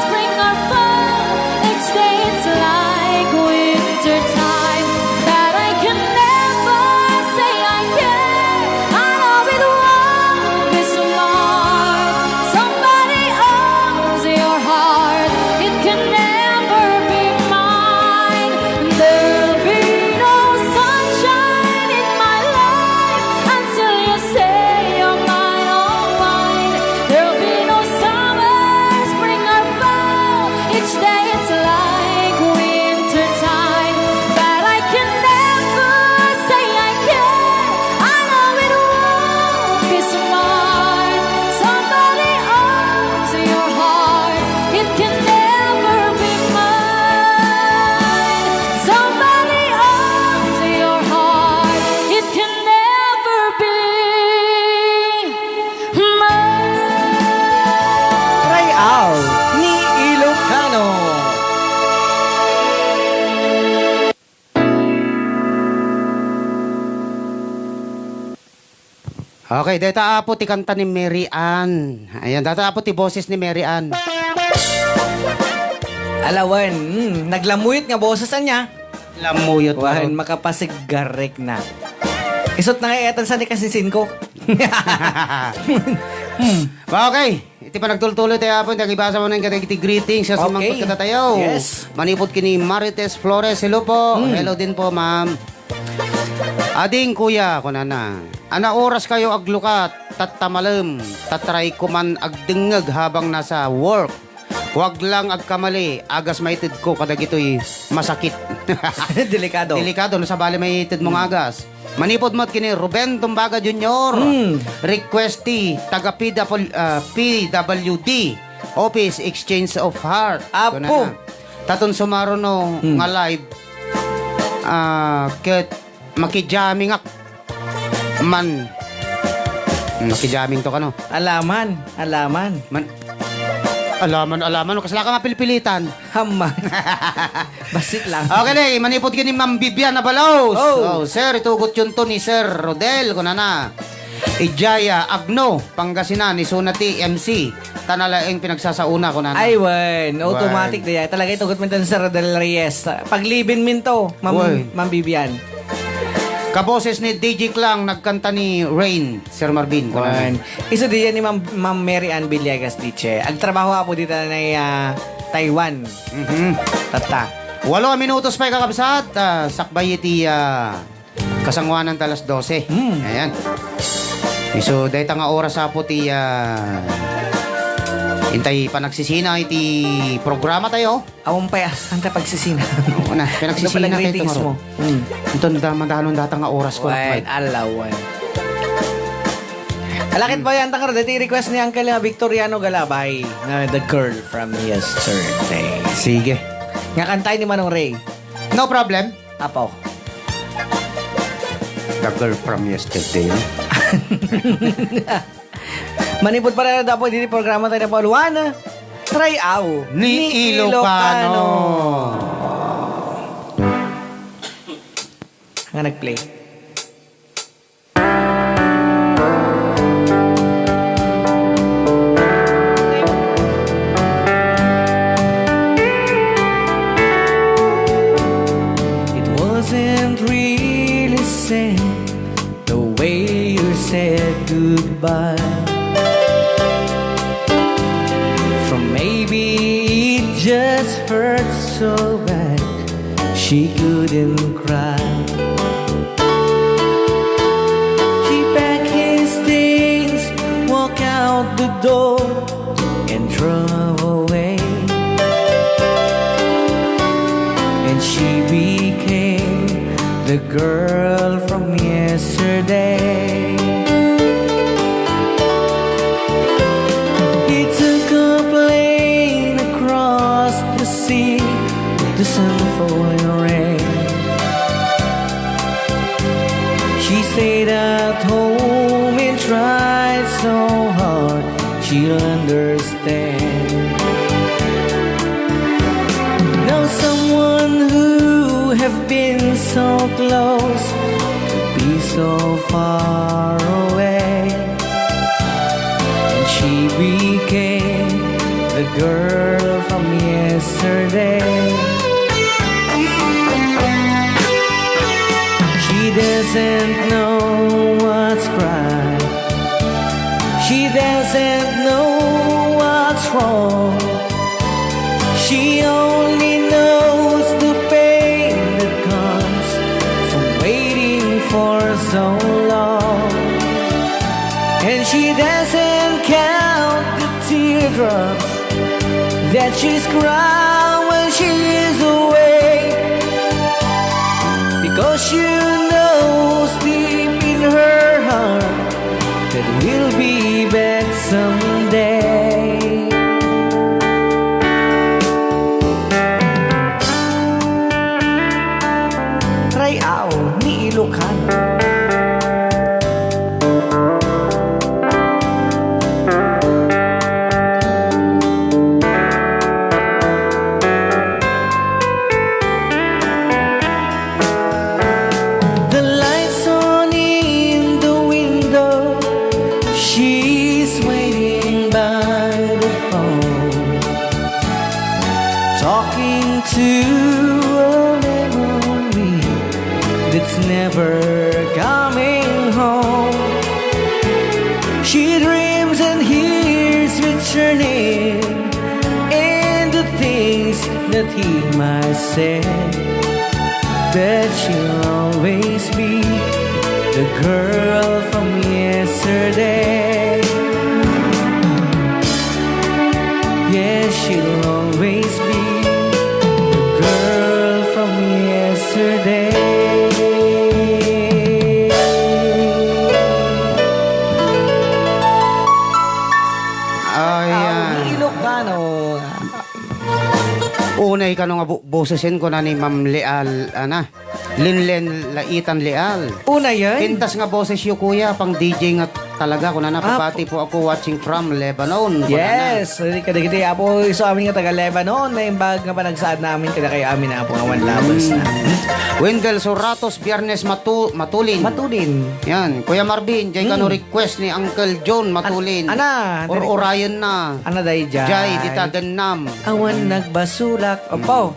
spring or fall. Each day it's like winter time. But I can never say I care. I know it won't be so hard. Somebody owns your heart. It can never be mine. There'll be no sunshine in my life until you say you're mine, oh mine. There'll be no summer, spring or fall. Each day it's like winter time. But I can never say I care. I know it won't be smart. Somebody owns your heart. It can never be mine. Somebody owns your heart. It can never be mine. Try out ni Ilocano. Okay, data apo ti kanta ni Mary Ann. Ayan, data apo ti boses ni Mary Ann. Alawan, naglamuyot nga boses niya. Lamuyot Wahan, mo. makapasigarek na. Isot na nga etan sa ni kasisin ko. Okay, iti pa nagtultuloy tayo apo. Nagibasa mo na yung katagiti greetings. Kasi Okay. mangkot ka tayo. Yes. Manipot kini Marites Flores. Hello po. Hello din po, ma'am. Ading kuya, kunana. Ana oras kayo aglukat, tattamalem, tatry ko man agdingag habang nasa work. Huwag lang agkamali, agas maitid ko kadag ito'y masakit. Delikado. Delikado, no sa bali maitid mong agas. Manipod mo't kini Ruben Tumbaga Jr. Requesti, taga PWD, Office Exchange of Heart. Apo. Kunana. Taton sumaro no, nga live. Ket makijaming ak man makijaming to kano Alaman. man alaman kasi ka mapilpilitan. Haman. Basit lang. Okay na manipod kini Ma'am Bibian Abalos. Oh. Sir itugot yun to ni Sir Rodel kunana Ijaya Agno Pangasinan ni Sunati MC tanalaeng pinagsasauna kunana. Ay, wen. Automatic diya. Talaga itugot mo din sa Rodel Reyes. Paglibin min to, Wen. Ma'am Bibian. Kaboses ni DJ Klang nagkanta ni Rain Sir Marvin kunana. Wen. Iso diyan ni Ma'am Mary Ann Villegas diche. Agtrabaho ako dito na Taiwan. Tata. 8 minutos pa kakabsat. Sakbay iti kasangwanan talas 12. Ayan. So, dahil nga oras po ti intay pa nagsisina iti programa tayo. Awang pa anta pagsisina. Oo na, pinagsisina tayo greetings mo. tomorrow. Ito madalon data nga oras ko. Wait, alawan. Alakit ba yan? Takar, dati request ni Uncle Victoriano Galabay na The Girl from Yesterday. Sige. Nga kantay ni Manong Ray. No problem. Apo. The girl from yesterday. Manipod pa rin dapat dito programa tayo na paluan. Try out Ni Ilocano. Nga nag-play. It wasn't really sad the way you said goodbye. From maybe it just hurt so bad she couldn't cry. He packed his things, walked out the door, and drove away. And she became the girl from yesterday. He took a plane across the sea stayed at home and tried so hard, she'll understand. Now someone who have been so close could be so far away, and she became the girl from yesterday. She doesn't know what's right. She doesn't know what's wrong. She only knows the pain that comes from waiting for so long. And she doesn't count the teardrops that she's cried when she is away, because she knows deep in her heart that we'll be back someday. Rayaw ni Ilocano. The lights on in the window, she's waiting by the phone, talking to a memory that's never coming home. She dreams and hears returning and the things that he might say, that she'll always be the girl from yesterday. Yes, she'll always be the girl from yesterday. Ayan. Ilocano. Unay ka nung bosesin ko na ni Ma'am Leal, Linlen Laitan Leal. Una yan? Pintas nga boses yu kuya, pang DJ nga talaga. Kuna na, papati po ako watching from Lebanon. Yes, kada-kada apo iso amin nga taga Lebanon na imbag nga panagsaad namin kada kay amin na po nga one lovers na. Wendell Soratos, Biyernes Matulin. Matulin. Yan, Kuya Marvin, jay ka no request ni Uncle John Matulin. Ana, Or Orion na. Ana day jay. Jay, dita denam. Awan nagbasulak. Opo.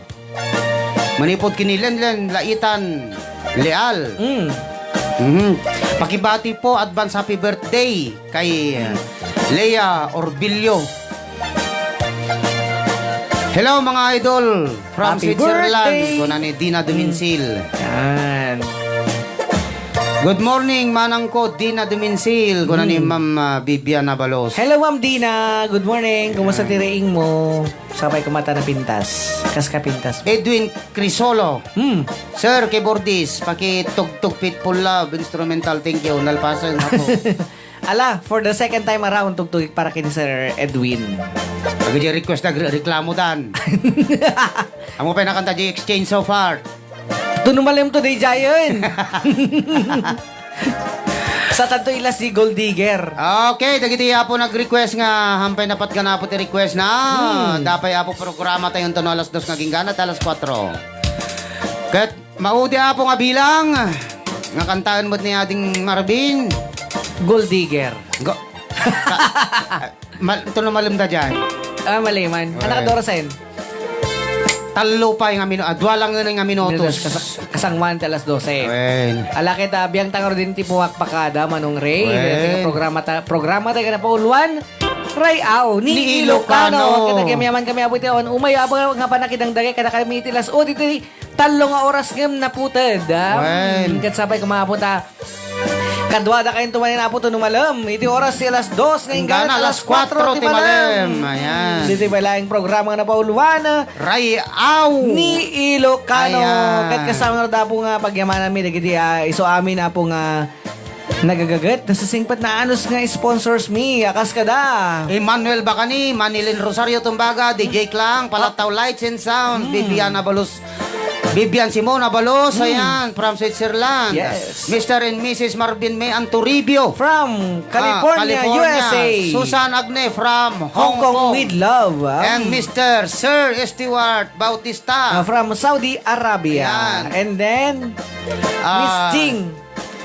Manipod kinilenlen, Laitan, Leal. Pakibati po, advance happy birthday kay Lea Orbilio. Hello mga idol from Happy Switzerland. birthday! Kuna ni Dina Duminsil. Yan. Good morning, manang ko, Dina Duminsil. Kuna ni Ma'am Bibian Abalos. Hello, Ma'am Dina. Good morning. Kumusta tiriing mo? Sabay kumata na pintas. Kas ka pintas. Edwin Crisolo. Hmm. Sir, keyboardist, pakitugtog Pitbull Love, instrumental, thank you. Nalpasan ako. Ala, for the second time around, tugtugik para kini Sir Edwin. Pag request na reklamo dan. Amo pa nakanta di exchange so far. Tunumalim to day Jayon. Sa tanto ila si Gold Digger. Okay, dagiti apo nag-request nga hampay napat ka na po ti request na dapay apo programa tayong tono alas 2 nga gingganat alas 4. Kat maudi apo nga bilang nga kantaan mo't ni ading Marvin. Gold Digger. Go. Ito na malam da dyan. Ah, mali man. Anak Dora Sen. Talo pa yung amino. Dwa lang nga minutos. Kasangman ti alas 12. Well. Ala kita biyang tangor din ti puwak pakada manong Ray. Well. Programa tayo na po uluan. Rayaw ni Ilocano. Kita kami kami abuti on. Umay abang nga panakidang dagay kada kami tilas. O dito talo nga oras ngam naputad. Well. Kat sabay kumaputa. Kadwada kayong tumanin na po ito numalam. Iti oras si alas 2 ngayon gana alas 4 timalam. Ayan. Dito ba lang programa nga na pauluan. Rayaw Ni Ilocano. Ayan. Kat kasama na po nga pagyaman namin. Nagiti iso amin na po nga nagagagat. Nasasingpat na anos nga sponsors me. Akas ka da. Emmanuel Bacani, Manilin Rosario Tumbaga, DJ Klang, Palataw Lights and Sounds, Bibiana Balos, Vivian Simona Balos, ayan, from Switzerland. Yes. Mr. and Mrs. Marvin May Anturibio. From California, USA. Susan Agne from Hong Kong with love. And Mr. Sir Stewart Bautista. From Saudi Arabia. Ayan. And then, Miss Ah, Ching.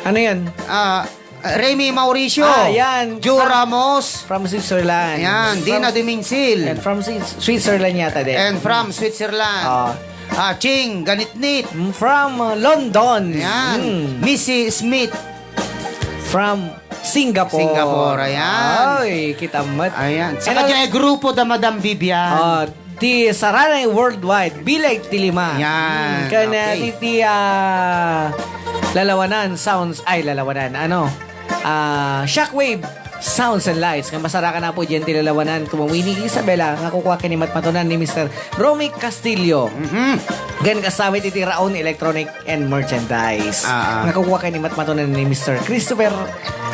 Ano yun? Remy Mauricio. Yan. Joe Ramos. From Switzerland. Ayan, Dina Duminsil. And from Switzerland yata din. And from Switzerland. Ching Ganitnit. From London. Ayan. Missy Smith. From Singapore. Singapore, ayan. Ay, kita mat. Ayan. Sa And kanya grupo da Madam Vivian. Di Saranay Worldwide, Bilag Tilima. Yan, Kana okay. ti Lalawanan Sounds, Shockwave Sounds and Lights. Nga masara ka na po dyan ti Lalawanan. Kumuwi ni Isabela, nga kukuha kinimat matunan ni Mr. Romy Castillo. Gan kasawit iti Raon Electronic and Merchandise. Nga kukuha kinimat matunan ni Mr. Christopher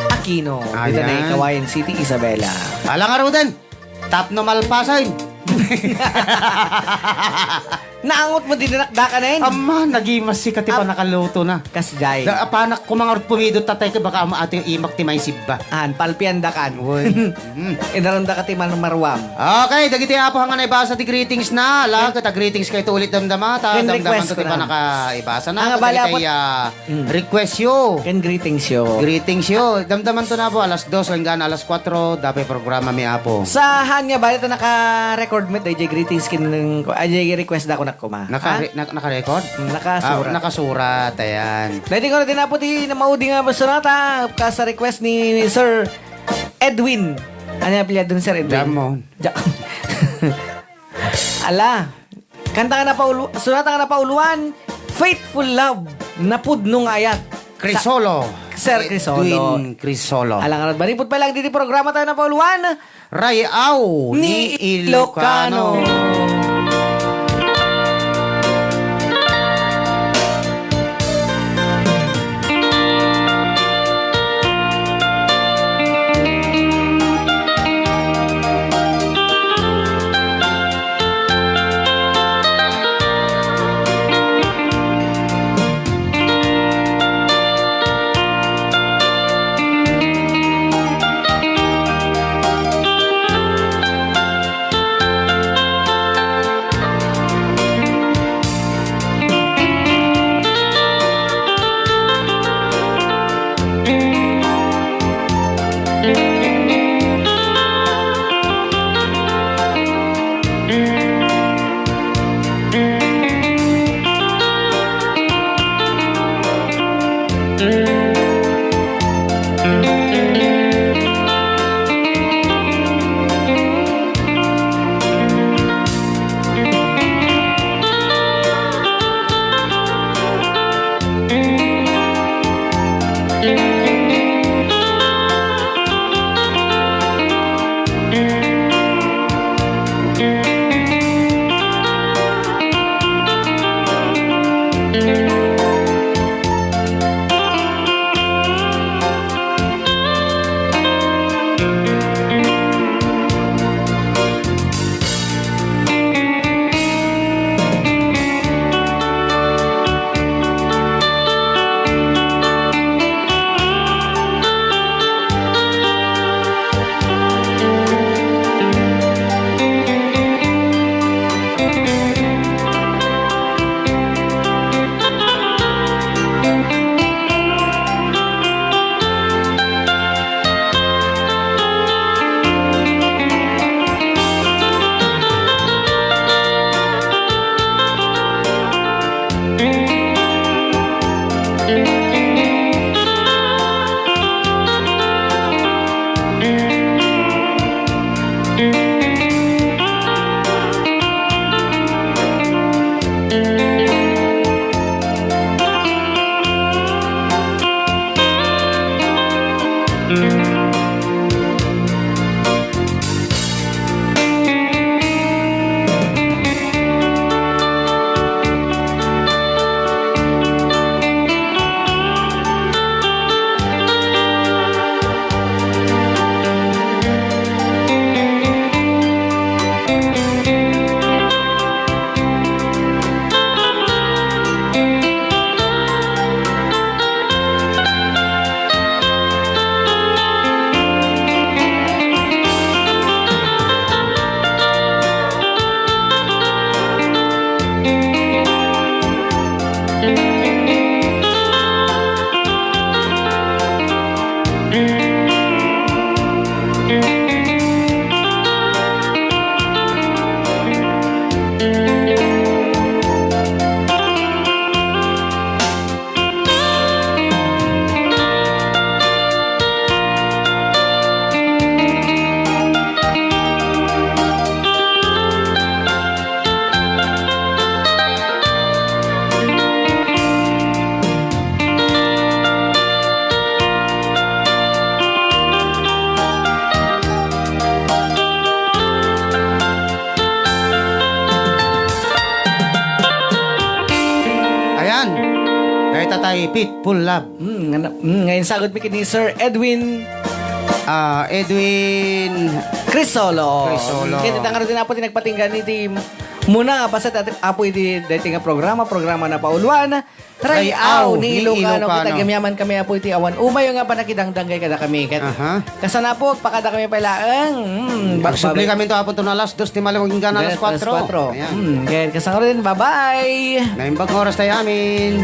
Aquino. Dito na Ayan. Kawayan City, Isabela. Alang araw din. Tap no malpasain. Naangot mo din ka na yun. Ama, nagimas si kati pa nakaluto na. Kasjay. Panak ko mga pumidot tatay ka baka ama ating imak ti may sibba. Palpian dakan. Inaramda ka ti marwam. Okay, dagiti apo hanga na ibasa ti greetings na. Ala, kita greetings kayo ulit damdama. Ken Damdaman request to ko ti pa na. nakaibasa na. Ang abala po- Request yo. Ken greetings yo. Greetings yo. Damdaman to na po. Alas 2 hanggang alas 4. Dapat programa mi apo. Sa hanya ba ito naka-record mo DJ greetings kin DJ request na ako nakuma. Naka-record? Nakasurat. Nakasurat. Ayan. Dahil ko na din na po ti na maudi nga basunata ka sa request ni Sir Edwin. Ano yung apelyido dun, Sir Edwin? Jamon. Ala. Kanta ka na pa sunata ka na pa uluan. Faithful Love na pudnong ayak. Crisolo. Sir Crisolo. Edwin Crisolo. Alang banipot pa lang dito programa tayo na pa uluan. Rayaw ni Ilocano. Kay Tatay Pitbull Love. Ngayon sagot mi kini Sir Edwin Edwin Crisolo. Crisolo. Kaya titang din apo tinagpatinggan iti muna nga basta apo iti dating nga programa na pauluan. Trayaw ni Ilocano. Kita gamyaman kami apo iti awan. Umayo nga pa nakidangdanggay kada kami. Kasana po, pakada kami palaang. Magsubli kami to hapon to na alas 2, di malamang gana alas 4. Kaya kasama rin, bye-bye. Naimbag oras tayo amin.